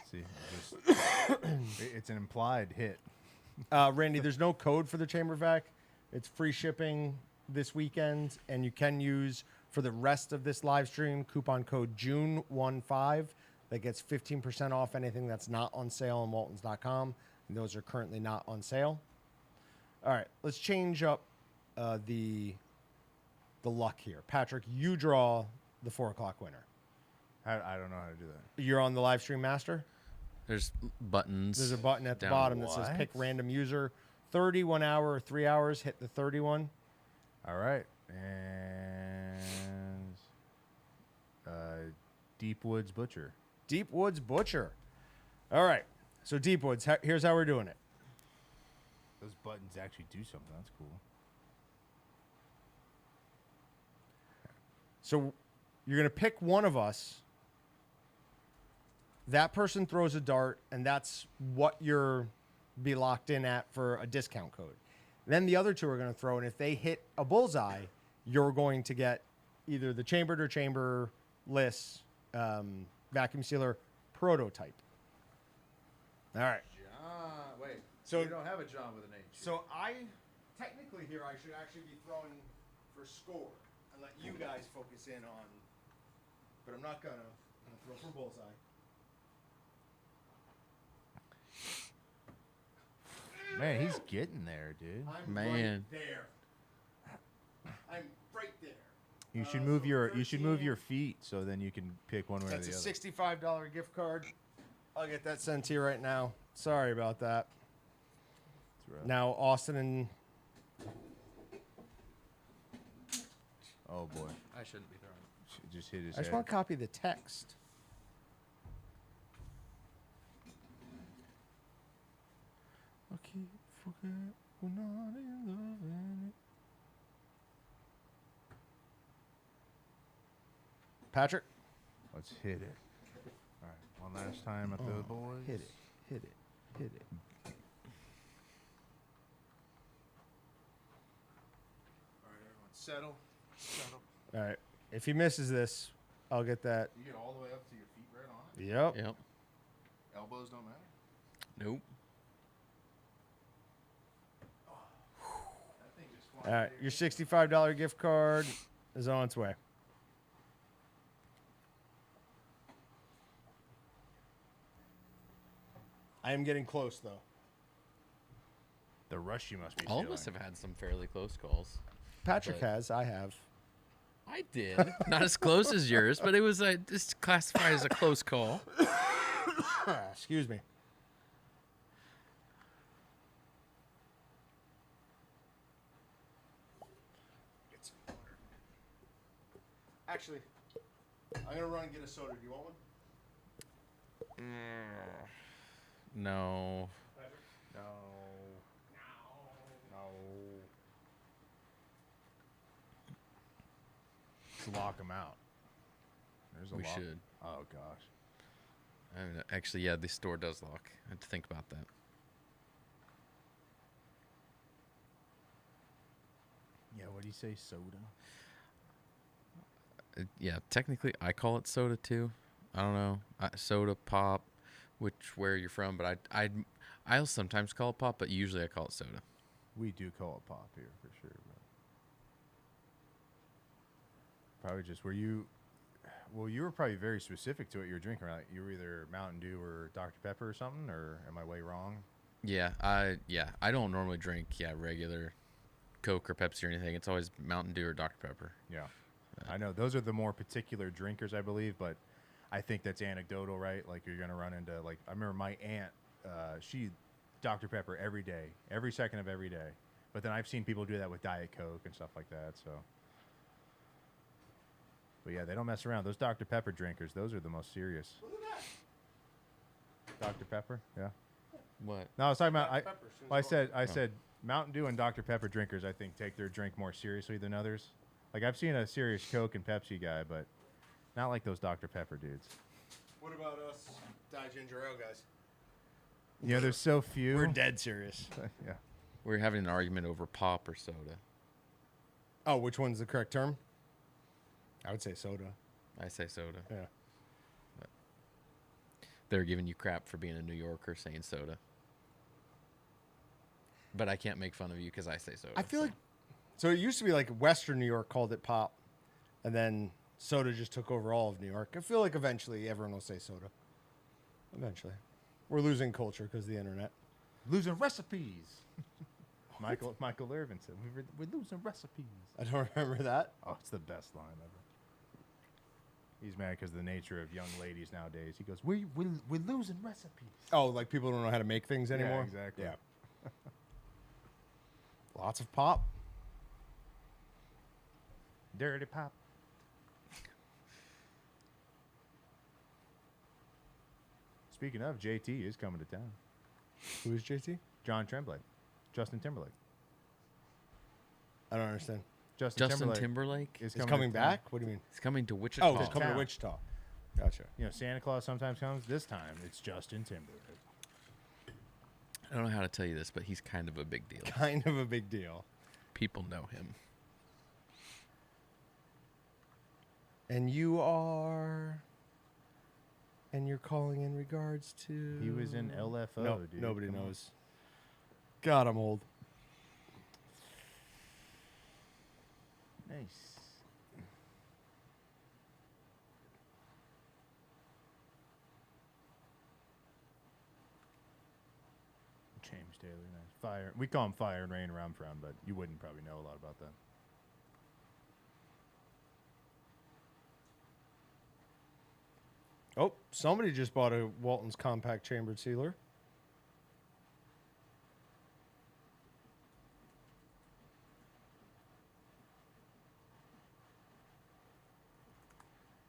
See, it's an implied hit. Randy, there's no code for the chamber vac. It's free shipping this weekend, and you can use for the rest of this live stream coupon code June15. That gets 15% off anything that's not on sale on waltons.com, and those are currently not on sale. All right, let's change up the luck here. Patrick, you draw the 4 o'clock winner. I don't know how to do that. You're on the live stream master. There's buttons. There's a button at the down bottom that says What? pick random user. 30, 1 hour, or 3 hours. Hit the 31. All right, and Deep Woods Butcher. Deep Woods Butcher. All right. So Deep Woods, here's how we're doing it. Those buttons actually do something. That's cool. So you're going to pick one of us. That person throws a dart, and that's what your be locked in at for a discount code. Then the other two are going to throw, and if they hit a bullseye, you're going to get either the chambered or chamberless vacuum sealer prototype. All right. John, wait. So- you don't have a John with an H. So I, technically here, I should actually be throwing for score and let you guys focus in on, but I'm not gonna. I'm gonna throw for bullseye. Man, he's getting there, dude. I'm Man. right there. I'm right there. You should so move your 13. feet so then you can pick one way That's or a the other. $65 gift card. I'll get that sent to you right now. Sorry about that. That's rough. Now Austin and Oh boy, I shouldn't be throwing. just hit his I just head. want to copy the text. I keep forgetting we're not in love anymore. Patrick, Let's hit it. All right, one last time at the boys. hit it, hit it, hit it. All right, everyone, settle. All right. If he misses this, I'll get that. You get all the way up to your feet right on it. Yep. Yep. Elbows don't matter. Nope. That thing just All right. Your $65 gift card is on its way. I am getting close, though. The rush you must be All of feeling. us have had some fairly close calls. Patrick But- has. I have. I did. Not as close as yours, but it was just classified as a close call. Excuse me. Get some water. Actually, I'm going to run and get a soda. Do you want one? No. No. No. Let's lock him out. There's a We lock. should. Oh gosh. I mean, actually, yeah, the store does lock. I had to think about that. Yeah. What do you say? Soda. Yeah, technically, I call it soda too. I don't know, soda, pop, where you're from, but I'll sometimes call it pop, but usually I call it soda. We do call it pop here for sure. But probably just were you. Well, you were probably very specific to what you were drinking, right? You were either Mountain Dew or Dr. Pepper or something, or am I way wrong? Yeah, I don't normally drink regular Coke or Pepsi or anything. It's always Mountain Dew or Dr. Pepper. Yeah. I know those are the more particular drinkers, I believe, but I think that's anecdotal, right? Like you're gonna run into I remember my aunt, she Dr. Pepper every day, every second of every day. But then I've seen people do that with Diet Coke and stuff like that. So, but yeah, they don't mess around. Those Dr. Pepper drinkers, those are the most serious. Look at that. Dr. Pepper, yeah. What? No, I was talking about. Dr. Pepper, as soon Well, I as said Mountain Dew and Dr. Pepper drinkers. I think take their drink more seriously than others. Like I've seen a serious Coke and Pepsi guy, but not like those Dr. Pepper dudes. What about us, Diet Ginger Ale guys? You know, there's so few. We're dead serious. Yeah. We're having an argument over pop or soda. Oh, which one's the correct term? I would say soda. I say soda. Yeah. They're giving you crap for being a New Yorker saying soda. But I can't make fun of you because I say soda. I feel like so it used to be like Western New York called it pop, and then soda just took over all of New York. I feel like eventually everyone will say soda. Eventually, we're losing culture because of the internet. Losing recipes. Michael Irvin said, we're losing recipes. I don't remember that. Oh, it's the best line ever. He's mad because of the nature of young ladies nowadays. He goes, we're losing recipes. Oh, like people don't know how to make things anymore. exactly. Yeah. Lots of pop. Dirty pop. Speaking of, JT is coming to town. Who's JT? John Tremblay. Justin Timberlake. I don't understand. Justin Timberlake Timberlake is He's coming coming to town. back? What do you mean? is coming to Wichita. Oh, he's coming town. to Wichita. Gotcha. You know, Santa Claus sometimes comes. This time, it's Justin Timberlake. I don't know how to tell you this, but he's kind of a big deal. Kind of a big deal. People know him. And you are... And you're calling in regards to... He was in LFO, No, dude. nobody Come on. knows. God, I'm old. Nice. James Taylor, nice. Fire. We call him Fire and Rain around from, but you wouldn't probably know a lot about that. Oh, somebody just bought a Walton's compact chambered sealer.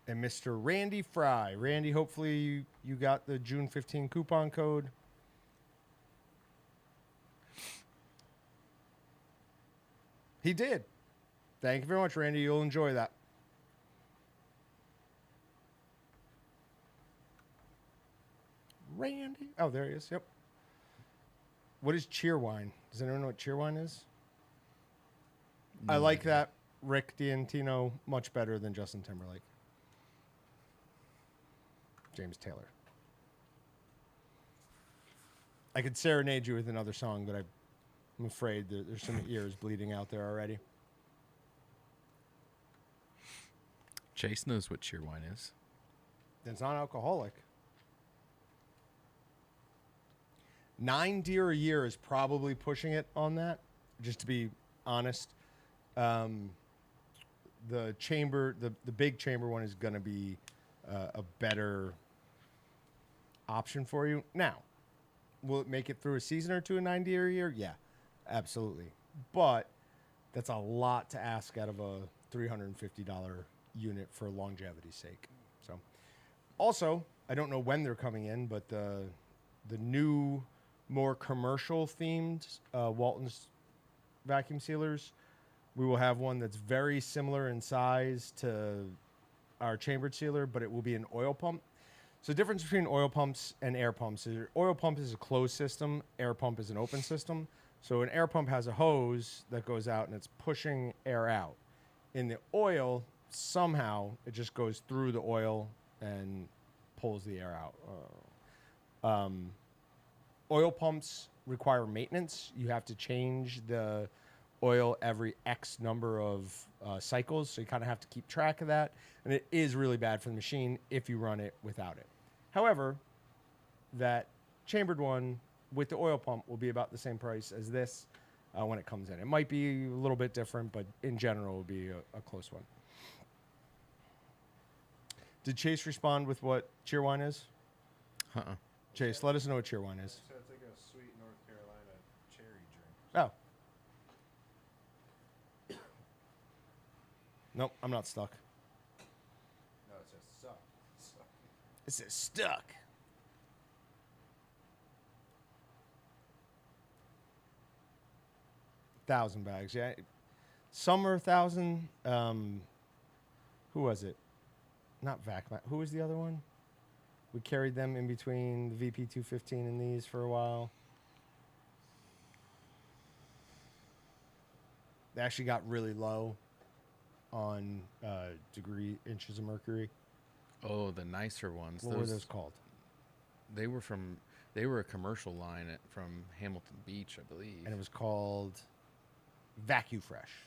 And Mr. Randy Fry. Randy, hopefully you got the June 15 coupon code. He did. Thank you very much, Randy. You'll enjoy that. Randy. Oh, there he is. Yep. What is Cheerwine? Does anyone know what Cheerwine is? I like that Rick D'Antino much better than Justin Timberlake. James Taylor. I could serenade you with another song, but I'm afraid that there's some ears bleeding out there already. Chase knows what Cheerwine is. It's not alcoholic. 9 deer a year is probably pushing it on that, just to be honest. The big chamber one is going to be a better option for you. Now, will it make it through a season or two of 9 deer a year? Yeah, absolutely. But that's a lot to ask out of a $350 unit for longevity's sake. So, also, I don't know when they're coming in, but the new, more commercial themed Walton's vacuum sealers, we will have one that's very similar in size to our chambered sealer, but it will be an oil pump. So the difference between oil pumps and air pumps is oil pump is a closed system, air pump is an open system. So an air pump has a hose that goes out and it's pushing air out. In the oil, somehow it just goes through the oil and pulls the air out. Oil pumps require maintenance. You have to change the oil every X number of cycles, so you kind of have to keep track of that. And it is really bad for the machine if you run it without it. However, that chambered one with the oil pump will be about the same price as this when it comes in. It might be a little bit different, but in general, it will be a close one. Did Chase respond with what Cheerwine is? Uh-uh. Chase, let us know what Cheerwine is. So it's like a sweet North Carolina cherry drink. Oh. Nope, I'm not stuck. No, it says suck. Suck. It says stuck. Thousand bags, yeah. Some are 1,000. Who was it? Not VacMax. Who was the other one? We carried them in between the VP215 and these for a while. They actually got really low on inches of mercury. Oh, the nicer ones. What were those called? They were a commercial line from Hamilton Beach, I believe. And it was called VacuFresh.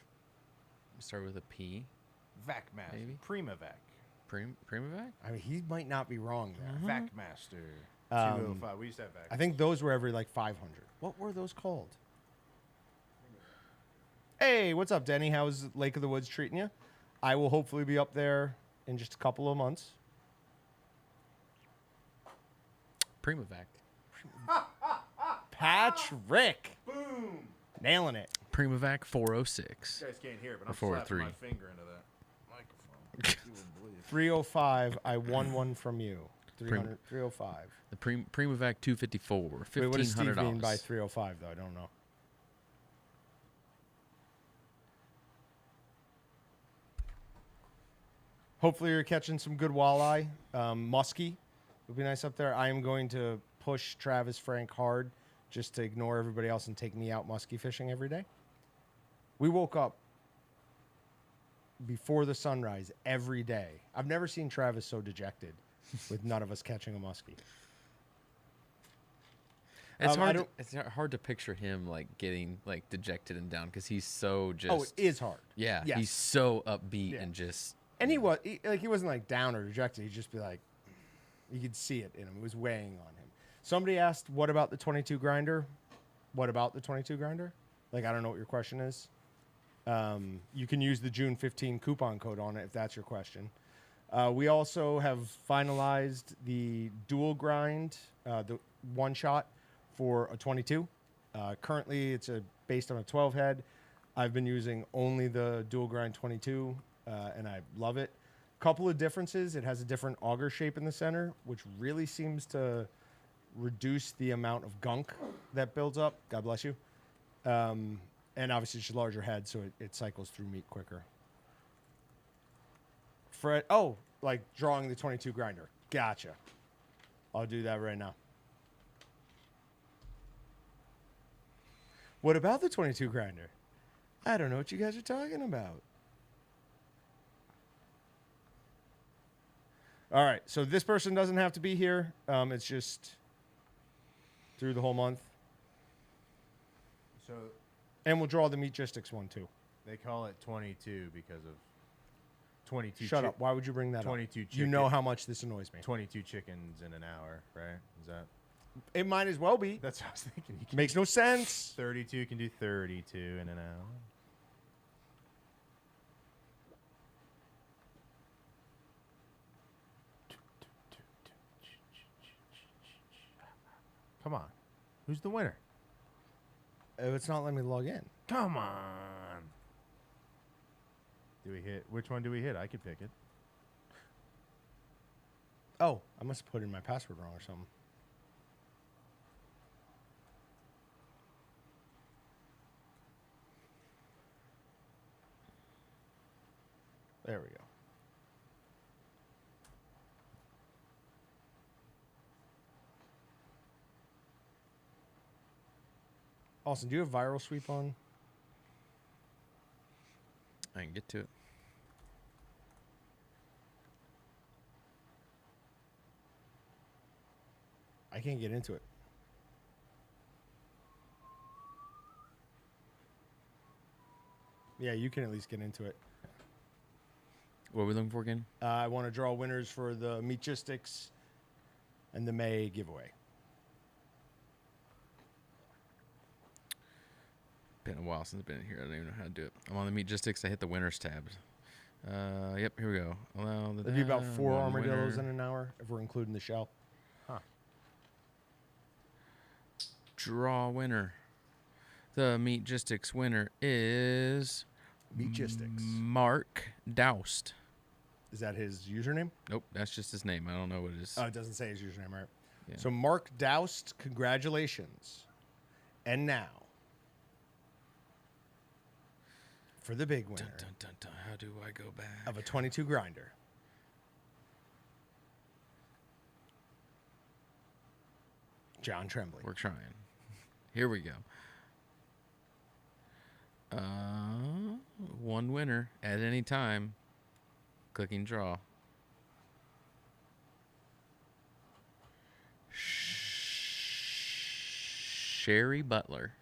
Started with a P. VacMaster. Maybe. PrimaVac. Primavac? I mean, he might not be wrong there. VacMaster. 205. We used to have Vac. I think those were every like 500. What were those called? Hey, what's up, Denny? How's Lake of the Woods treating you? I will hopefully be up there in just a couple of months. Primavac. Patrick. Boom! Nailing it. Primavac 406. You guys can't hear it, but I'm Or slapping 403. my finger into that microphone. You wouldn't believe. 305. I won one from you. 300, 305. The Primavac 254. Wait, what does Steve $1,500. mean by 305, though? I don't know. Hopefully you're catching some good walleye. Muskie would be nice up there. I am going to push Travis Frank hard just to ignore everybody else and take me out muskie fishing every day. We woke up before the sunrise every day. I've never seen Travis so dejected with none of us catching a muskie. It's I hard. don't- It's hard to picture him like getting like dejected and down because he's so just. Oh, it is hard. Yeah, Yes. he's so upbeat Yeah. and just. And he wasn't like down or dejected. He'd just be like, you could see it in him. It was weighing on him. Somebody asked, what about the 22 grinder? What about the 22 grinder? Like, I don't know what your question is. You can use the June 15 coupon code on it if that's your question. We also have finalized the dual grind, the one shot for a 22. Currently, it's based on a 12 head. I've been using only the dual grind 22, and I love it. Couple of differences. It has a different auger shape in the center, which really seems to reduce the amount of gunk that builds up. God bless you. And obviously, it's a larger head, so it cycles through meat quicker. Like drawing the 22 grinder. Gotcha. I'll do that right now. What about the 22 grinder? I don't know what you guys are talking about. All right, so this person doesn't have to be here. It's just through the whole month. So And we'll draw the Meatgistics one, too. they call it 22 because of 22. Shut up. Why would you bring that 22 up? You know how much this annoys me. 22 chickens in an hour, right? Is that? It might as well be. That's what I was thinking. You can Makes no sense. 32 can do 32 in an hour. Come on. Who's the winner? It's not letting me log in. Come on. Do we hit? Which one do we hit? I could pick it. Oh, I must have put in my password wrong or something. There we go. Austin, do you have viral sweep on? I can get to it. I can't get into it. Yeah, you can at least get into it. What are we looking for again? I want to draw winners for the Meatgistics and the May giveaway. Been a while since I've been in here. I don't even know how to do it. I'm on the Meatgistics. I hit the winners tab. Yep, here we go. Allow the It'd be about 4 one armadillos winner. in an hour if we're including the shell. Draw winner. The Meatgistics winner is Meatgistics. Mark Doust. Is that his username? Nope, that's just his name. I don't know what it is. Oh, it doesn't say his username, right? Yeah. So Mark Doust, congratulations. And now, for the big winner Dun, dun, dun, dun. How do I go back? of a 22 grinder, John Trembling. We're trying. Here we go. One winner at any time. Clicking draw. Sherry Butler.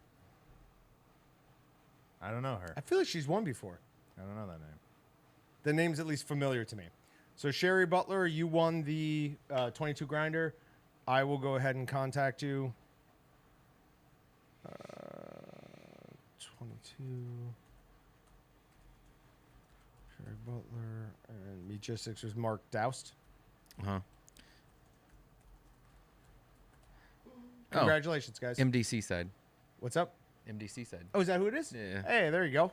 I don't know her. I feel like she's won before. I don't know that name. The name's at least familiar to me. So Sherry Butler, you won the 22 grinder. I will go ahead and contact you. 22. Sherry Butler and Meatgistics was Mark Doust. Uh-huh. Congratulations, guys. MDC side. What's up? MDC side. Oh, is that who it is? Yeah. Hey, there you go.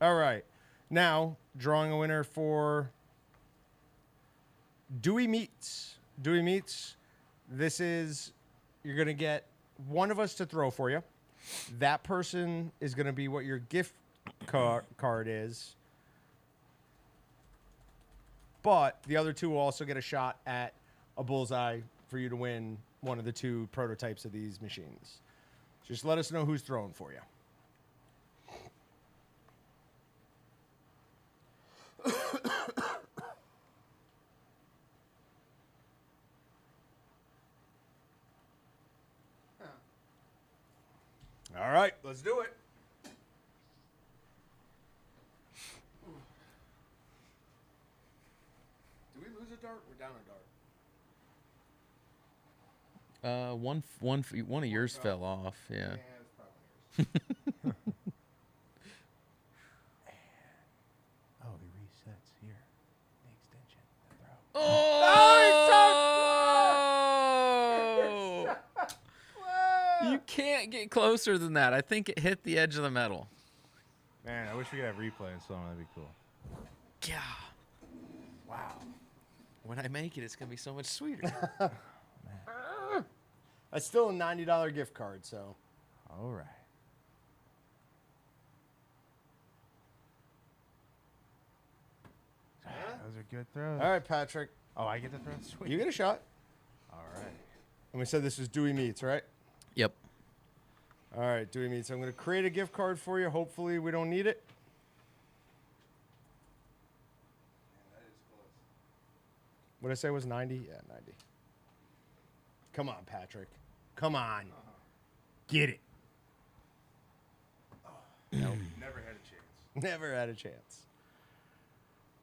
All right. Now, drawing a winner for Dewey Meats. Dewey Meats. This is, you're going to get one of us to throw for you. That person is going to be what your gift card is. But the other two will also get a shot at a bullseye for you to win one of the 2 prototypes of these machines. Just let us know who's throwing for you. All right, let's do it. Did we lose a dart? We're down a dart. One of yours fell off. Yeah. it's probably yours. Oh, he resets here. The extension. The throw. Oh! You can't get closer than that. I think it hit the edge of the metal. Man, I wish we could have replay and so on. That'd be cool. Yeah. Wow. When I make it, it's gonna be so much sweeter. That's still a $90 gift card, so. All right. Those are good throws. All right, Patrick. Oh, I get to throw? Sweet. You get a shot. All right. And we said this was Dewey Meats, right? Yep. All right, Dewey Meats. I'm going to create a gift card for you. Hopefully, we don't need it. What did I say was 90? Yeah, 90. Come on, Patrick. Come on. Get it. Nope. Never had a chance. Never had a chance.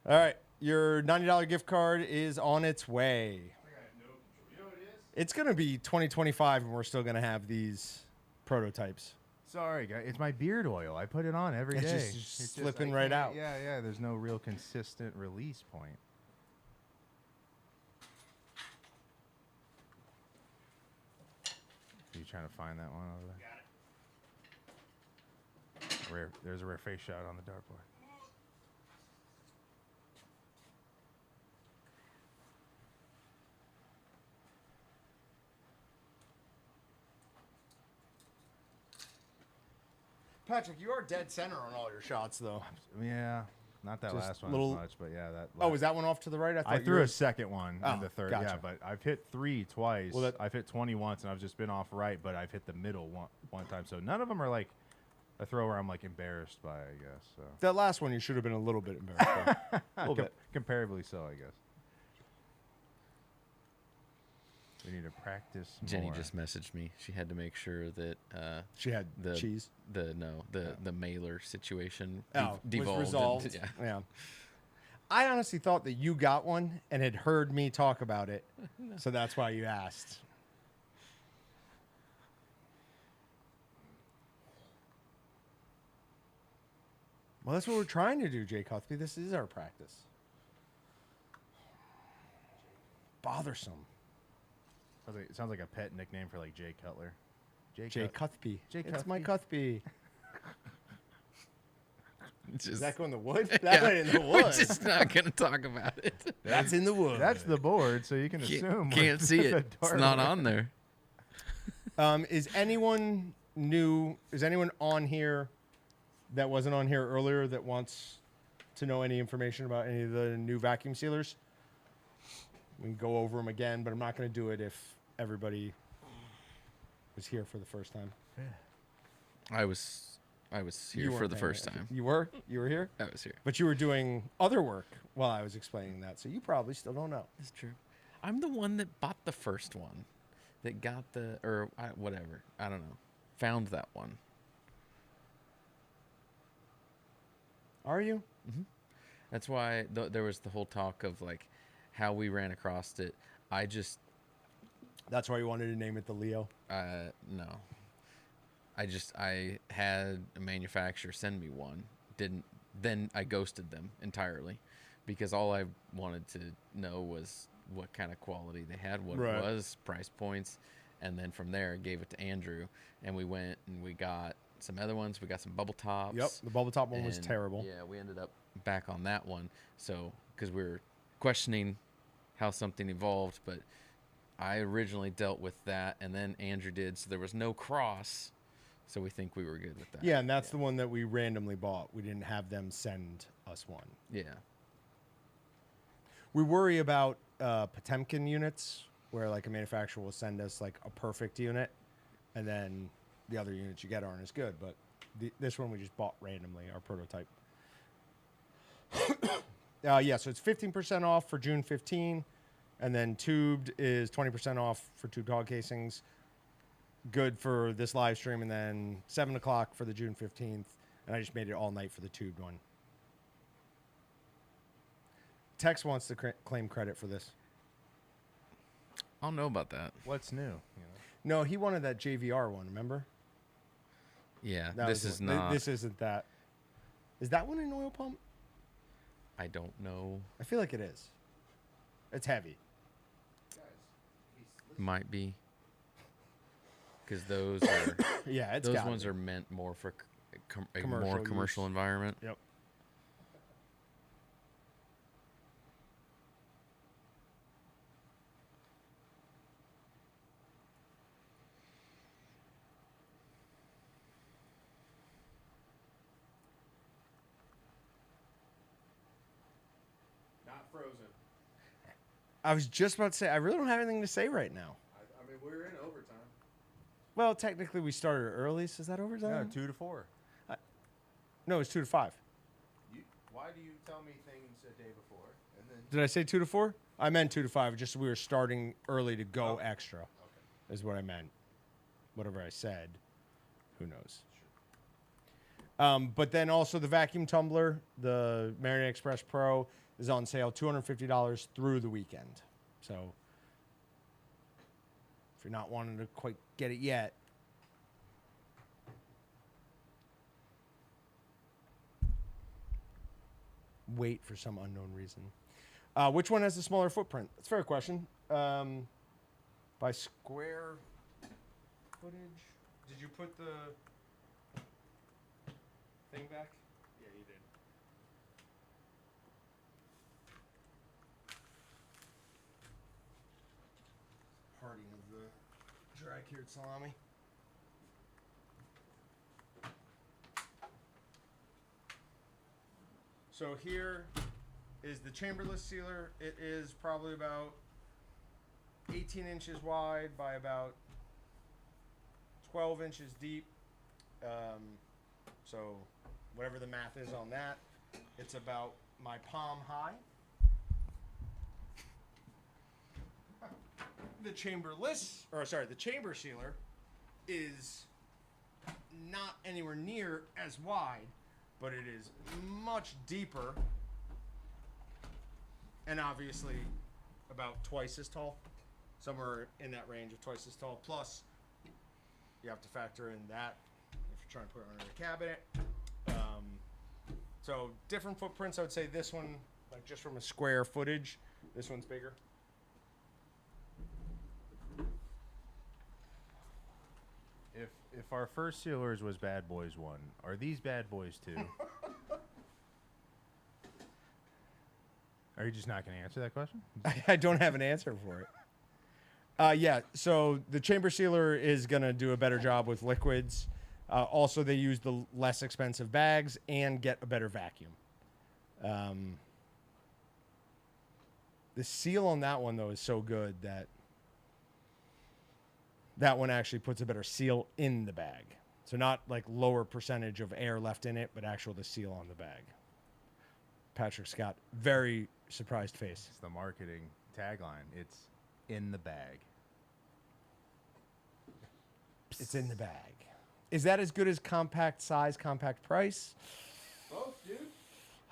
All right, your $90 gift card is on its way. I got no control. You know what it is? It's going to be 2025, and we're still going to have these prototypes. Sorry, guys. It's my beard oil. I put it on every day. It's just slipping right can't- out. Yeah, yeah. There's no real consistent release point. Are you trying to find that one over there? Rare. There's a rare face shot on the dartboard. Patrick, you are dead center on all your shots, though. Yeah, not that Just last one little- as much, but yeah, that. Oh, was that one off to the right? I thought you threw were- a second one Oh, in the third. Yeah, gotcha. but I've hit 3 twice. Well, that- I've hit 20 once, and I've just been off right, but I've hit the middle one time. So none of them are like a throw where I'm like embarrassed by, I guess. So That last one, you should have been a little bit embarrassed by. A little bit. Comparably so, I guess. We need to practice Jenny more. just messaged me. She had to make sure that She had the cheese. the mailer situation Was devolved. resolved. Yeah. Yeah. I honestly thought that you got one and had heard me talk about it, so that's why you asked. Well, that's what we're trying to do, Jay Cuthby. This is our practice. Bothersome. Sounds like a pet nickname for like Jay Cutler. Jay Cuthby. Jay It's my Cuthby. Cuthby. It's Does just- that go in the wood? That yeah, went in the We're wood. just not gonna talk about it. That's in the wood. That's the board, so you can assume. Can't see the it. It's dart not went. on there. Is anyone new? Is anyone on here that wasn't on here earlier that wants to know any information about any of the new vacuum sealers? We can go over them again, but I'm not going to do it if everybody was here for the first time. I was here for weren't the paying first attention. time. You were? You were here? I was here. But you were doing other work while I was explaining that, so you probably still don't know. That's true. I'm the one that bought the first one, that got the whatever. I don't know. Found that one. Are you? That's why there was the whole talk of like how we ran across it. I just That's why you wanted to name it the Leo? no. I had a manufacturer send me one. Then I ghosted them entirely because all I wanted to know was what kind of quality they had, what Right. it was, price points, and then from there I gave it to Andrew and we went and we got some other ones. We got some bubble tops. Yep. The bubble top one was and, terrible. Yeah, we ended up back on that one. So, because we were questioning how something evolved, but I originally dealt with that, and then Andrew did, so there was no cross. So we think we were good with that. Yeah, and that's the one that we randomly bought. We didn't have them send us one. Yeah. We worry about Potemkin units, where like a manufacturer will send us like a perfect unit, and then the other units you get aren't as good, but this one we just bought randomly, our prototype. Yeah, so it's 15% off for June 15, and then tubed is 20% off for tube dog casings. Good for this live stream, and then 7 o'clock for the June 15th, and I just made it all night for the tubed one. Tex wants to claim credit for this. I don't know about that. What's new? You know? No, he wanted that JVR one, remember? Yeah, That this was is the- not. This isn't that. Is that one an oil pump? I don't know. I feel like it is. It's heavy. Might be. Because those are Yeah, it's those gotta ones be. are meant more for a Commercial more use. commercial environment. Yep. Not frozen. I was just about to say, I really don't have anything to say right now. I mean, we're in overtime. Well, technically, we started early, so is that No, overtime? 2 to 4. No, it's 2 to 5. Why do you tell me things a day before and then? Did I say 2 to 4? I meant 2 to 5. Just we were starting early to go Oh. extra, Okay. is what I meant. Whatever I said, who knows? But then also the vacuum tumbler, the Marinade Express Pro, is on sale, $250 through the weekend. So if you're not wanting to quite get it yet, wait for some unknown reason. Which one has the smaller footprint? That's a fair question. By square footage, did you put the thing back? Yeah, you did. Parting of the dry cured salami. So here is the chamberless sealer. It is probably about 18 inches wide by about 12 inches deep. So whatever the math is on that, it's about my palm high. The chamberless, or sorry, the chamber sealer is not anywhere near as wide, but it is much deeper and obviously about twice as tall, somewhere in that range of twice as tall. Plus, you have to factor in that if you're trying to put it under the cabinet. So different footprints. I would say this one, like just from a square footage, this one's bigger. If our first sealers was Bad Boys 1, are these Bad Boys 2? Are you just not going to answer that question? I don't have an answer for it. Yeah, so the chamber sealer is going to do a better job with liquids. Also, they use the less expensive bags and get a better vacuum. The seal on that one, though, is so good that that one actually puts a better seal in the bag. So not like lower percentage of air left in it, but actual the seal on the bag. Patrick Scott, very surprised face. It's the marketing tagline. It's in the bag. It's in the bag. Is that as good as compact size, compact price? Both, dude.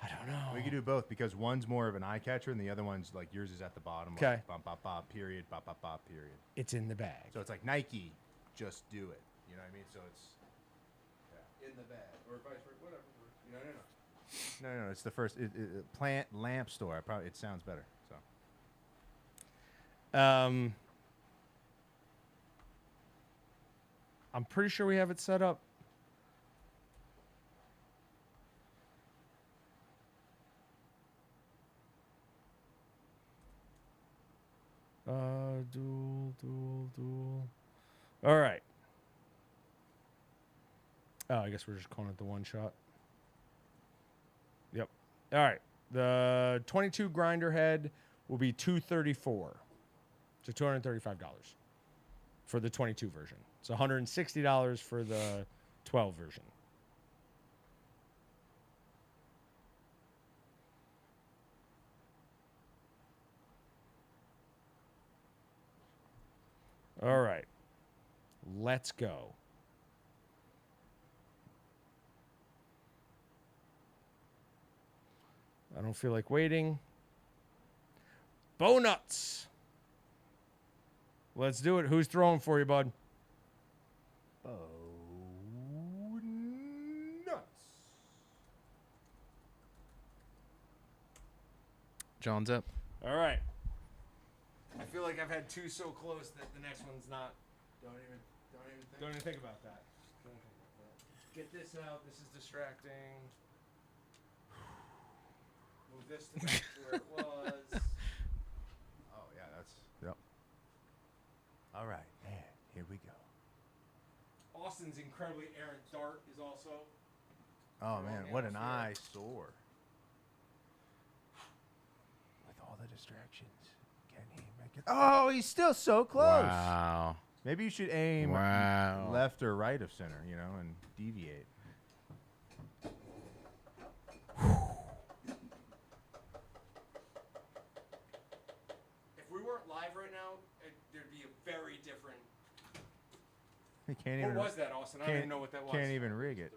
I don't know. We could do both because one's more of an eye catcher and the other one's like yours is at the bottom. Okay. Like, bop, bop, bop, period, bop, bop, bop, period. It's in the bag. So it's like Nike, just do it. You know what I mean? So it's In the bag, or vice versa, whatever. No. no. It's the first plant lamp store. It sounds better. So I'm pretty sure we have it set up. Dual. All right. Oh, I guess we're just calling it the one shot. Yep. All right. The 22 grinder head will be $234. So $235 for the 22 version. It's $160 for the 12 version. All right. Let's go. I don't feel like waiting. Bonuts. Let's do it. Who's throwing for you, bud? Oh, nuts. John's up. All right. I feel like I've had two so close that the next one's not. Don't even think about that. Get this out. This is distracting. Move this to back to where it was. Oh yeah, that's yep. All right, man. Here we go. Austin's incredibly errant dart is also. Oh man, what an atmosphere. eyesore. With all the distractions, can he make it? Oh, he's still so close. Wow. Maybe you should aim Wow. left or right of center, you know, and deviate. If we weren't live right now, there'd be a very different. He can't even. What was that, Austin? I don't even know what that was. Can't even rig it.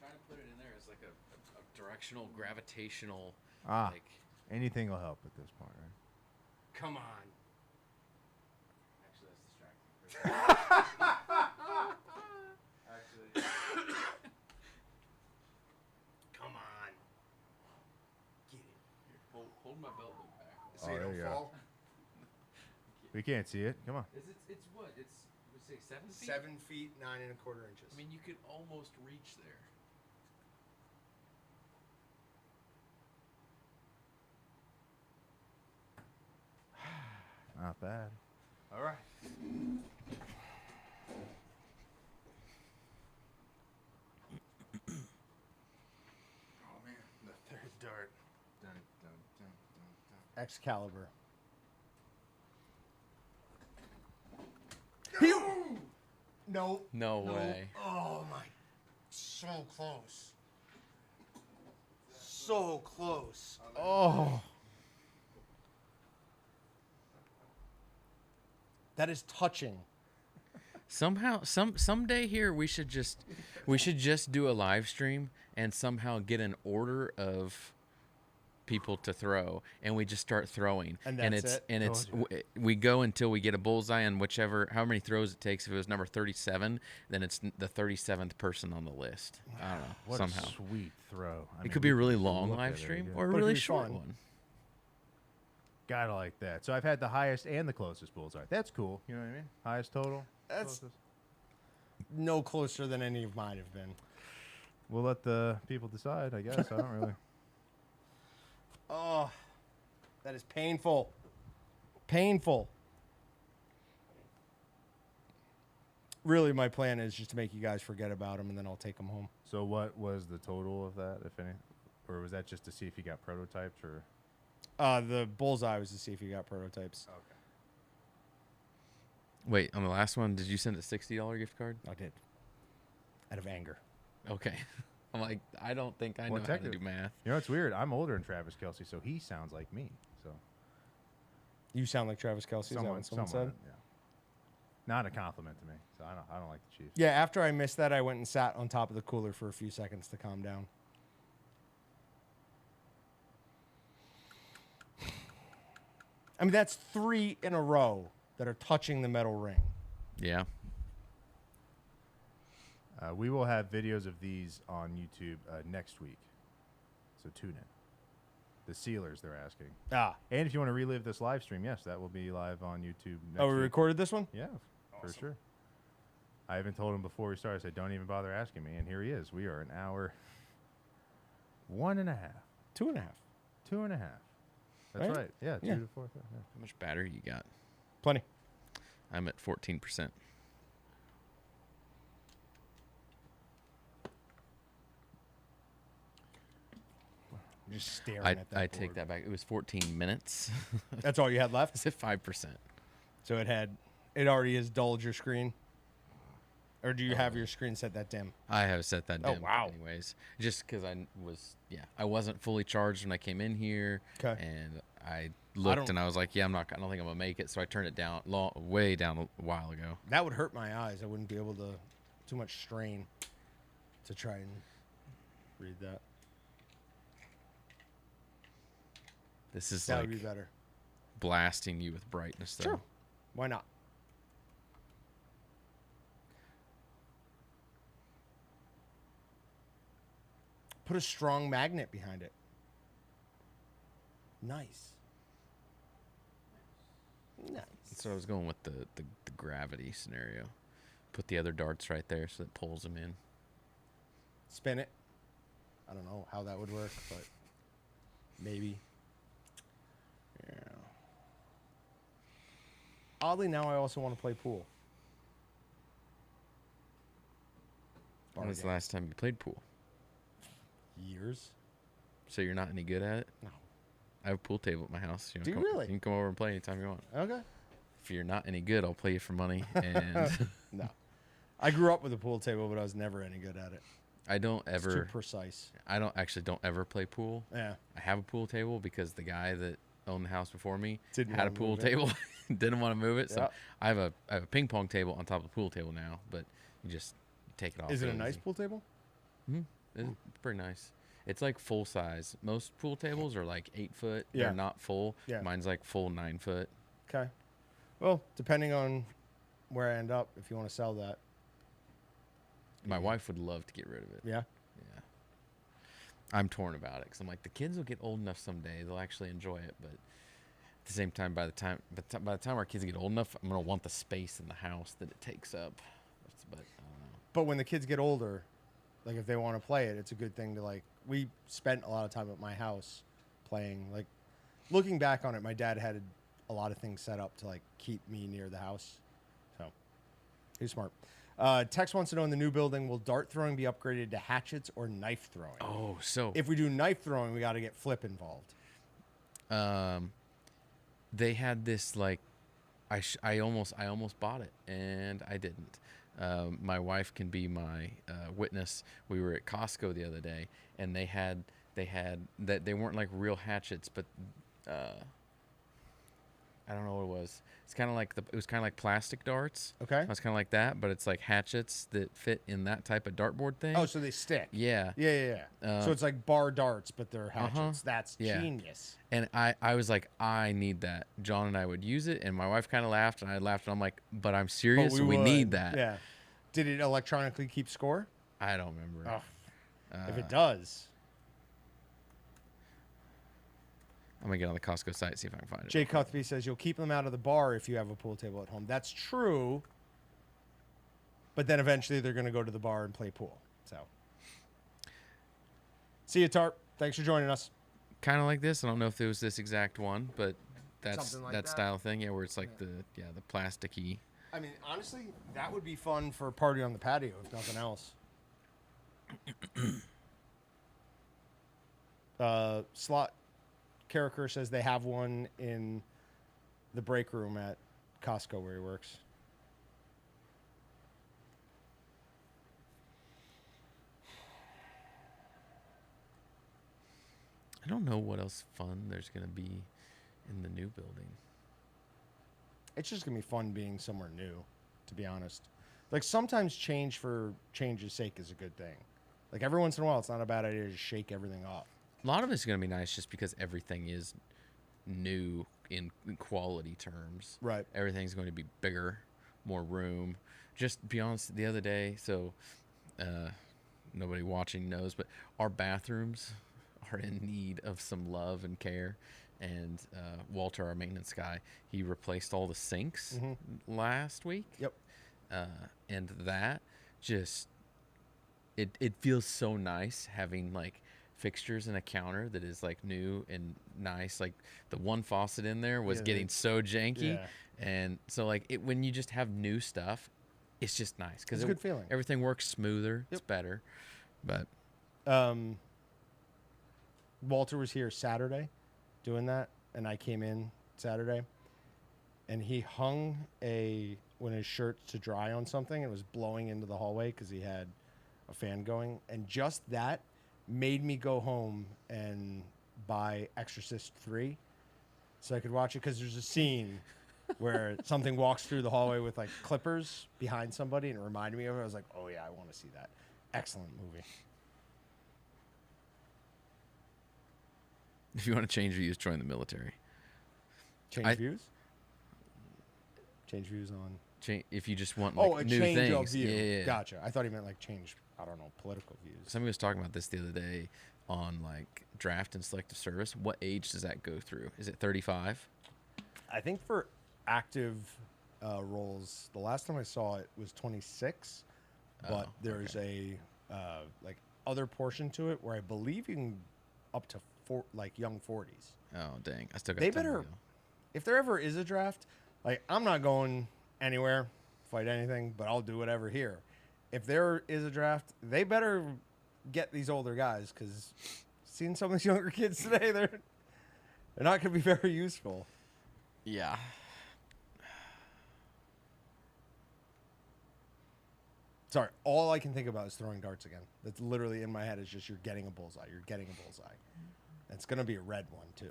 Trying to put it in there as like a directional, gravitational, Ah, like. anything will help at this point, right? Come on. Actually, that's distracting. Actually. Come on. Get it. Hold my belt loop back. So Oh, you there don't you go. fall. We can't see it. Come on. It's what? It's we say 7 feet. 7 feet 9 1/4 inches. I mean, you could almost reach there. Not bad. All right. Oh man, the third dart. Dun, dun, dun, dun, dun. Excalibur. No. No way. Oh my. So close. So close. Oh. That is touching. Somehow, someday here we should just do a live stream and somehow get an order of people to throw, and we just start throwing, And and that's it's it? and it's Told we go until we get a bullseye on however many throws it takes. If it was number 37, then it's the 37th person on the list. I don't know. What somehow a sweet throw. I it mean, could be a we really can long look at live it stream again. or a But it could really be short fun. one. Gotta like that. So I've had the highest and the closest bullseye. That's cool. You know what I mean? Highest total. That's- closest. No closer than any of mine have been. We'll let the people decide, I guess. I don't really. Oh, that is painful. Painful. Really, my plan is just to make you guys forget about them, and then I'll take them home. So what was the total of that, if any? Or was that just to see if you got prototypes or? The bullseye was to see if you got prototypes. Okay. Wait, on the last one, did you send a $60 gift card? I did. Out of anger. Okay. I'm like, I don't think I Well, know how to technically- do math. You know, it's weird. I'm older than Travis Kelsey, so he sounds like me. So You sound like Travis Kelsey. Is that what someone said? yeah. Not a compliment to me. So I don't like the Chiefs. Yeah, after I missed that, I went and sat on top of the cooler for a few seconds to calm down. I mean, that's 3 in a row that are touching the metal ring. Yeah. We will have videos of these on YouTube next week. So tune in. The sealers, they're asking. Ah. And if you want to relive this live stream, yes, that will be live on YouTube next Oh, we week. recorded this one? Yeah, for sure. I even told him before we started, I said, don't even bother asking me. And here he is. We are an hour, 1.5, 2.5. 2.5. That's Right? right. Yeah, Yeah. 2 to 4. Yeah. How much battery you got? Plenty. I'm at 14%. I'm just staring I at that take board. that back. It was 14 minutes. That's all you had left? It's at 5%. So it already has dulled your screen? Or do you have your screen set that dim? I have set that Oh, dim. wow. Anyways, just because I wasn't fully charged when I came in here. 'Kay. And I looked and I was like, yeah, I don't think I'm gonna make it. So I turned it down, way down a while ago. That would hurt my eyes. I wouldn't be able to, too much strain to try and read that. This is That like would be better. blasting you with brightness, though. Sure. Why not? Put a strong magnet behind it. Nice. Nice. So I was going with the gravity scenario. Put the other darts right there so it pulls them in. Spin it. I don't know how that would work, but maybe. Yeah. Oddly, now I also want to play pool. When was the last time you played pool? Years? So you're not any good at it? No. I have a pool table at my house. Do you really? You can come over and play anytime you want. Okay. If you're not any good, I'll play you for money. And No. I grew up with a pool table, but I was never any good at it. I don't It's too ever. precise. I don't ever play pool. Yeah. I have a pool table because the guy that owned the house before me Didn't had a wanna pool move it. table, didn't want to move it. So Yep. I have a ping pong table on top of the pool table now, but you just take it off. Is it a real nice easy. pool table? It's pretty nice. It's like full size. Most pool tables are like 8 foot. Yeah. They're not full. Yeah. Mine's like full 9 foot. Okay. Well, depending on where I end up, if you want to sell that. My wife would love to get rid of it. Yeah. Yeah. I'm torn about it because I'm like, the kids will get old enough someday. They'll actually enjoy it. But at the same time, by the time our kids get old enough, I'm going to want the space in the house that it takes up. But I don't know. But when the kids get older, like if they want to play it, it's a good thing to like. We spent a lot of time at my house playing. Like looking back on it, my dad had a lot of things set up to like keep me near the house. So he's smart. Tex wants to know in the new building, will dart throwing be upgraded to hatchets or knife throwing? Oh, so If we do knife throwing, we got to get flip involved. they had this like, I almost bought it and I didn't. My wife can be my witness. We were at Costco the other day, and they had that they weren't like real hatchets, but I don't know what it was. It's kind of like it was kind of like plastic darts. Okay. It's kind of like that, but it's like hatchets that fit in that type of dartboard thing. Oh, so they stick. yeah. Yeah. So it's like bar darts, but they're hatchets. That's Yeah. genius. And I was like, I need that. John and I would use it, and my wife kind of laughed, and I laughed, and I'm like, but I'm serious. But We need would. that. Yeah. Did it electronically keep score? I don't remember. Oh, if it does. I'm gonna get on the Costco site, see if I can find it. Jay Cuthby says you'll keep them out of the bar if you have a pool table at home. That's true. But then eventually they're going to go to the bar and play pool. So, see you, Tarp. Thanks for joining us. Kind of like this. I don't know if it was this exact one, but that's Something like that that. style thing. Yeah, where it's like the plasticky. I mean, honestly, that would be fun for a party on the patio, if nothing else. Slot Carricker says they have one in the break room at Costco where he works. I don't know what else fun there's gonna be in the new building. It's just gonna be fun being somewhere new, to be honest. Like sometimes change for change's sake is a good thing. Like every once in a while, it's not a bad idea to just shake everything up. A lot of it's gonna be nice just because everything is new in quality terms. Right. Everything's going to be bigger, more room. Just to be honest, the other day, so nobody watching knows, but our bathrooms are in need of some love and care. And Walter, our maintenance guy, he replaced all the sinks last week. Yep. And that just it feels so nice having like fixtures and a counter that is like new and nice. Like the one faucet in there was Yeah, getting so janky. yeah. And so like when you just have new stuff, it's just nice because It's a good feeling. Everything works smoother. It's Yep. better. But Walter was here Saturday doing that, and I came in Saturday. and he hung one of his shirts to dry on something, and it was blowing into the hallway because he had a fan going, and just that made me go home and buy Exorcist 3 so I could watch it, because there's a scene where something walks through the hallway with like clippers behind somebody, and it reminded me of it. I was like, oh yeah, I want to see that. Excellent movie. If you want to change views, join the military. Change views? Change views on... If you just want like, a new change things. of view. Yeah. Gotcha. I thought he meant like change, I don't know, political views. Somebody was talking about this the other day on like draft and selective service. What age does that go through? Is it 35? I think for active roles, the last time I saw it was 26, but there's a like other portion to it where I believe you can up to like young 40s. Oh dang! I still got. They time to better, go. if there ever is a draft, like I'm not going anywhere, fight anything, but I'll do whatever here. If there is a draft, they better get these older guys, because seeing some of these younger kids today, they're not going to be very useful. Yeah. Sorry, all I can think about is throwing darts again. That's literally in my head. Is just you're getting a bullseye. You're getting a bullseye. And it's going to be a red one, too.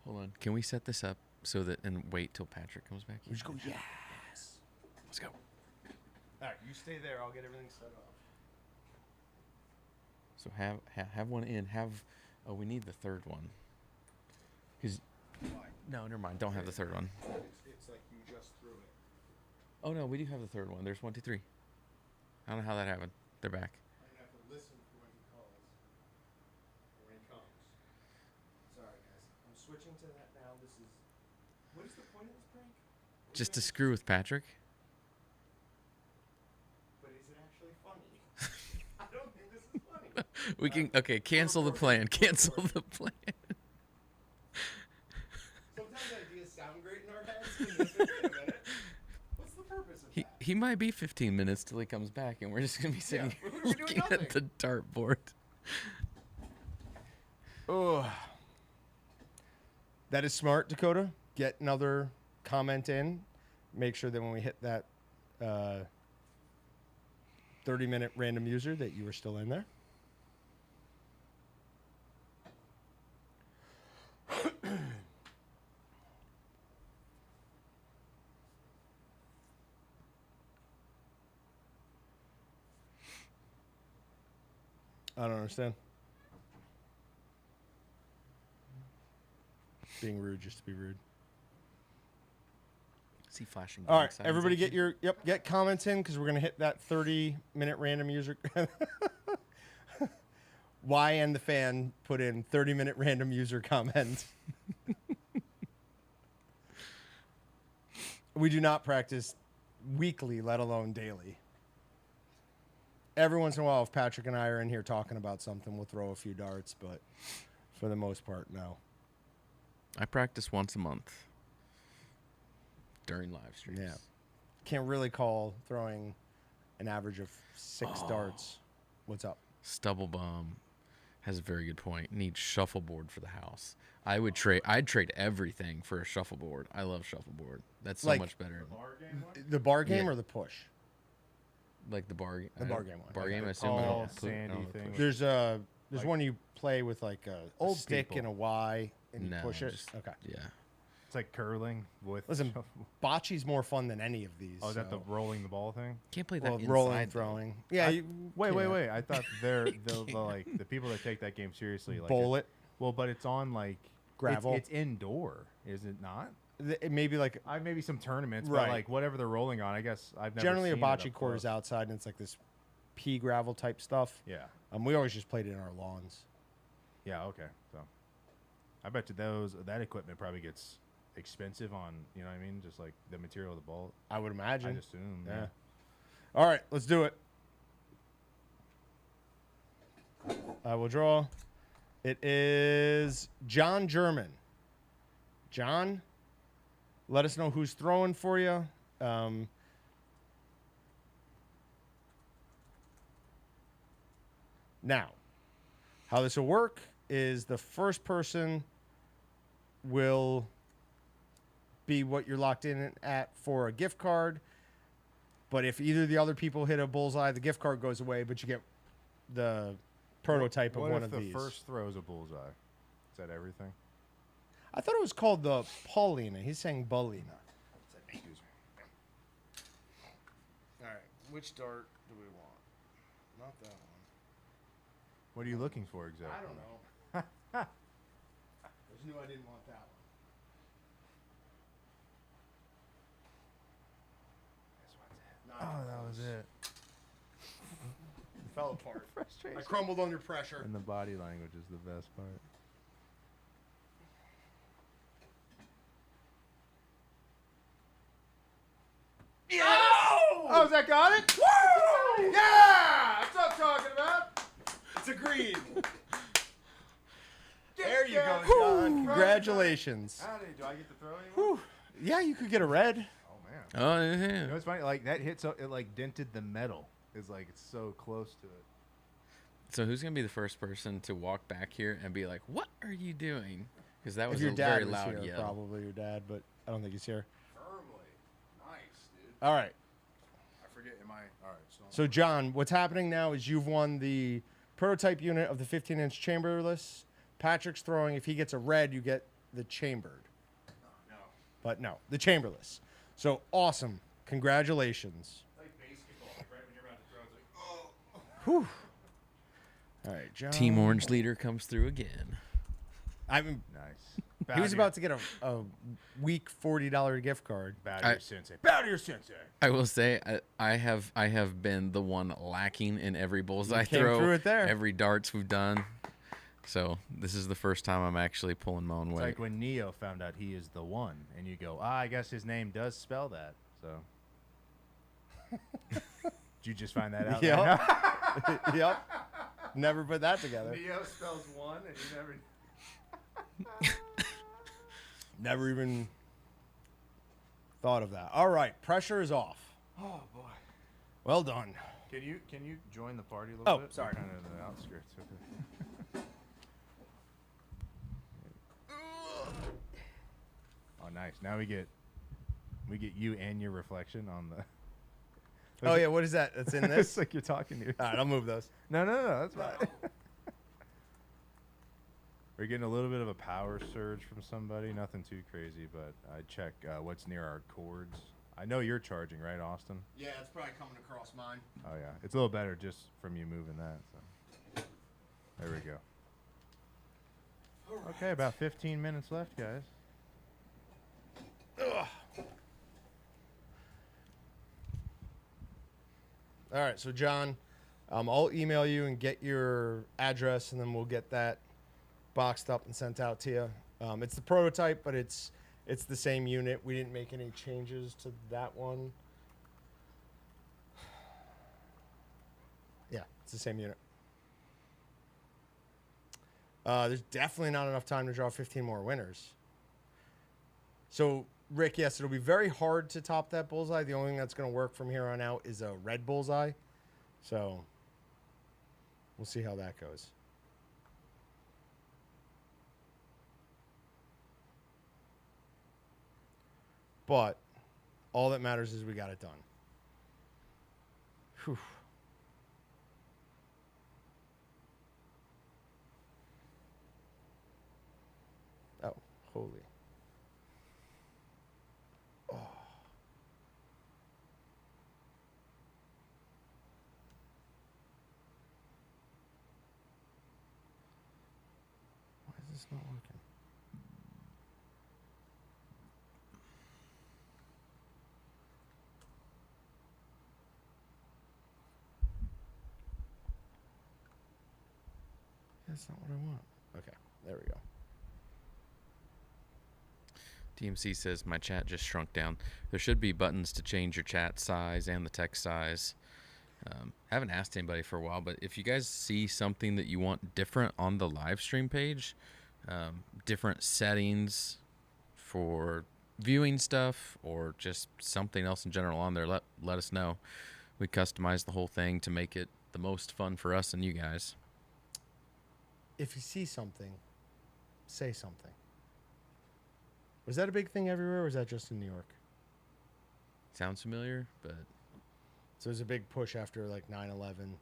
Hold on. Can we set this up so that and wait till Patrick comes back? We just go, yes. Let's go. All right, you stay there. I'll get everything set up. So have one in. We need the third one. Cause no, never mind. Don't have the third one. It's like you just threw it. Oh no, we do have the third one. There's 1, 2, 3. I don't know how that happened. They're back. I'm going to have to listen for when he calls. Or when he comes. Sorry, guys. I'm switching to that now. What is the point of this prank? Just to screw with Patrick. But is it actually funny? I don't think this is funny. We can cancel the plan. Cancel the plan. Sometimes ideas sound great in our heads. And then, wait a minute. What's the purpose of that? He might be 15 minutes till he comes back, and we're just gonna be sitting Yeah, here we're doing looking at the dartboard. Oh, that is smart, Dakota. Get another comment in. Make sure that when we hit that 30-minute random user that you are still in there. I don't understand. Being rude just to be rude. Is he flashing? All gang right, signs everybody at you? get comments in, because we're gonna hit that 30-minute random user. Y and the fan put in 30-minute random user comment. We do not practice weekly, let alone daily. Every once in a while, if Patrick and I are in here talking about something, we'll throw a few darts, but for the most part, no. I practice once a month during live streams. Yeah. Can't really call throwing an average of 6 darts. What's up? Stubblebum has a very good point. Needs shuffleboard for the house. I'd trade everything for a shuffleboard. I love shuffleboard. That's so Like- much better. The bar game Yeah. or the push? Like the bar. The bar game one. Bar game. I the assume. tall, I don't sandy push. thing. There's Like- one you play with like a Old stick people. and a Y and you No, push it. just- Okay. Yeah. It's like curling with. Listen, bocce's more fun than any of these. Oh, is that the so- rolling the ball thing? Can't play that well, inside. rolling, though. throwing? Yeah. I- you Wait. can't. I thought they're the people that take that game seriously. Like Bowl it. Well, but it's on like Gravel. It's indoor, is it not? It may be like Maybe some tournaments, Right. but like whatever they're rolling on, I guess I've never. generally a seen it up bocce court is close. outside and it's like this pea gravel type stuff. Yeah. We always just played it in our lawns. Yeah. Okay. So, I bet you that equipment probably gets expensive on, you know what I mean, just like the material of the ball. I would imagine. I'd assume. Yeah. All right, let's do it. I will draw. It is John German. John, let us know who's throwing for you. Now, how this will work is the first person will be what you're locked in at for a gift card. But if either of the other people hit a bullseye, the gift card goes away, but you get the prototype of one of these. What if the first throw is a bullseye? Is that everything? I thought it was called the Paulina. He's saying Bullina. Excuse me. All right, which dart do we want? Not that one. What are you looking for exactly? I don't know. I just knew I didn't want that one. Oh, that was it. It fell apart. Frustration. I crumbled under pressure. And the body language is the best part. Yeah! Oh, has that got it? Woo! Yeah! That's what I'm talking about. It's a green. There you go, John. Congratulations. Howdy. Do I get to throw anymore? Whew. Yeah, you could get a red. Oh, man. Oh, You yeah. know, it's funny. Like, that hit, so it, like, dented the metal. It's like, it's so close to it. So who's gonna be the first person to walk back here and be like, "What are you doing?" Because that If was your a dad very was loud here, yell. probably your dad, but I don't think he's here. Firmly. Nice, dude. All right. I forget. Am I? All right. So, John, what's happening now is you've won the prototype unit of the 15-inch chamberless. Patrick's throwing. If he gets a red, you get the chambered. No. But no, the chamberless. So, awesome. Congratulations. It's like basketball. Like right when you're about to throw, it's like, oh. Whew. All right, John. Team Orange leader comes through again. I mean, Nice. he was about to get a weak $40 gift card. Bow to I- your sensei. Bow to your sensei. I will say I have been the one lacking in every bullseye came throw, through it there. every darts we've done. So this is the first time I'm actually pulling my own It's weight. like when Neo found out he is the one, and you go, I guess his name does spell that. So. Did you just find that out? Yep. Yep. Never put that together. Neo spells one, and you never. Never even thought of that. All right, pressure is off. Oh boy. Well done. Can you join the party a little Oh, bit? sorry. Kind of the outskirts. Okay. Oh, nice. Now we get you and your reflection on the. Oh yeah, what is that? That's in It's this. like you're talking to. All right, I'll move those. No, that's fine. We're getting a little bit of a power surge from somebody. Nothing too crazy, but I check what's near our cords. I know you're charging, right, Austin? Yeah, it's probably coming across mine. Oh yeah, it's a little better just from you moving that. So. There we go. Okay, about 15 minutes left, guys. All right, so John, I'll email you and get your address, and then we'll get that boxed up and sent out to you. It's the prototype, but it's the same unit. We didn't make any changes to that one. Yeah, it's the same unit. There's definitely not enough time to draw 15 more winners. So, Rick, yes, it'll be very hard to top that bullseye. The only thing that's going to work from here on out is a red bullseye. So, we'll see how that goes. But all that matters is we got it done. Whew. Oh, holy. Oh. Why is this not working? That's not what I want. Okay, there we go. DMC says my chat just shrunk down. There should be buttons to change your chat size and the text size. Haven't asked anybody for a while, but if you guys see something that you want different on the live stream page, different settings for viewing stuff or just something else in general on there, let us know. We customize the whole thing to make it the most fun for us and you guys. If you see something, say something. Was that a big thing everywhere, or was that just in New York? Sounds familiar, but So it was a big push after like 9/11.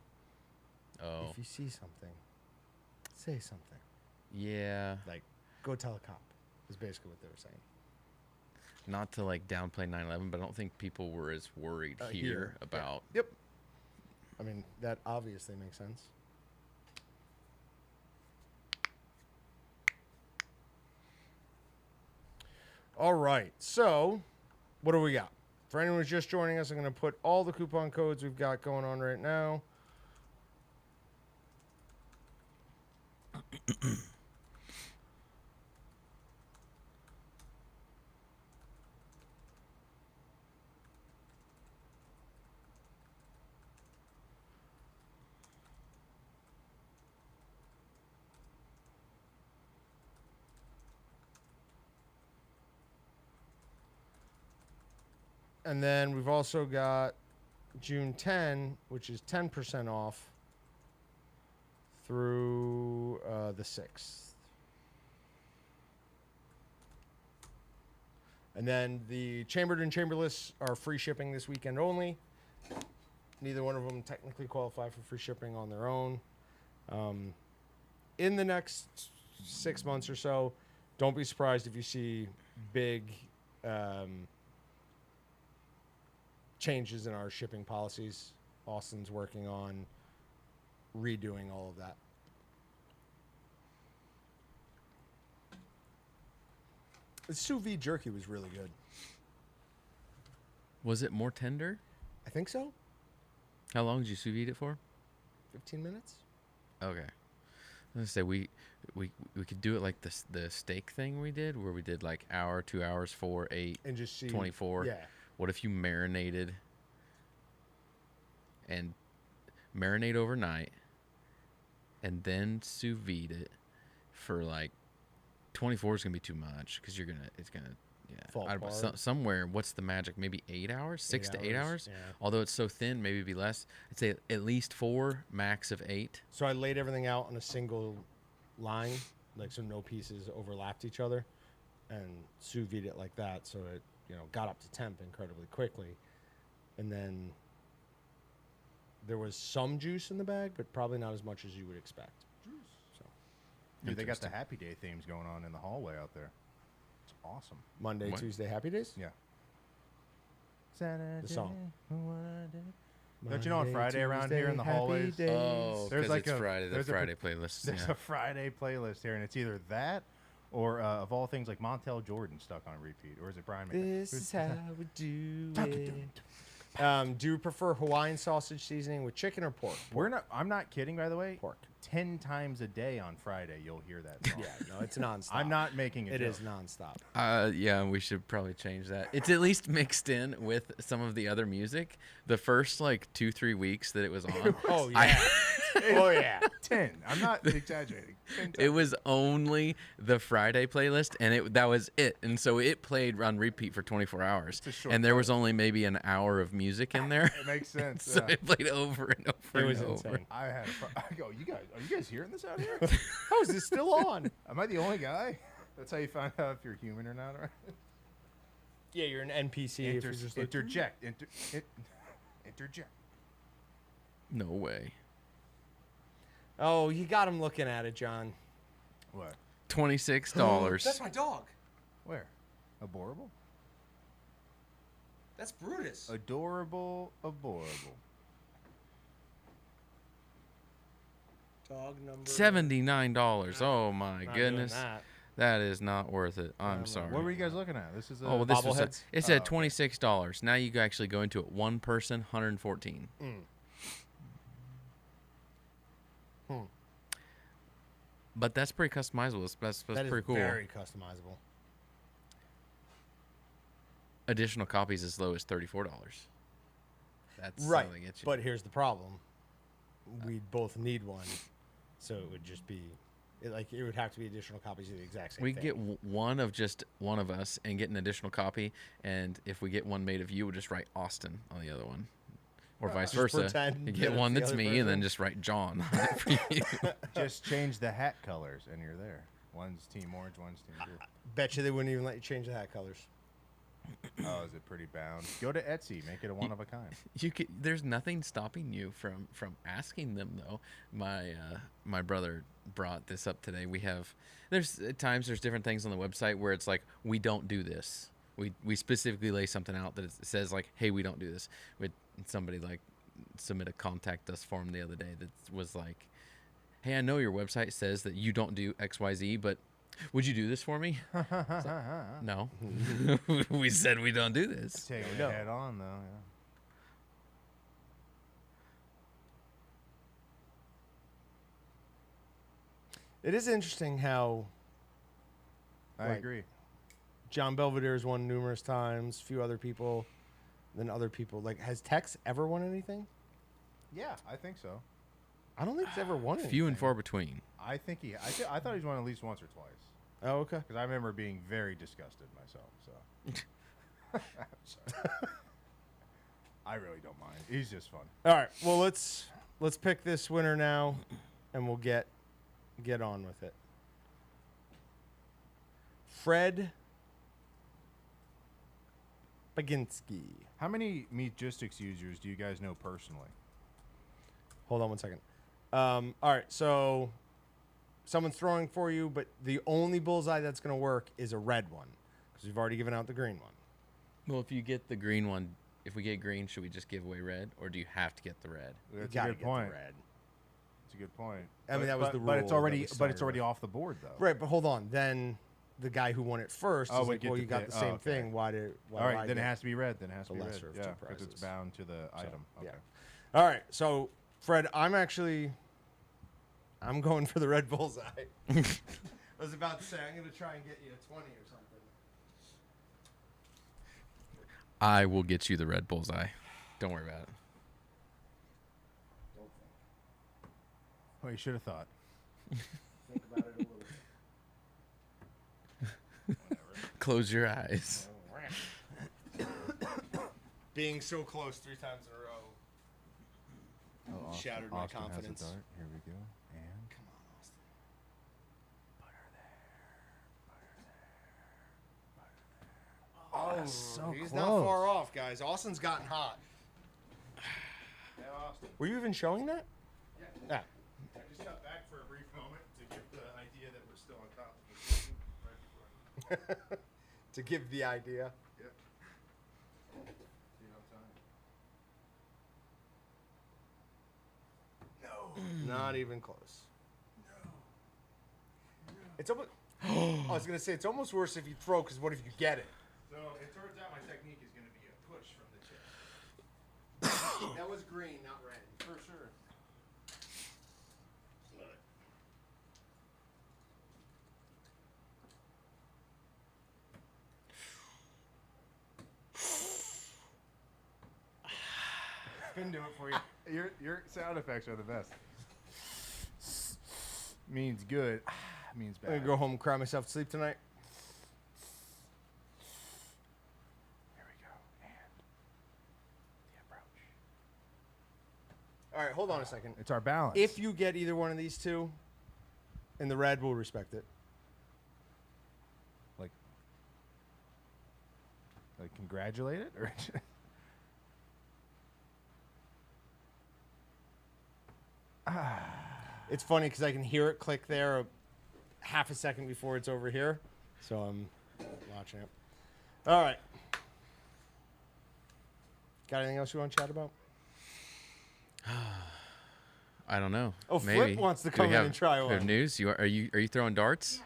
oh If you see something, say something. yeah. Like, go tell a cop. Is basically what they were saying. Not to like downplay 9/11, but I don't think people were as worried here Here. about. Yep. I mean, that obviously makes sense. All right. So, what do we got? For anyone who's just joining us, I'm going to put all the coupon codes we've got going on right now. And then we've also got June 10, which is 10% off through the 6th. And then the Chambered and Chamberless are free shipping this weekend only. Neither one of them technically qualify for free shipping on their own. In the next 6 months or so, don't be surprised if you see big changes in our shipping policies. Austin's working on redoing all of that. The sous vide jerky was really good. Was it more tender? I think so. How long did you sous vide it for? 15 minutes. Okay. I was gonna say we could do it like the steak thing we did, where we did like hour, 2 hours, 4, 8, And just see 24. Yeah. What if you marinated and marinate overnight and then sous vide it for like 24 is gonna be too much because it's gonna Fall apart. somewhere. What's the magic? Maybe 8 hours, 6 to 8 hours. Yeah. Although it's so thin, maybe it'd be less. I'd say at least 4, max of 8. So I laid everything out on a single line, like so no pieces overlapped each other, and sous vide it like that, so it got up to temp incredibly quickly, and then there was some juice in the bag, but probably not as much as you would expect. So Dude, they got the Interesting. Happy Day themes going on in the hallway out there. It's awesome. Monday, What? Tuesday, Happy Days. Yeah. Saturday, The song. Don't you know on Friday around here in the Happy hallways? Days. Oh, There's because like it's a- Friday. The there's a- Friday playlist. There's Yeah. a Friday playlist here, and it's either that or of all things like Montel Jordan stuck on repeat, or is it Brian? This is how we do it. Do you prefer Hawaiian sausage seasoning with chicken or pork? We're not. I'm not kidding. By the way, Pork. 10 times a day on Friday you'll hear that song. Yeah, no, it's nonstop. I'm not making It joke. is nonstop. Yeah, we should probably change that. It's at least mixed in with some of the other music. The first like 2-3 weeks that it was on, Oh yeah. Oh yeah. 10. I'm not exaggerating. 10 it was only the Friday playlist, and that was it. And so it played on repeat for 24 hours. a short And there was only maybe an hour of music in there. It makes sense. So yeah. it played over and over It was and over. insane. I had. I go. Are you guys hearing this out here? How is this still on? Am I the only guy? That's how you find out if you're human or not, right? Yeah, you're an NPC. if you're just like, Interject. Interject. No way. oh, you got him looking at it, John. What? $26. my dog. Where? Adorable? That's Brutus. Adorable. Adorable. Dog number. $79. Oh my Not goodness. doing that. That is not worth it. I'm sorry. What were you guys looking at? This is a. Oh, well, this was Bobbleheads? it said Oh, okay. $26. Now you can actually go into it. One person, 114. But that's pretty customizable. That's That is pretty cool. very customizable. Additional copies as low as $34. That's Right. how they get you. But here's the problem. We both need one, so it would just be it would have to be additional copies of the exact same we thing. get one of just one of us and get an additional copy. And if we get one made of you, we'll just write Austin on the other one. Or vice Just versa. pretend You that get it's one the that's other me and then person. just write John on it for you. Just change the hat colors and you're there. One's team orange, one's team blue. Bet you they wouldn't even let you change the hat colors. Oh, is it pretty bound? Go to Etsy, make it a one of a kind. There's nothing stopping you from asking them though. My brother brought this up today. There's at times there's different things on the website where it's like we don't do this. We specifically lay something out that it says like, hey, we don't do this. With somebody like submit a contact us form the other day that was like, hey, I know your website says that you don't do XYZ, but would you do this for me? No. We said we don't do this. Take it No. head on, though. Yeah. It is interesting how I Right. agree. John Belvedere's won numerous times, few other people, then other people. Like, has Tex ever won anything? Yeah, I think so. I don't think he's ever won anything. Few and far between. I think I thought he's won at least once or twice. Oh, okay. Because I remember being very disgusted myself. So sorry. I really don't mind. He's just fun. All right. Well, let's pick this winner now, and we'll get on with it. Fred Baginski. How many Meatgistics users do you guys know personally? Hold on one second. All right. So someone's throwing for you, but the only bullseye that's going to work is a red one because we've already given out the green one. Well, if you get the green one, if we get green, should we just give away red, or do you have to get the red? That's You a gotta good get point. the red. That's a good point. I mean, that was the But it's rule already that we started with. off the board though. Right, but hold on. Then the guy who won it first Oh, is would like, get well, the you got pick. the same Oh, okay. thing. Why do All right, I then it get has to be red. Then it has to the be red. lesser of two Yeah, because it's prizes? bound to the So, item. Okay. yeah. All right, so Fred, I'm going for the red bullseye. I was about to say I'm going to try and get you a 20 or something. I will get you the red bullseye. Don't worry about it. Don't Well, you should have thought. think about it a little bit. Close your eyes. Being so close 3 times in a row. Oh, Shattered my Austin has a confidence. dart. Here we go. And Come on, Austin. Oh, so he's not close. far off, guys. Austin's gotten hot. yeah, Austin. Were you even showing that? Yeah. Ah. I just got back for a brief moment to give the idea that we're still on top of the season right before. To give the idea. Yep. See how time. No. Not even close. No. It's almost. I was gonna say it's almost worse if you throw, because what if you get it? So it turns out my technique is going to be a push from the chest. That was green, not red. For sure. Couldn't do it for you. Your sound effects are the best. Means good. Means I'm bad. gonna go home and cry myself to sleep tonight. Here we go. And the approach. All right, hold on a second. It's our balance. If you get either one of these two in the red, we'll respect it. like congratulate it or It's funny because I can hear it click there half a second before it's over here. So I'm watching it. All right. Got anything else you want to chat about? I don't know. Oh, Maybe. Flip wants to Do we come in have- and try we have one. news? Are you throwing darts?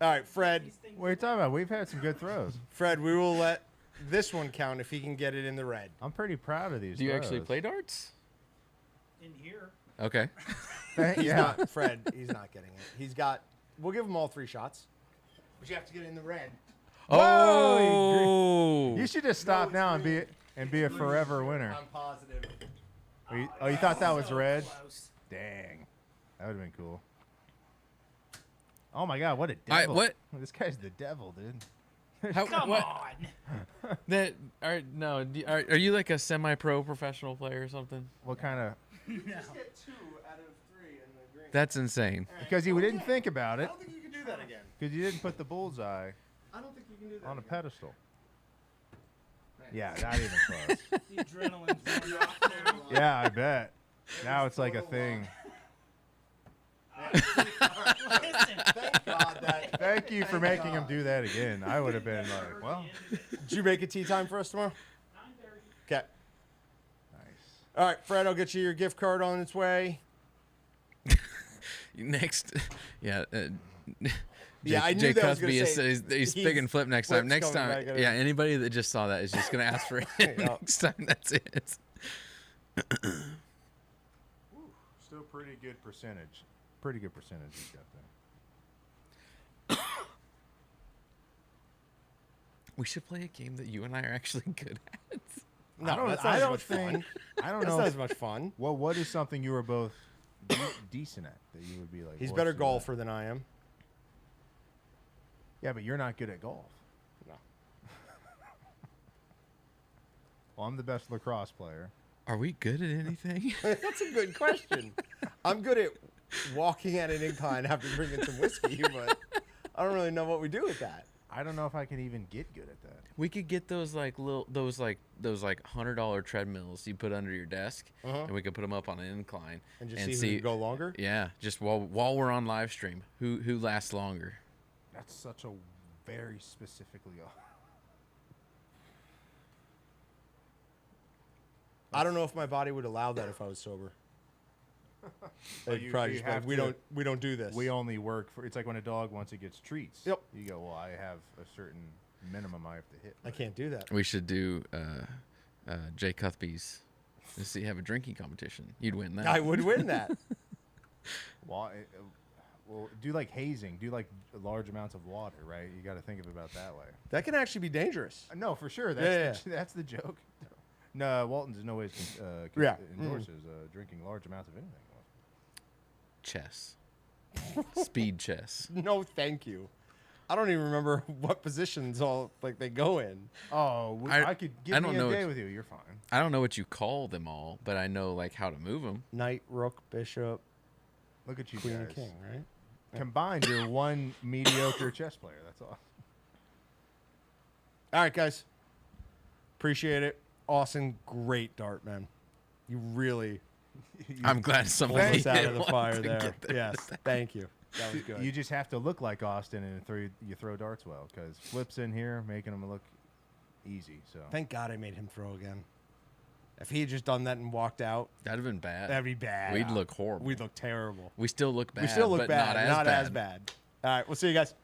All right, Fred. what are you talking about? We've had some good throws. Fred, we will let this one count if he can get it in the red. I'm pretty proud of these. Do you actually throws. play darts? In here. Okay. He's yeah. not, Fred, he's not getting it. He's got, we'll give him all 3 shots. But you have to get it in the red. Oh. You should just stop it's now green. and be a forever winner. I'm positive. Oh, you thought that was So red? close. Dang, that would have been cool. Oh my God, what a devil! what? This guy's the devil, dude. How, Come what? on. That are no? Are you like a semi-pro professional player or something? What kind of? No. Just get 2 out of 3 in the green. That's insane. Because he didn't think about I it. don't think you can do do that again. Because you didn't put the bullseye I don't think you can do that on a again. pedestal. Yeah, not even close. The adrenaline's worn off too. Yeah, I bet. Now it's like a thing. Listen, Thank God that. Thank you for making him do that again. I would have been like, well, Did you make a tea time for us tomorrow? 9:30. Okay. nice. All right, Fred, I'll get you your gift card on its way. Next, yeah. Yeah, I knew Jay that was Cuthby gonna is say he's he's- pig and flip next time. Flip's Next coming time, back at yeah. him. Anybody that just saw that is just gonna ask for it next time. That's it. Still pretty good percentage. Pretty good percentage he's got there. We should play a game that you and I are actually good at. No, that's not I as don't much fun. think. I don't That's know. not as much fun. Well, what is something you were both decent at that you would be like? He's "What's better that?" golfer than I am. Yeah, but you're not good at golf. No. Well, I'm the best lacrosse player. Are we good at anything? That's a good question. I'm good at walking at an incline after drinking some whiskey, but I don't really know what we do with that. I don't know if I can even get good at that. We could get those like little those $100 treadmills you put under your desk, Uh-huh. and we could put them up on an incline And just see who can go longer. Yeah, just while we're on live stream, who lasts longer. That's such a very specifically. I don't know if my body would allow that if I was sober. They'd you- probably you just be like, have we to- don't do this. We only work for. It's like when a dog once it gets treats. Yep. You go, well, I have a certain minimum I have to hit. I can't do that. We should do Jay Cuthby's. Let's see, have a drinking competition. You'd win that. I would win that. Well, well, do like hazing. Do like large amounts of water, right? You got to think of it about that way. That can actually be dangerous. No, for sure. That's Yeah, that's the joke. No, Walton's in no way Yeah. endorses drinking large amounts of anything. Chess. Speed chess. No, thank you. I don't even remember what positions all like they go in. Oh, I could I give don't me know a what- day with you. You're fine. I don't know what you call them all, but I know like how to move them. Knight, rook, bishop, Look at you queen, guys. and king, right? Combined, you're one mediocre chess player. That's all. All right, guys. Appreciate it. Austin, great dart, man. You really I'm glad pulled somebody us out of the wanted fire to there. get there. Yes, thank you. That was good. You just have to look like Austin and you throw darts well, because flips in here making them look easy. So Thank God I made him throw again. If he had just done that and walked out, That'd have been bad. that'd be bad. We'd look horrible. We'd look terrible. We still look bad. We still look but bad, not as bad. All right, we'll see you guys.